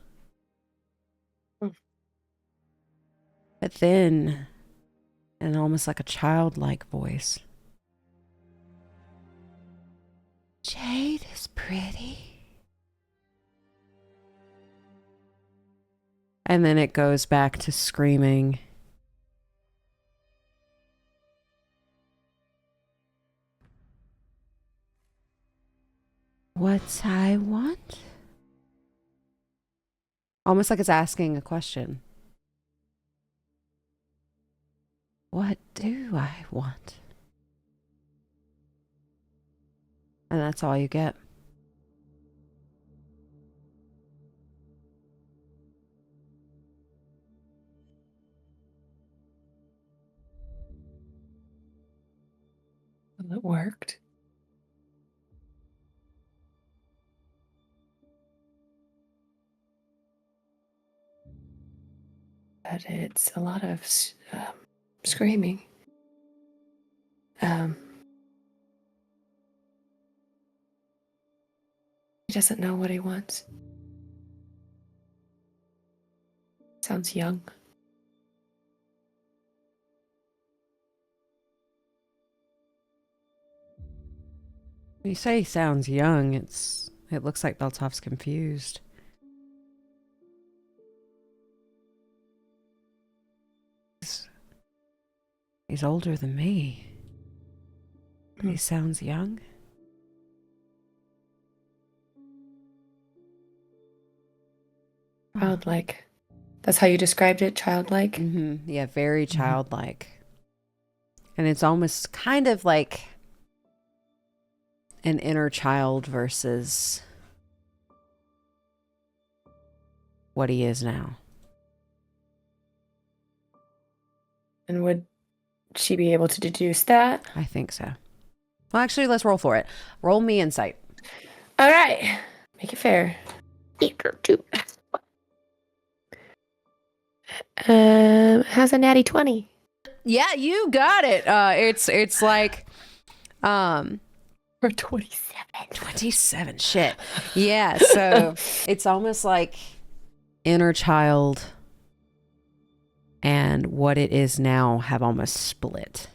But then, and almost like a childlike voice. Jade is pretty. And then it goes back to screaming. What I want? Almost like it's asking a question. What do I want? And that's all you get. Well, it worked. But it's a lot of screaming. He doesn't know what he wants. Sounds young. When you say he sounds young, it looks like Beltov's confused. He's older than me. He sounds young. Childlike. That's how you described it, childlike? Mm-hmm. Yeah, very childlike. And it's almost kind of like an inner child versus what he is now. And would she be able to deduce that? I think so. Well, actually, let's roll for it. Roll me insight. All right. Make it fair. How's a natty 20? Yeah, you got it. It's like Or 27. 27. Shit. Yeah, so it's almost like inner child and what it is now have almost split.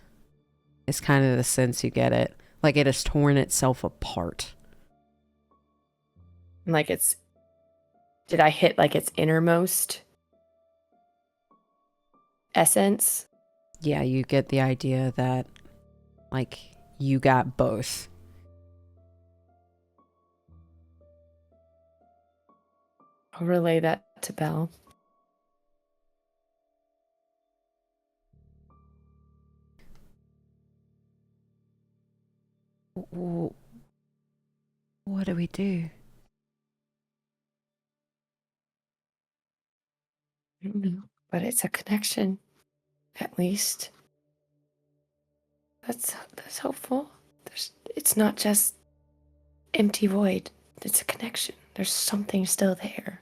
Is kind of the sense you get it. Like it has torn itself apart. Like did I hit like its innermost essence? Yeah, you get the idea that like you got both. I'll relay that to Belle. What do we do? I don't know, but it's a connection, at least. That's hopeful. It's not just empty void. It's a connection. There's something still there.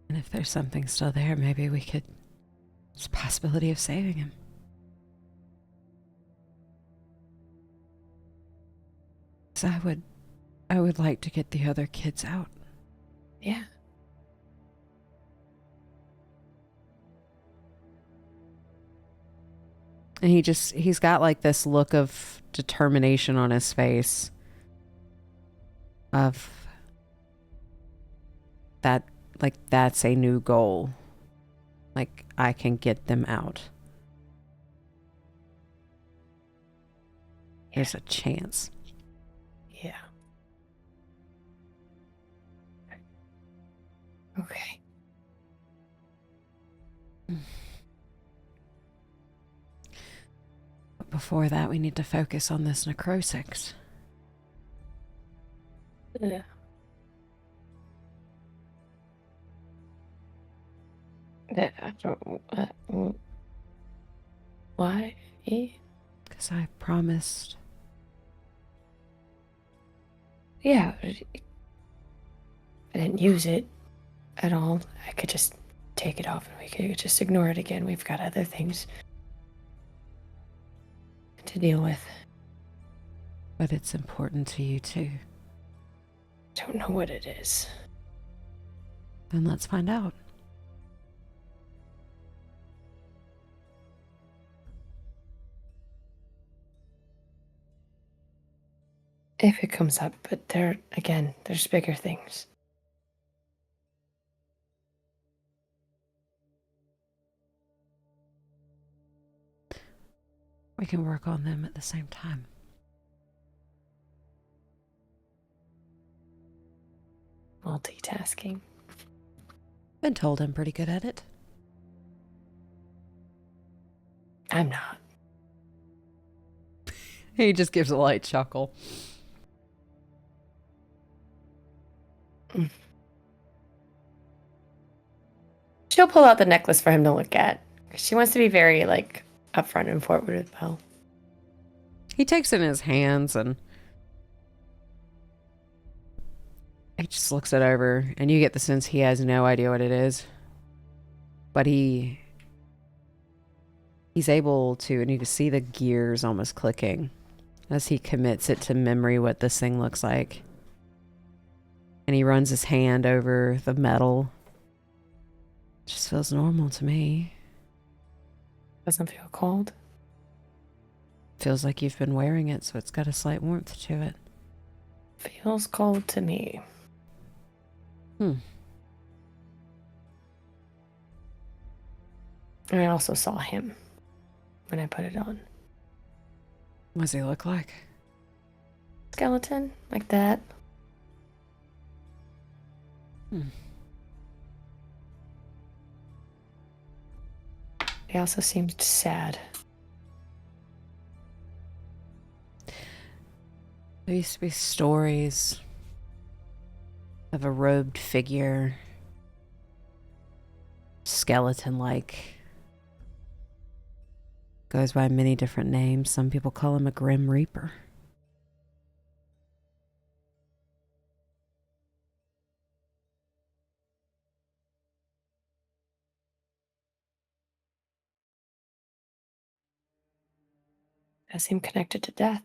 And if there's something still there, maybe we could. There's a possibility of saving him. So I would like to get the other kids out. Yeah. And he's got like this look of determination on his face. Of that, like, that's a new goal. Like, I can get them out. There's a chance. Yeah. Okay. But before that, we need to focus on this necrosis. Yeah. I don't. Why? Because I promised. Yeah. I didn't use it at all. I could just take it off and we could just ignore it again. We've got other things to deal with. But it's important to you too. Don't know what it is. Then let's find out. If it comes up, but there's bigger things. We can work on them at the same time. Multitasking. Been told I'm pretty good at it. I'm not. He just gives a light chuckle. She'll pull out the necklace for him to look at. She wants to be very, like, upfront and forward with Belle. He takes it in his hands and he just looks it over, and you get the sense he has no idea what it is. But he's able to, and you can see the gears almost clicking as he commits it to memory what this thing looks like. And he runs his hand over the metal. Just feels normal to me. Doesn't feel cold. Feels like you've been wearing it, so it's got a slight warmth to it. Feels cold to me. And I also saw him when I put it on. What does he look like? Skeleton, like that. He also seemed sad. There used to be stories of a robed figure, skeleton-like. Goes by many different names. Some people call him a Grim Reaper. That seemed connected to death.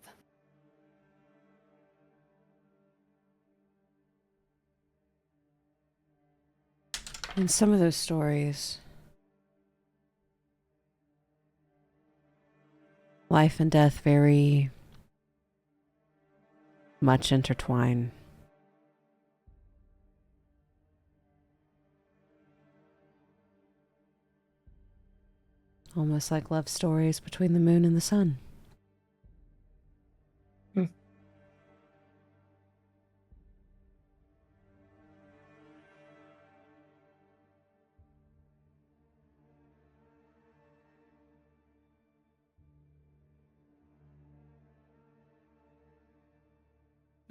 In some of those stories, Life and death very much intertwined. Almost like love stories between the moon and the sun.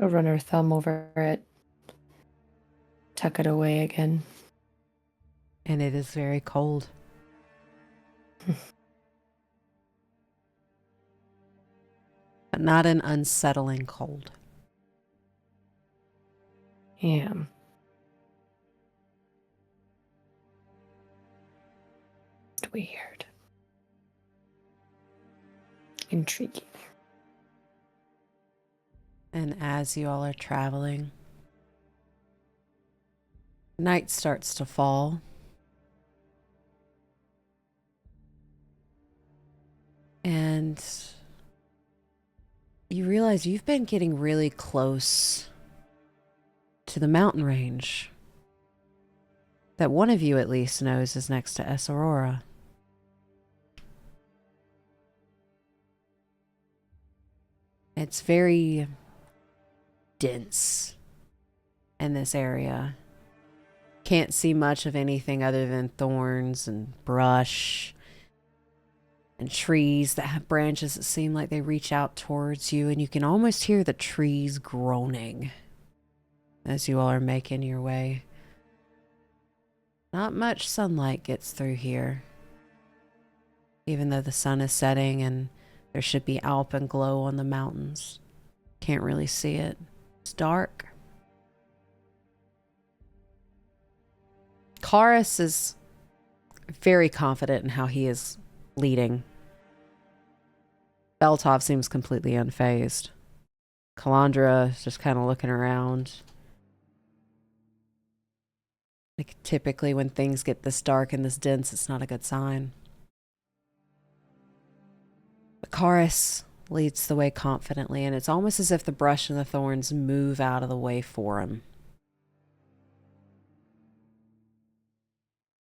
I'll run her thumb over it. Tuck it away again. And it is very cold. But not an unsettling cold. Yeah. It's weird. Intriguing. And as you all are traveling, night starts to fall. And you realize you've been getting really close to the mountain range that one of you at least knows is next to Es Aurora. It's very dense in this area. Can't see much of anything other than thorns and brush and trees that have branches that seem like they reach out towards you, and you can almost hear the trees groaning as you all are making your way. Not much sunlight gets through here, even though the sun is setting and there should be alpenglow on the mountains. Can't really see it. It's dark. Karis is very confident in how he is leading. Beltov seems completely unfazed. Calandra is just kind of looking around. Like, typically when things get this dark and this dense, it's not a good sign. But Karis leads the way confidently, and it's almost as if the brush and the thorns move out of the way for him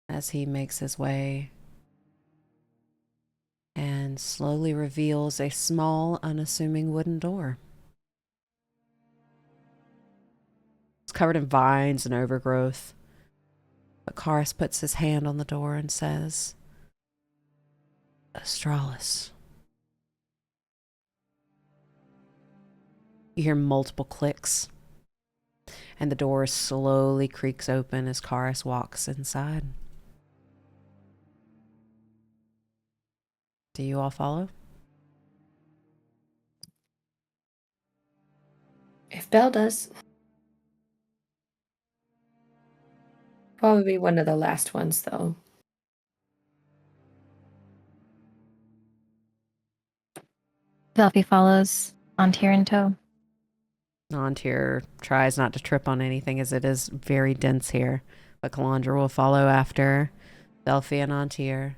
as he makes his way and slowly reveals a small, unassuming wooden door. It's covered in vines and overgrowth, but Karis puts his hand on the door and says, "Astralis." You hear multiple clicks, and the door slowly creaks open as Karis walks inside. Do you all follow? If Belle does. Probably one of the last ones, though. Velpy follows on tier in tow. Nontier tries not to trip on anything as it is very dense here, but Calandra will follow after Belfi and Nontier.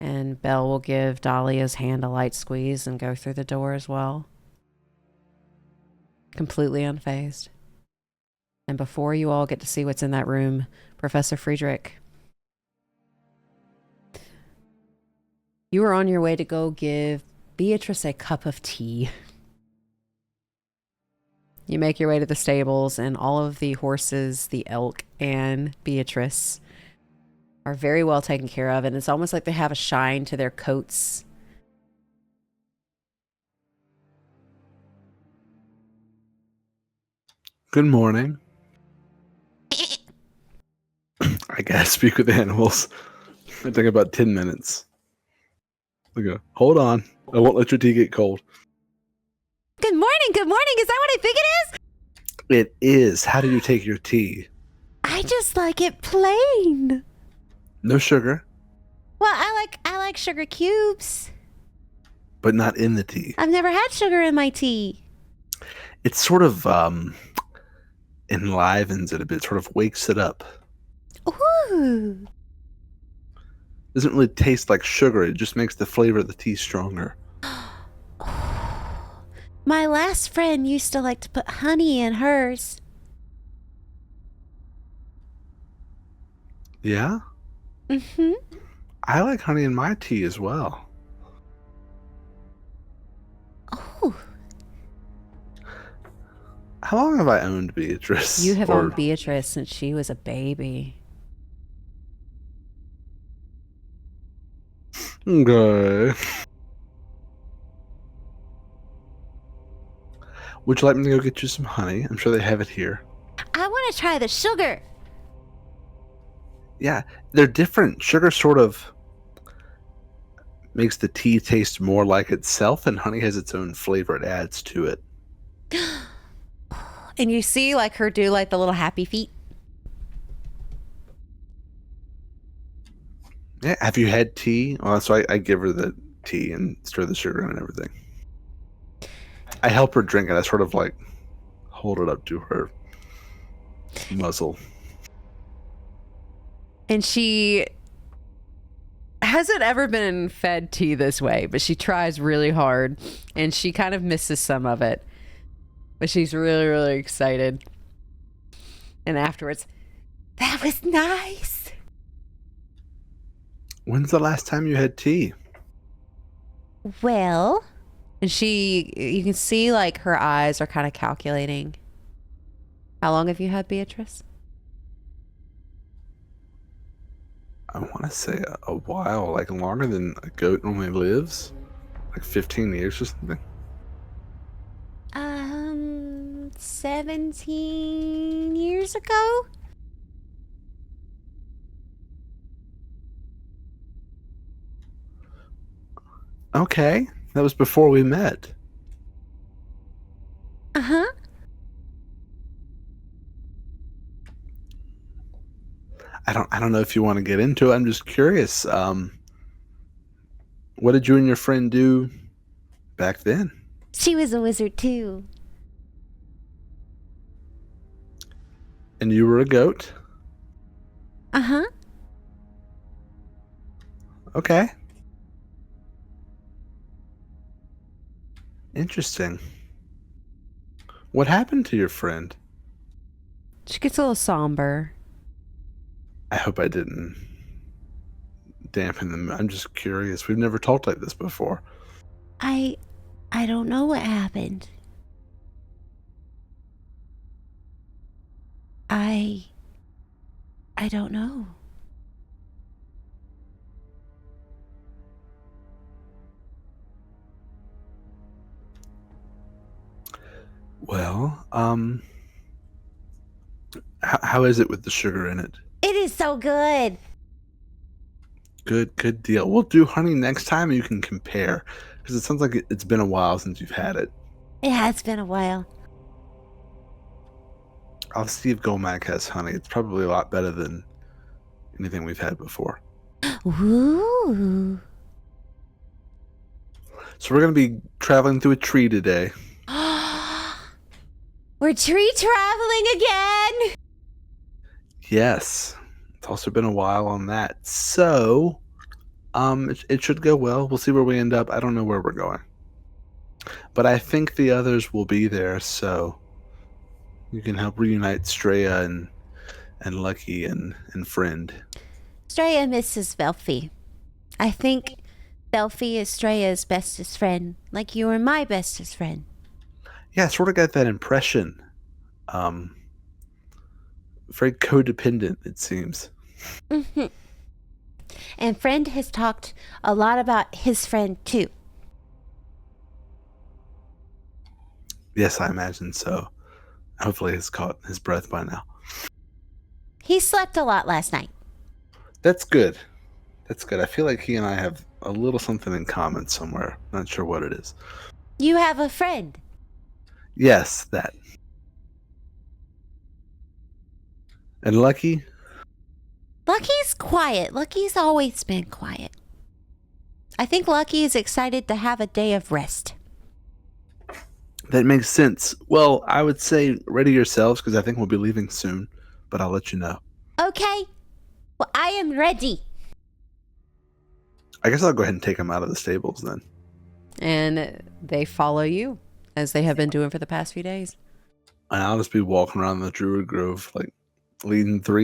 And Belle will give Dahlia's hand a light squeeze and go through the door as well. Completely unfazed. And before you all get to see what's in that room, Professor Friedrich, you are on your way to go give Beatrice a cup of tea. You make your way to the stables, and all of the horses, the elk, and Beatrice are very well taken care of, and it's almost like they have a shine to their coats. Good morning. I gotta speak with animals. It took about 10 minutes. I go, hold on. I won't let your tea get cold. Good morning, good morning. Is that what I think it is? It is. How do you take your tea? I just like it plain. No sugar, Well, I like sugar cubes. but not in the tea. I've never had sugar in my tea. It sort of enlivens it a bit, sort of wakes it up. Ooh. Doesn't really taste like sugar. It just makes the flavor of the tea stronger. My last friend used to like to put honey in hers. Yeah? Mm-hmm. I like honey in my tea as well. Oh, How long have I owned Beatrice? You have Or- owned Beatrice since she was a baby. Okay. Would you like me to go get you some honey? I'm sure they have it here. I want to try the sugar. Yeah, they're different. Sugar sort of makes the tea taste more like itself, and honey has its own flavor it adds to it. And you see like her do like the little happy feet. Yeah, have you had tea? Well, so I give her the tea and stir the sugar in and everything. I help her drink it. I sort of like hold it up to her muzzle. And she hasn't ever been fed tea this way, but she tries really hard and she kind of misses some of it. But she's really, really excited. And afterwards, That was nice. When's the last time you had tea? Well, and you can see like her eyes are kind of calculating. How long have you had Beatrice? I want to say a while, like longer than a goat normally lives. Like 15 years or something. 17 years ago? Okay, that was before we met. Uh-huh. I don't know if you want to get into it. I'm just curious. What did you and your friend do back then? She was a wizard too. And you were a goat? Uh-huh. Okay. Interesting. What happened to your friend? She gets a little somber. I hope I didn't dampen them. I'm just curious. We've never talked like this before. I don't know what happened. I don't know. Well, how is it with the sugar in it? It is so good. Good deal. We'll do honey next time and you can compare. Because it sounds like it's been a while since you've had it. It has been a while. I'll see if Golmac has honey. It's probably a lot better than anything we've had before. Ooh. So we're going to be traveling through a tree today. We're tree traveling again. Yes. It's also been a while on that. So, it should go well. We'll see where we end up. I don't know where we're going. But I think the others will be there, so you can help reunite Straya and Lucky and Friend. Straya misses Velfie. I think Velfie is Straya's bestest friend, like you were my bestest friend. Yeah, I sort of got that impression. Very codependent, it seems. Mm-hmm. And Friend has talked a lot about his friend too. Yes, I imagine so. Hopefully he's caught his breath by now. He slept a lot last night. That's good. That's good. I feel like he and I have a little something in common somewhere. Not sure what it is. You have a friend. Yes, that. And Lucky? Lucky's quiet. Lucky's always been quiet. I think Lucky is excited to have a day of rest. That makes sense. Well, I would say ready yourselves because I think we'll be leaving soon, but I'll let you know. Okay. Well, I am ready. I guess I'll go ahead and take them out of the stables then. And they follow you. as they have been doing for the past few days. And I'll just be walking around the Druid Grove, like leading 4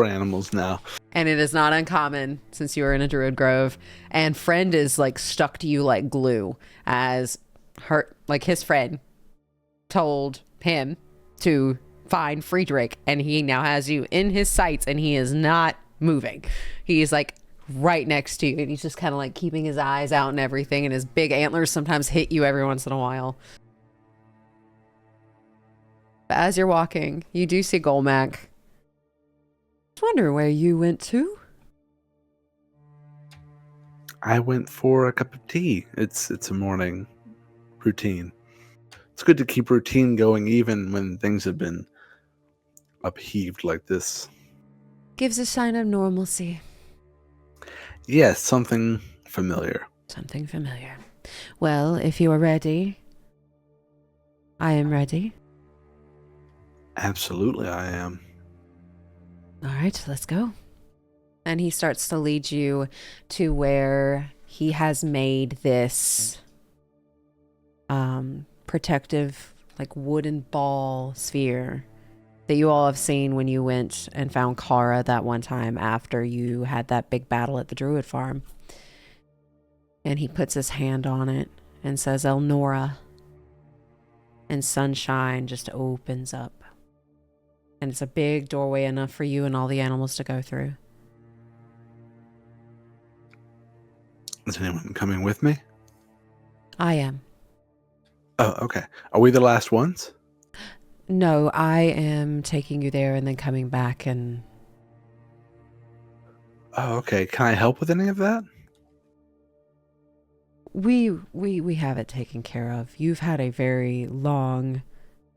animals now. And it is not uncommon since you are in a Druid Grove. And friend is like stuck to you like glue, as his friend told him to find Friedrich, and he now has you in his sights, and he is not moving. He's like right next to you, and he's just kind of like keeping his eyes out and everything, and his big antlers sometimes hit you every once in a while. But as you're walking, you do see Golmac. I wonder where you went to. I went for a cup of tea. It's a morning routine. It's good to keep routine going even when things have been upheaved like this. Gives a sign of normalcy. Yes, something familiar. Something familiar. Well, if you are ready, I am ready. Absolutely, I am. All right, let's go. And he starts to lead you to where he has made this protective, like wooden ball sphere that you all have seen when you went and found Kara that one time after you had that big battle at the Druid farm. And he puts his hand on it and says, Elnora. And sunshine just opens up. And it's a big doorway enough for you and all the animals to go through. Is anyone coming with me? I am. Oh, okay. Are we the last ones? No, I am taking you there and then coming back and... Oh, okay. Can I help with any of that? We have it taken care of. You've had a very long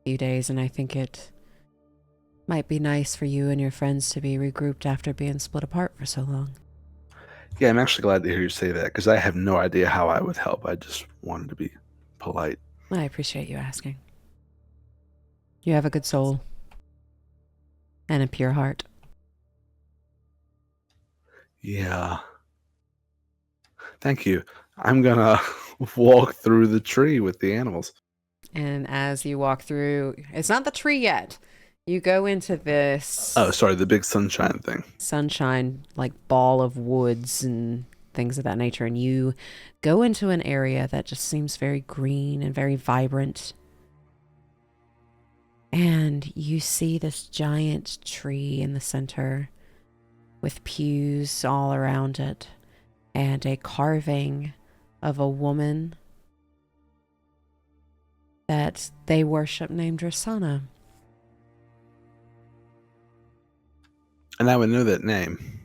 few days, and I think it might be nice for you and your friends to be regrouped after being split apart for so long. Yeah, I'm actually glad to hear you say that, because I have no idea how I would help. I just wanted to be polite. I appreciate you asking. You have a good soul and a pure heart. Yeah. Thank you. I'm gonna walk through the tree with the animals. And as you walk through, it's not the tree yet. You go into this... Oh, sorry, the big sunshine thing. Sunshine, like ball of woods and things of that nature. And you go into an area that just seems very green and very vibrant. And you see this giant tree in the center with pews all around it and a carving of a woman that they worship named Rosanna. And I would know that name.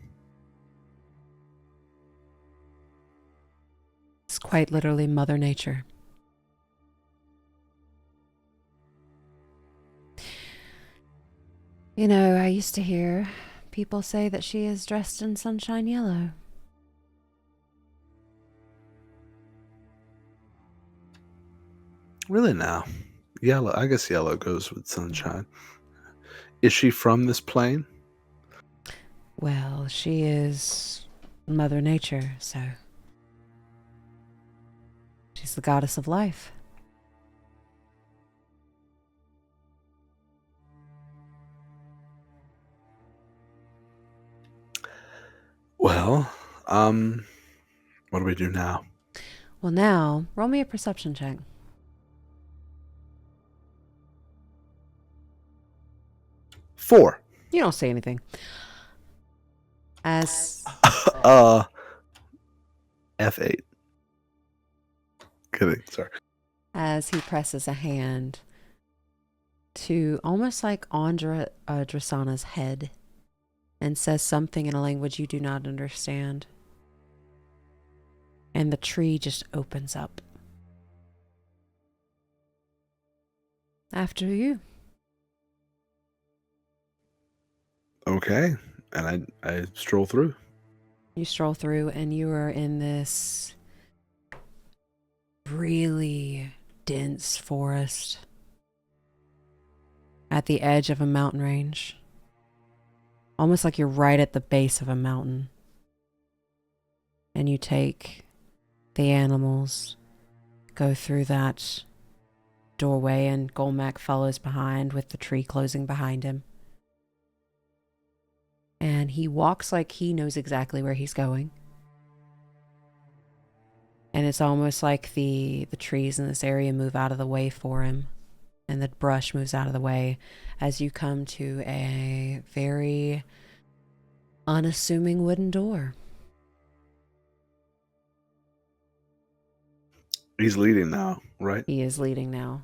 It's quite literally Mother Nature. You know, I used to hear people say that she is dressed in sunshine yellow. Really now? Yellow. I guess yellow goes with sunshine. Is she from this plane? Well, she is Mother Nature, so she's the goddess of life. Well, what do we do now? Well, now, roll me a perception check. Four. You don't say anything. As F8. Kidding, sorry. as he presses a hand to almost like Drasana's head and says something in a language you do not understand. And the tree just opens up. After you. Okay. And I stroll through. You stroll through and you are in this really dense forest at the edge of a mountain range. Almost like you're right at the base of a mountain. And you take the animals, go through that doorway, and Golmack follows behind with the tree closing behind him. And he walks like he knows exactly where he's going. And it's almost like the trees in this area move out of the way for him. And the brush moves out of the way as you come to a very unassuming wooden door. He's leading now, right? He is leading now.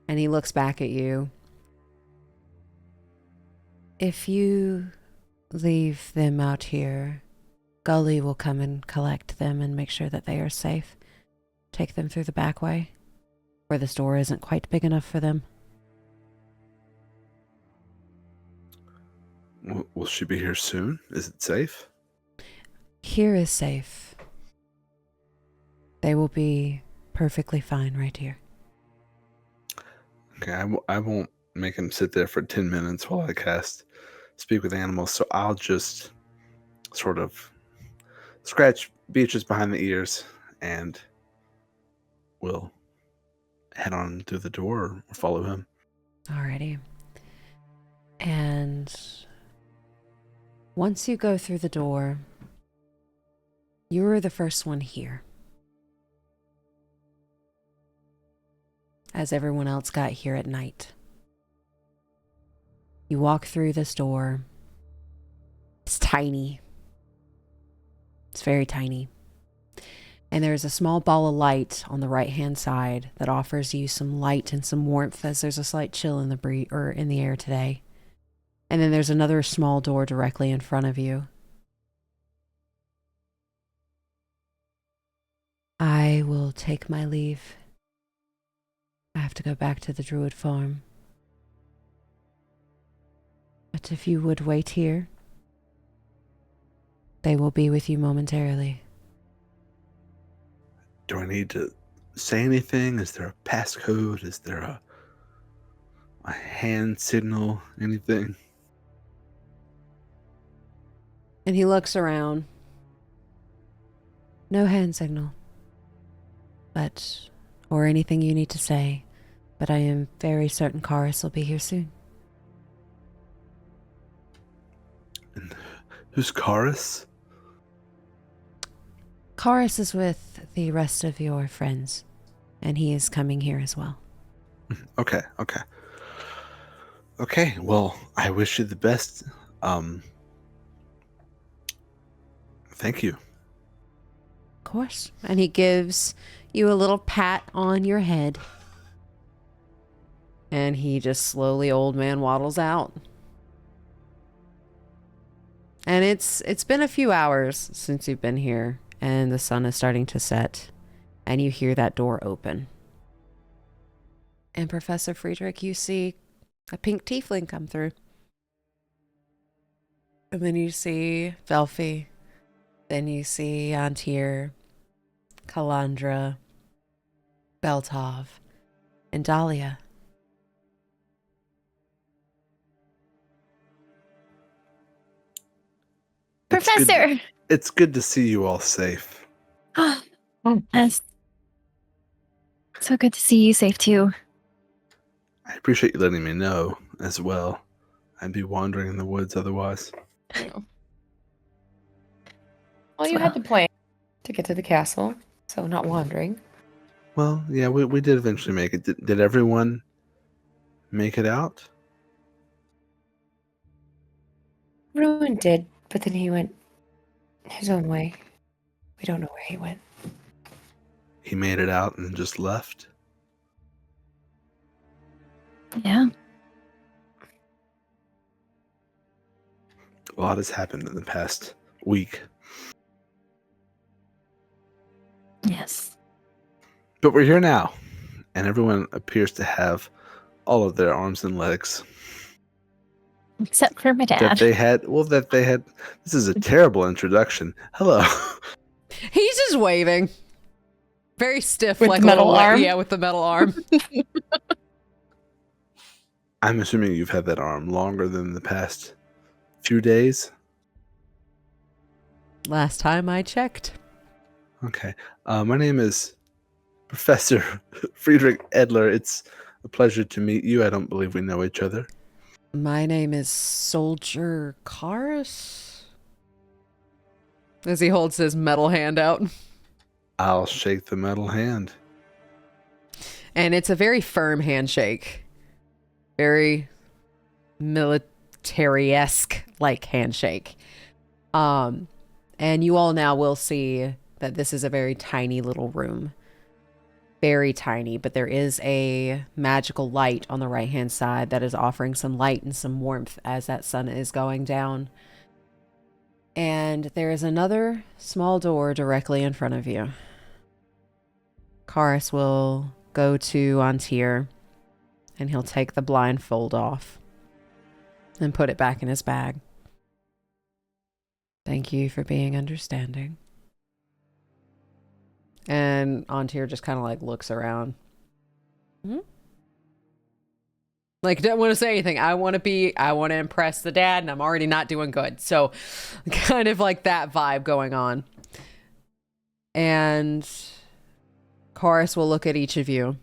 And he looks back at you. If you leave them out here, Gully will come and collect them and make sure that they are safe. Take them through the back way, where this door isn't quite big enough for them. Will she be here soon? Is it safe? Here is safe. They will be perfectly fine right here. Okay, I won't make him sit there for 10 minutes while I cast Speak with Animals, so I'll just sort of scratch Beatrice behind the ears and we'll head on through the door or follow him. Alrighty. And once you go through the door, you're the first one here. As everyone else got here at night. You walk through this door. It's tiny. It's very tiny. And there's a small ball of light on the right-hand side that offers you some light and some warmth as there's a slight chill in the air today. And then there's another small door directly in front of you. I will take my leave. I have to go back to the Druid farm. But if you would wait here, they will be with you momentarily. Do I need to say anything? Is there a passcode? Is there a hand signal? Anything? And he looks around. No hand signal. Or anything you need to say. But I am very certain Karis will be here soon. And who's Karis? Karis is with the rest of your friends. And he is coming here as well. Okay. Okay, well, I wish you the best. Thank you. Of course. And he gives you a little pat on your head. And he just slowly, old man, waddles out. And it's been a few hours since you've been here. And the sun is starting to set. And you hear that door open. And Professor Friedrich, you see a pink tiefling come through. And then you see Velfi. Then you see Antir, Kalandra, Beltov, and Dahlia. Professor! It's good to see you all safe. Yes. So good to see you safe too. I appreciate you letting me know as well. I'd be wandering in the woods otherwise. Well, you had the plan to get to the castle, so not wandering. Well, yeah, we did eventually make it. Did everyone make it out? Ruin did, but then he went his own way. We don't know where he went. He made it out and just left? Yeah. A lot has happened in the past week. Yes. But we're here now, and everyone appears to have all of their arms and legs. Except for my That dad. they had. This is a terrible introduction. Hello. He's just waving. Very stiff, With like the metal arm? Yeah, with the metal arm. I'm assuming you've had that arm longer than the past few days. Last time I checked. Okay. My name is Professor Friedrich Edler, it's a pleasure to meet you. I don't believe we know each other. My name is Soldier Cars. As he holds his metal hand out. I'll shake the metal hand. And it's a very firm handshake. Very military-esque like handshake. And you all now will see that this is a very tiny little room. Very tiny, but there is a magical light on the right-hand side that is offering some light and some warmth as that sun is going down. And there is another small door directly in front of you. Karis will go to Antir, and he'll take the blindfold off and put it back in his bag. Thank you for being understanding. And Antir just kind of like looks around. Hmm? Like, don't want to say anything. I want to impress the dad, and I'm already not doing good. So kind of like that vibe going on. And Karis will look at each of you.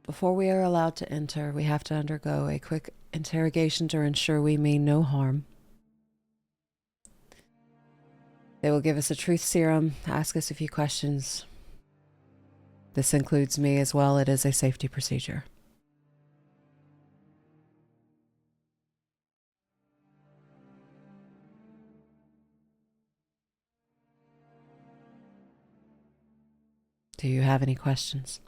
Before we are allowed to enter, we have to undergo a quick interrogation to ensure we mean no harm. They will give us a truth serum, ask us a few questions. This includes me as well. It is a safety procedure. Do you have any questions?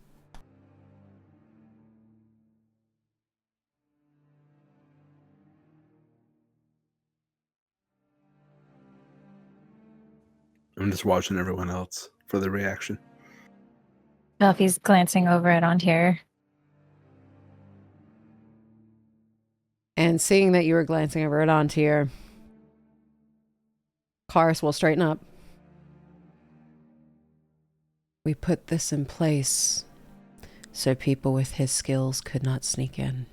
I'm just watching everyone else for the reaction. Belfie's glancing over at Antir. And seeing that you were glancing over at Antir, Karis will straighten up. We put this in place so people with his skills could not sneak in.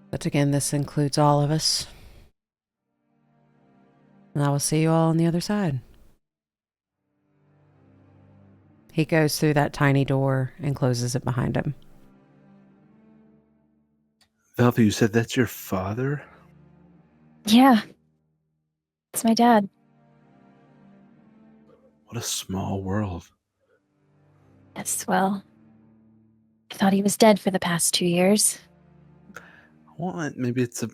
But again, this includes all of us. And I will see you all on the other side. He goes through that tiny door and closes it behind him. Velva, you said that's your father? Yeah. It's my dad. What a small world. Yes, well, I thought he was dead for the past 2 years. Well, maybe it's a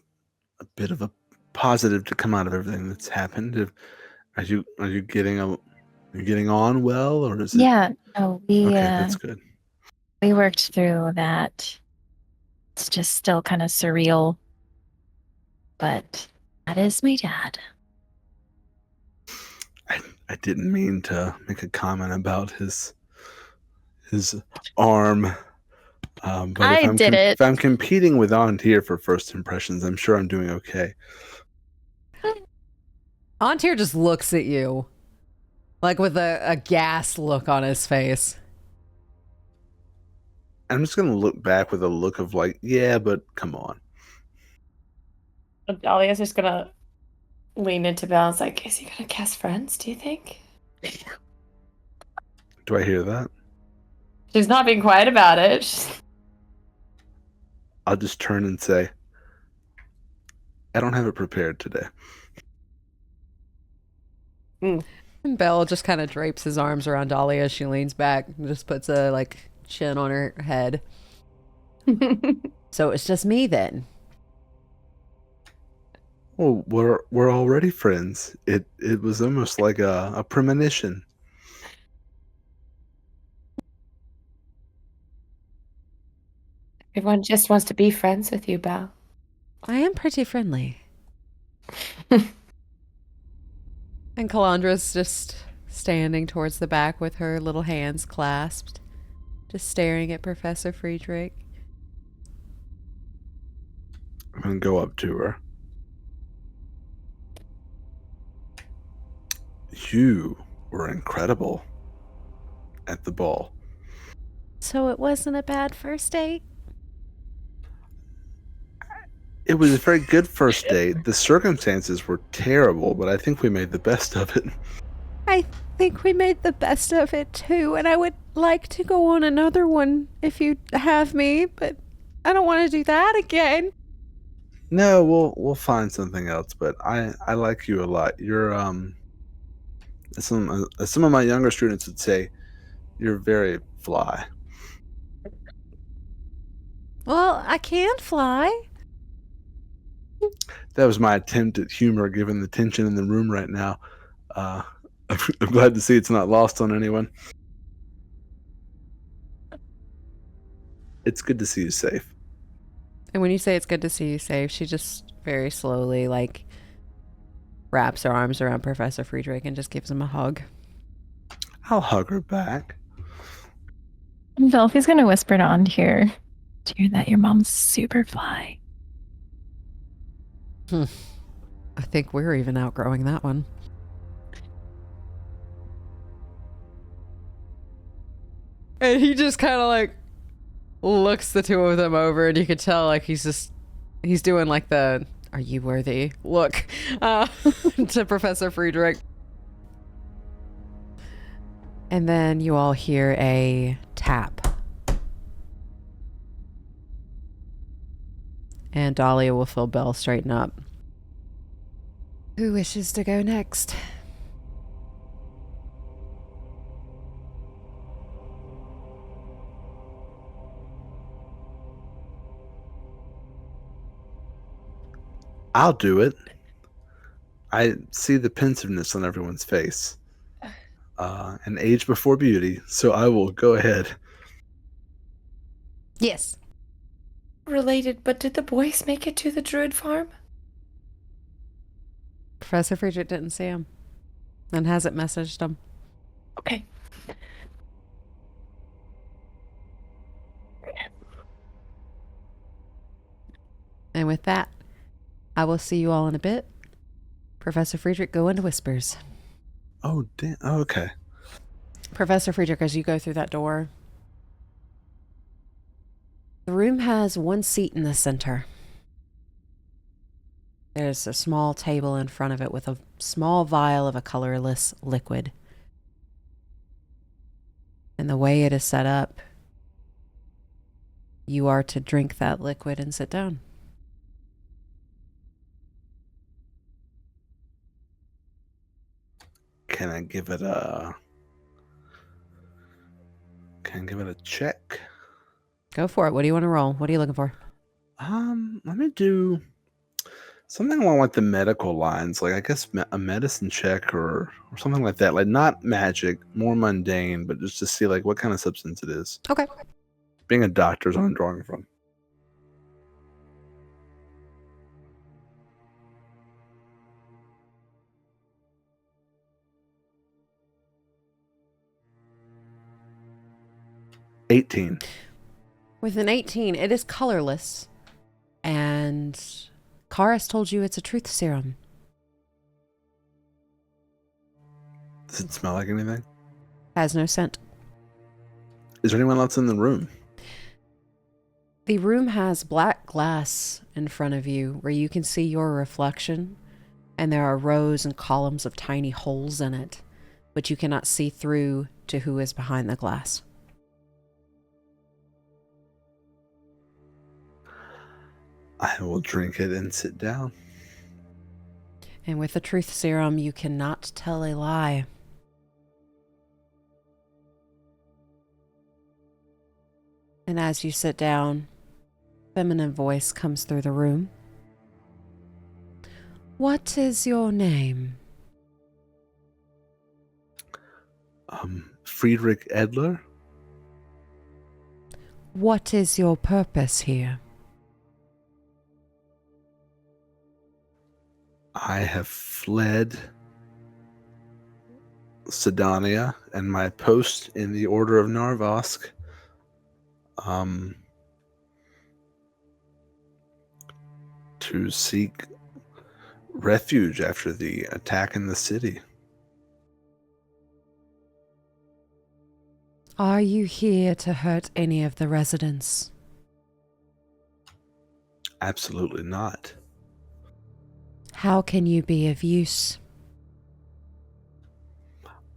bit of a positive to come out of everything that's happened. Are you getting on well, or is it? Yeah, no, Okay, that's good. we worked through that. It's just still kind of surreal. But that is my dad. I didn't mean to make a comment about his arm. But if I'm competing with Antir for first impressions, I'm sure I'm doing okay. Antir just looks at you, like with a ghast look on his face. I'm just gonna look back with a look of like, yeah, but come on. Dahlia's just gonna lean into Belle. It's like, is he gonna cast friends, do you think? Do I hear that? She's not being quiet about it. I'll just turn and say, I don't have it prepared today. And Belle just kind of drapes his arms around Dahlia as she leans back and just puts a chin on her head. So it's just me then. Well, we're already friends. It was almost like a premonition. Everyone just wants to be friends with you, Belle. I am pretty friendly. And Calandra's just standing towards the back with her little hands clasped, just staring at Professor Friedrich. I'm gonna go up to her. You were incredible at the ball. So it wasn't a bad first date? It was a very good first date. The circumstances were terrible, but I think we made the best of it. I think we made the best of it too, and I would like to go on another one if you have me, but I don't want to do that again. No, we'll find something else, but I like you a lot. You're as some of my younger students would say, you're very fly. Well, I can fly. That was my attempt at humor, given the tension in the room right now. I'm glad to see it's not lost on anyone. It's good to see you safe. And when you say it's good to see you safe, she just very slowly, like, wraps her arms around Professor Friedrich and just gives him a hug. I'll hug her back. Velfie's gonna whisper to Andir, "Do you hear that? Your mom's super fly." I think we're even outgrowing that one. And he just kind of like looks the two of them over, and you could tell like he's doing like the "Are you worthy?" look to Professor Friedrich. And then you all hear a tap. And Dahlia will feel Belle straighten up. Who wishes to go next? I'll do it. I see the pensiveness on everyone's face. And age before beauty, so I will go ahead. Yes. Related, but did the boys make it to the druid farm? Professor Friedrich didn't see him and hasn't messaged him. Okay. And with that, I will see you all in a bit. Professor Friedrich, go into whispers. Oh, damn. Oh, okay. Professor Friedrich, as you go through that door, the room has one seat in the center. There's a small table in front of it with a small vial of a colorless liquid. And the way it is set up, you are to drink that liquid and sit down. Can I give it a check? Go for it. What do you want to roll? What are you looking for? Let me do something along like the medical lines, like I guess a medicine check or something like that. Like not magic, more mundane, but just to see like what kind of substance it is. Okay. Being a doctor is what I'm drawing from. $18. With an 18, it is colorless. And Karis told you it's a truth serum. Does it smell like anything? Has no scent. Is there anyone else in the room? The room has black glass in front of you where you can see your reflection, and there are rows and columns of tiny holes in it, but you cannot see through to who is behind the glass. I will drink it and sit down. And with the truth serum, you cannot tell a lie. And as you sit down, a feminine voice comes through the room. What is your name? Friedrich Edler? What is your purpose here? I have fled Sydonea and my post in the Order of Narvosc. To seek refuge after the attack in the city. Are you here to hurt any of the residents? Absolutely not. How can you be of use?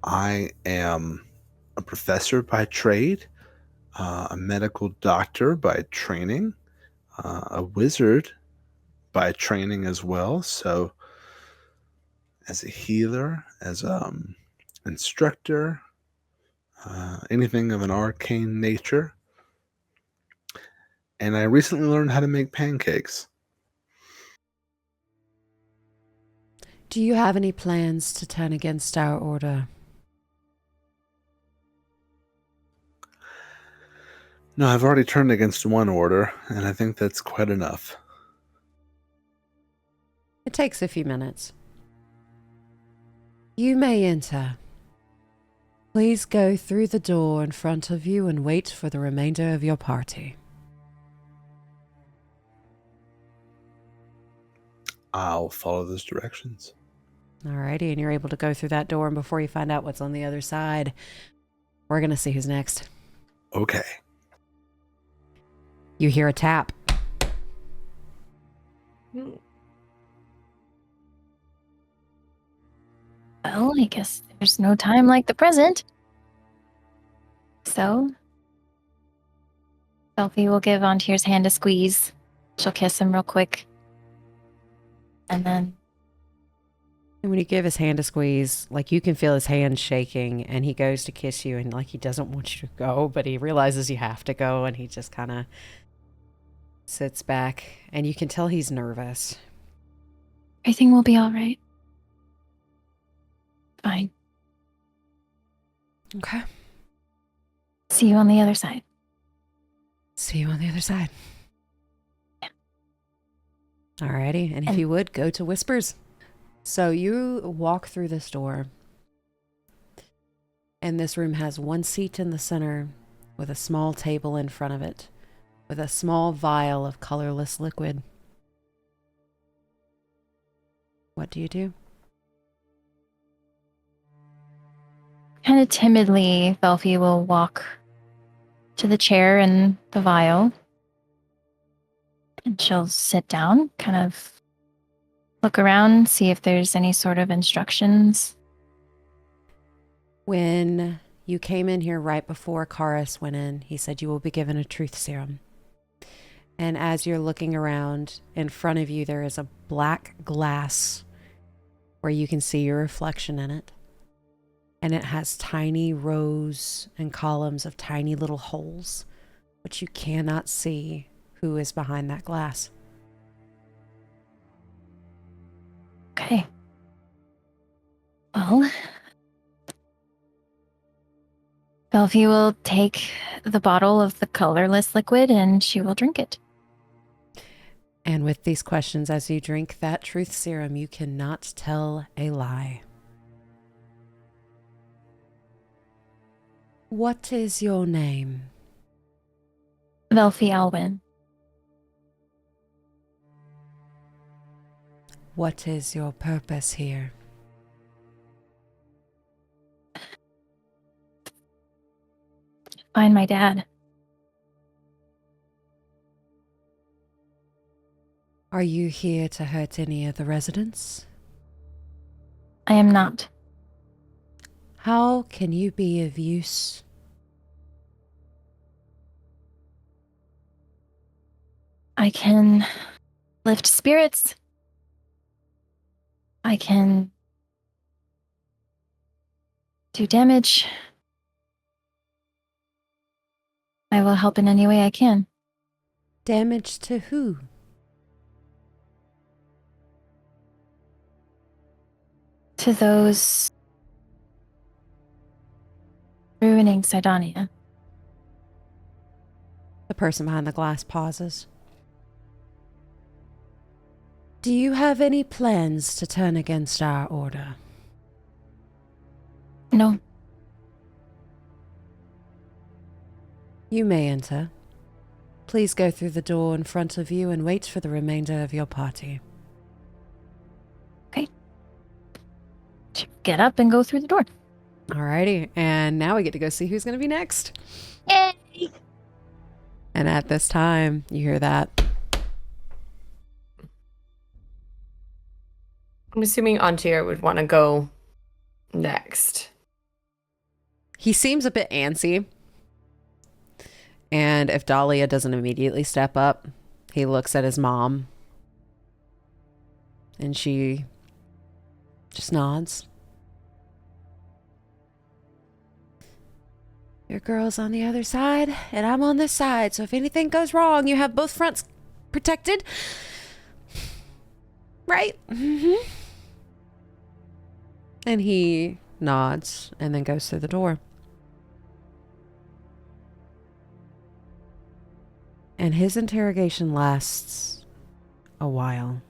I am a professor by trade, a medical doctor by training, a wizard by training as well. So, as a healer, as instructor, anything of an arcane nature. And I recently learned how to make pancakes. Do you have any plans to turn against our order? No, I've already turned against one order, and I think that's quite enough. It takes a few minutes. You may enter. Please go through the door in front of you and wait for the remainder of your party. I'll follow those directions. Alrighty, and you're able to go through that door, and before you find out what's on the other side, we're gonna see who's next. Okay. You hear a tap. Well, I guess there's no time like the present. So, Selfie will give Antier's hand a squeeze. She'll kiss him real quick. And then, And when you give his hand a squeeze, like you can feel his hand shaking, and he goes to kiss you, and like he doesn't want you to go, but he realizes you have to go, and he just kind of sits back, and you can tell he's nervous. everything will be all right. Fine. Okay. See you on the other side. See you on the other side. Yeah. Alrighty, and if And- you would, go to Whispers. So you walk through this door, and this room has one seat in the center with a small table in front of it, with a small vial of colorless liquid. What do you do? Kind of timidly, Belfie will walk to the chair and the vial. And she'll sit down, kind of look around, see if there's any sort of instructions. When you came in here right before Karis went in, he said you will be given a truth serum. And as you're looking around, in front of you there is a black glass where you can see your reflection in it. And it has tiny rows and columns of tiny little holes, but you cannot see who is behind that glass. Okay. Well, Belfie will take the bottle of the colorless liquid and she will drink it. And with these questions, as you drink that truth serum, you cannot tell a lie. What is your name? Belfie Alwyn. What is your purpose here? Find my dad. Are you here to hurt any of the residents? I am not. How can you be of use? I can lift spirits. I can do damage. I will help in any way I can. Damage to who? To those ruining Sydonea. The person behind the glass pauses. Do you have any plans to turn against our order? No. You may enter. Please go through the door in front of you and wait for the remainder of your party. Get up and go through the door. Alrighty, and now we get to go see who's going to be next. Yay! And at this time, you hear that I'm assuming Antir would want to go next. He seems a bit antsy. And if Dahlia doesn't immediately step up, he looks at his mom. And she just nods. Your girl's on the other side, and I'm on this side. So if anything goes wrong, you have both fronts protected. Right? Mm-hmm. And he nods and then goes through the door. And his interrogation lasts a while.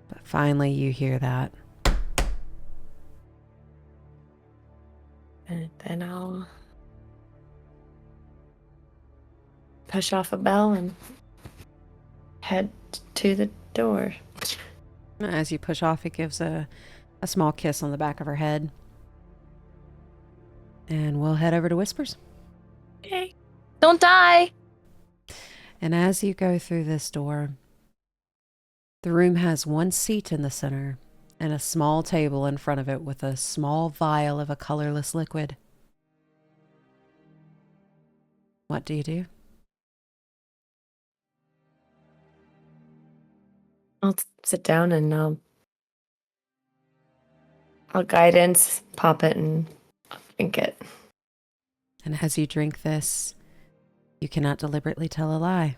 But finally you hear that. And then I'll push off a bell and head to the door. As you push off, it gives a small kiss on the back of her head. And we'll head over to Whispers. Okay. Don't die. And as you go through this door, the room has one seat in the center and a small table in front of it with a small vial of a colorless liquid. What do you do? I'll sit down and I'll guidance, pop it, and drink it. And as you drink this, you cannot deliberately tell a lie.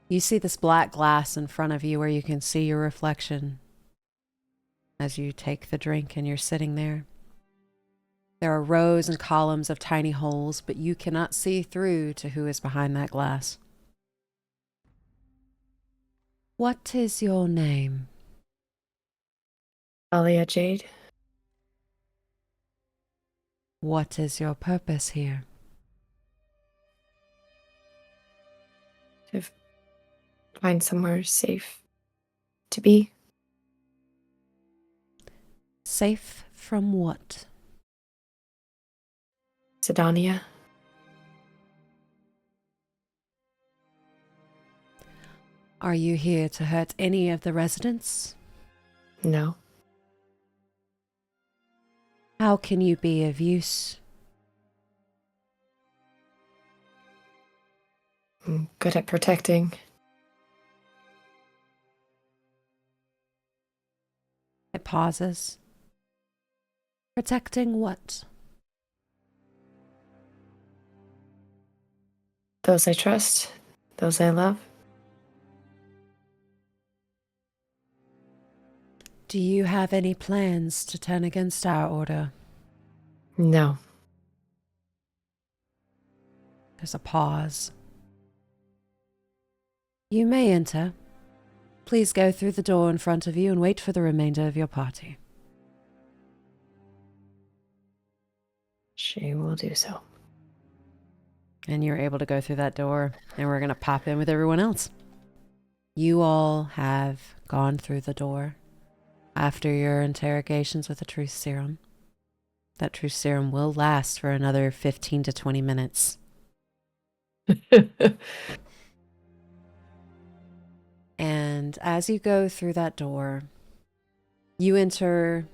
You see this black glass in front of you where you can see your reflection as you take the drink and you're sitting there. There are rows and columns of tiny holes, but you cannot see through to who is behind that glass. What is your name? Alia Jade. What is your purpose here? To find somewhere safe to be. Safe from what? Sydonea. Are you here to hurt any of the residents? No. How can you be of use? I'm good at protecting. It pauses. Protecting what? Those I trust, those I love. Do you have any plans to turn against our order? No. There's a pause. You may enter. Please go through the door in front of you and wait for the remainder of your party. She will do so. And you're able to go through that door, and we're going to pop in with everyone else. You all have gone through the door after your interrogations with the truth serum. That truth serum will last for another 15 to 20 minutes. And as you go through that door, you enter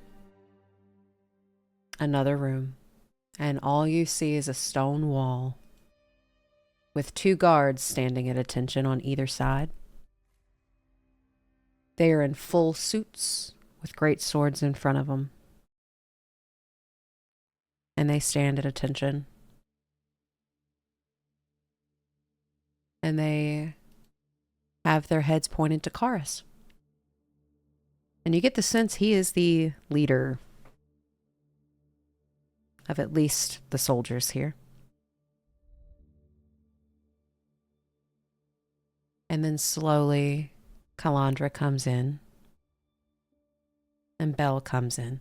another room, and all you see is a stone wall with 2 guards standing at attention on either side. They are in full suits with great swords in front of them. And they stand at attention. And they have their heads pointed to Karis. And you get the sense he is the leader of at least the soldiers here. And then slowly, Calandra comes in. And Belle comes in.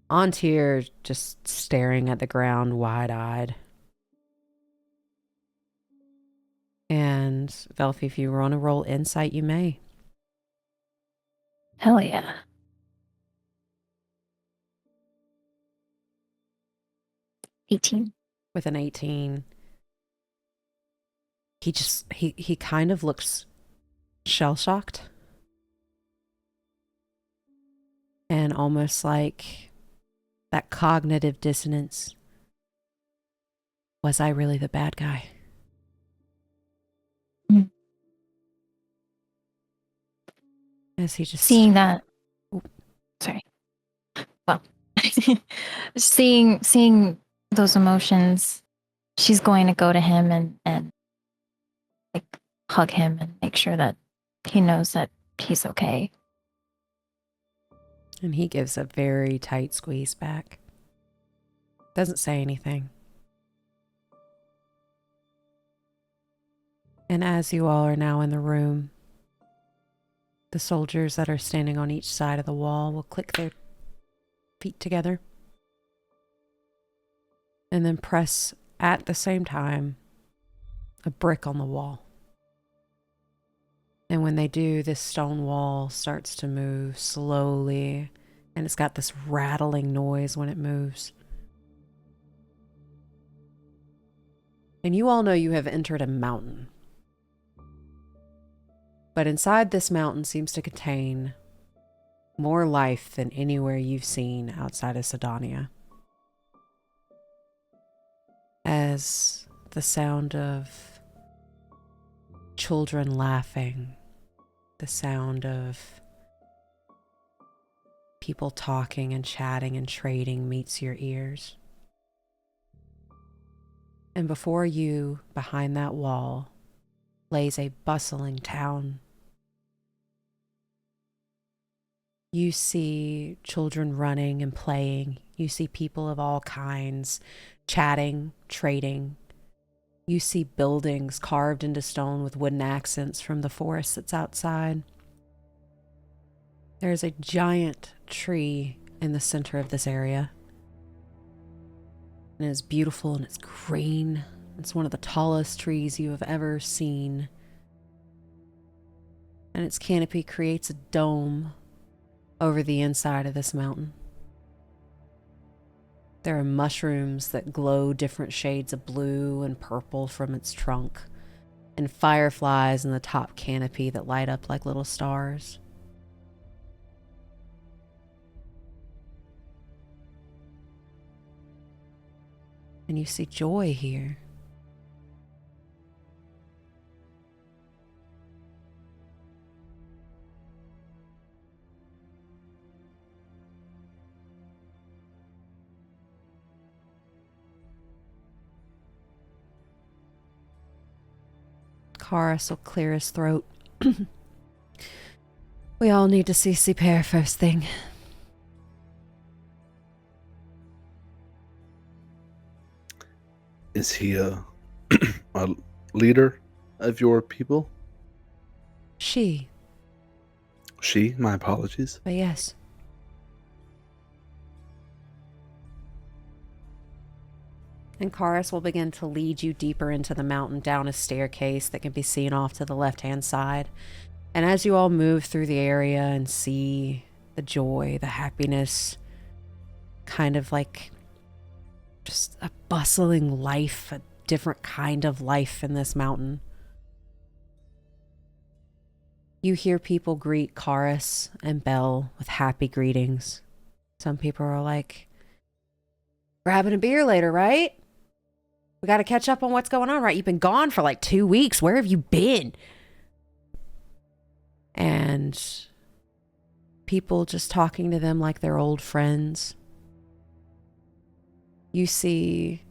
Antir just staring at the ground, wide-eyed. And Velfi, if you want to roll insight, you may. Hell yeah. 18. With an 18, he kind of looks shell-shocked. And almost like that cognitive dissonance. Was I really the bad guy? Mm. As he just Seeing that. Sorry. Well, seeing those emotions, she's going to go to him and like hug him and make sure that he knows that he's okay. And he gives a very tight squeeze back. Doesn't say anything. And as you all are now in the room, the soldiers that are standing on each side of the wall will click their feet together and then press at the same time a brick on the wall. And when they do, this stone wall starts to move slowly, and it's got this rattling noise when it moves. And you all know you have entered a mountain. But inside this mountain seems to contain more life than anywhere you've seen outside of Sydonea. As the sound of children laughing, the sound of people talking and chatting and trading meets your ears. And before you, behind that wall, lays a bustling town. You see children running and playing. You see people of all kinds chatting, trading. You see buildings carved into stone with wooden accents from the forest that's outside. There's a giant tree in the center of this area. And it's beautiful and it's green. It's one of the tallest trees you have ever seen. And its canopy creates a dome over the inside of this mountain. There are mushrooms that glow different shades of blue and purple from its trunk, and fireflies in the top canopy that light up like little stars. And you see joy here. Karis will clear his throat. We all need to see Sipere first thing. Is he a leader of your people? She, She? My apologies. but yes. And Karis will begin to lead you deeper into the mountain down a staircase that can be seen off to the left-hand side. And as you all move through the area and see the joy, the happiness, kind of like just a bustling life, a different kind of life in this mountain. You hear people greet Karis and Belle with happy greetings. Some people are like, grabbing a beer later, right? We got to catch up on what's going on, right? You've been gone for like 2 weeks. Where have you been? And people just talking to them like they're old friends. You see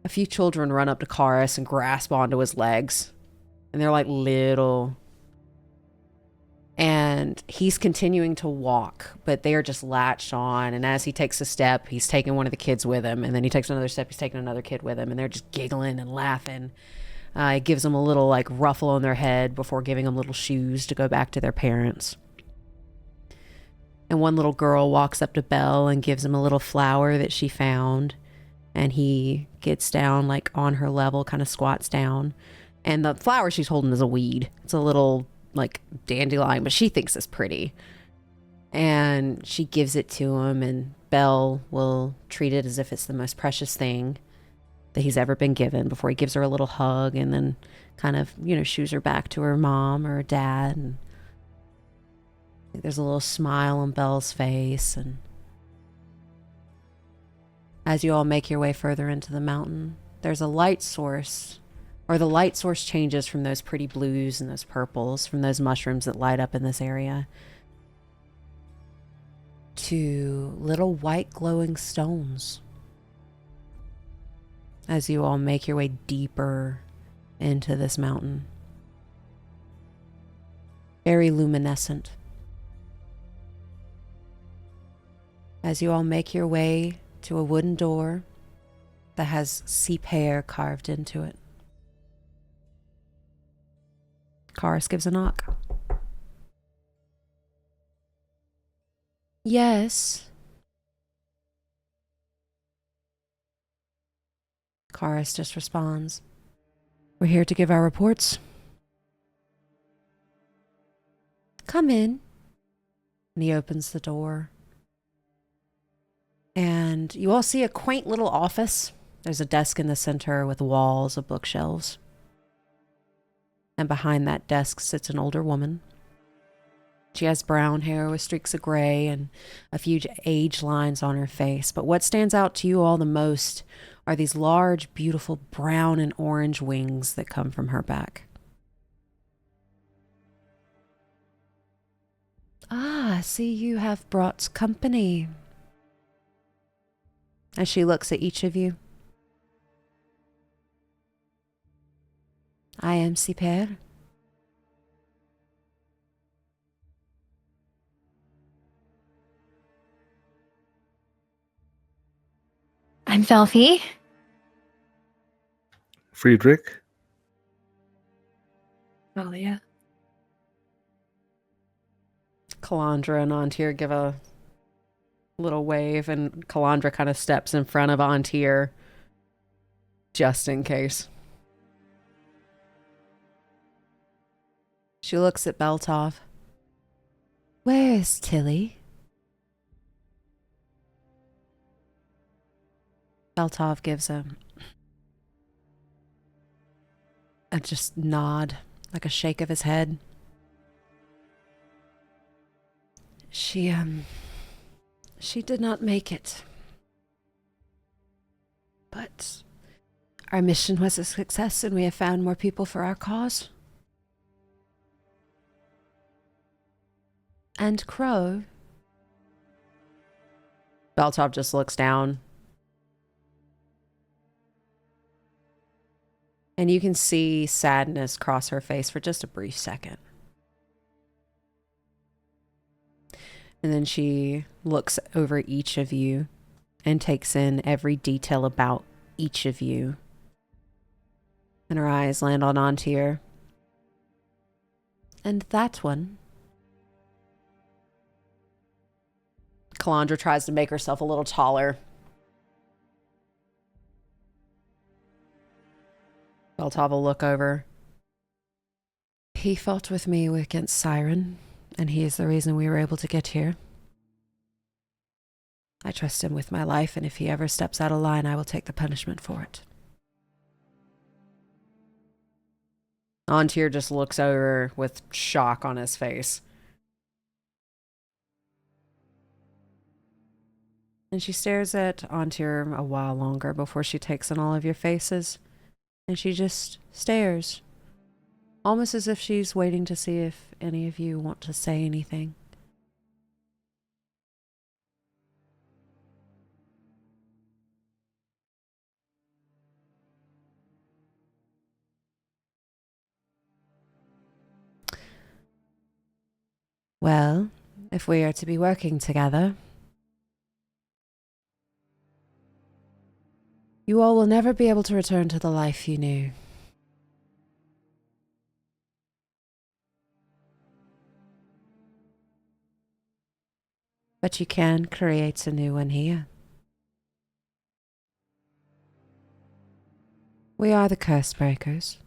a few children run up to Karis and grasp onto his legs. And they're like little. And he's continuing to walk, but they are just latched on. And as he takes a step, he's taking one of the kids with him. And then he takes another step, he's taking another kid with him. And they're just giggling and laughing. It gives them a little like ruffle on their head before giving them little shoes to go back to their parents. And one little girl walks up to Belle and gives him a little flower that she found. And he gets down like on her level, kind of squats down. And the flower she's holding is a weed. It's a little like dandelion, but she thinks it's pretty. And she gives it to him, and Belle will treat it as if it's the most precious thing. that he's ever been given, before he gives her a little hug and then kind of, shoos her back to her mom or her dad. And there's a little smile on Belle's face. And as you all make your way further into the mountain, there's a light source, or the light source changes from those pretty blues and those purples from those mushrooms that light up in this area to little white glowing stones as you all make your way deeper into this mountain. Very luminescent. As you all make your way to a wooden door that has sea pear carved into it, Karis gives a knock. Yes. Karis just responds, "We're here to give our reports." "Come in." And he opens the door. And you all see a quaint little office. There's a desk in the center with walls of bookshelves. And behind that desk sits an older woman. She has brown hair with streaks of gray and a few age lines on her face. But what stands out to you all the most are these large, beautiful brown and orange wings that come from her back. "Ah, I see you have brought company." As she looks at each of you. "I am Siper." I'm Velfie. Friedrich. Talia. Kalandra and Antir give a little wave, and Kalandra kind of steps in front of Antir just in case. She looks at Beltov. Where is Tilly? Beltov gives a just nod, like a shake of his head. She did not make it. But our mission was a success, and we have found more people for our cause. And Crow. Beltov just looks down. And you can see sadness cross her face for just a brief second. And then she looks over each of you and takes in every detail about each of you. And her eyes land on Antir. And that one. Kalandra tries to make herself a little taller. Beltov will look over. He fought with me against Siren, and he is the reason we were able to get here. I trust him with my life, and if he ever steps out of line, I will take the punishment for it. Antir just looks over with shock on his face. And she stares at Antir a while longer before she takes in all of your faces. And she just stares, almost as if she's waiting to see if any of you want to say anything. Well, if we are to be working together, you all will never be able to return to the life you knew. But you can create a new one here. We are the curse breakers.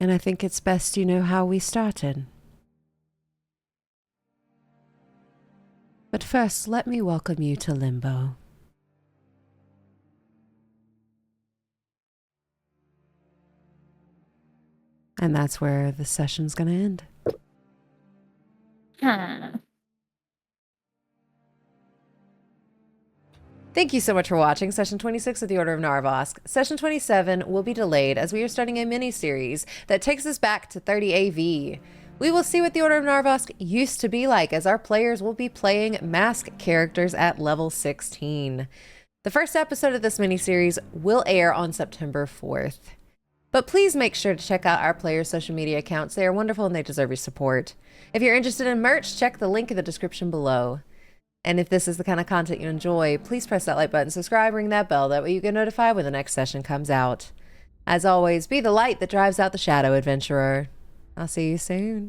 And I think it's best you know how we started. But first, let me welcome you to Limbo. And that's where the session's going to end. Huh. Thank you so much for watching Session 26 of the Order of Narvosc. Session 27 will be delayed as we are starting a mini-series that takes us back to 30 AV. We will see what the Order of Narvosc used to be like, as our players will be playing mask characters at level 16. The first episode of this mini-series will air on September 4th. But please make sure to check out our players' social media accounts. They are wonderful and they deserve your support. If you're interested in merch, check the link in the description below. And if this is the kind of content you enjoy, please press that like button, subscribe, ring that bell. That way you get notified when the next session comes out. As always, be the light that drives out the shadow, adventurer. I'll see you soon.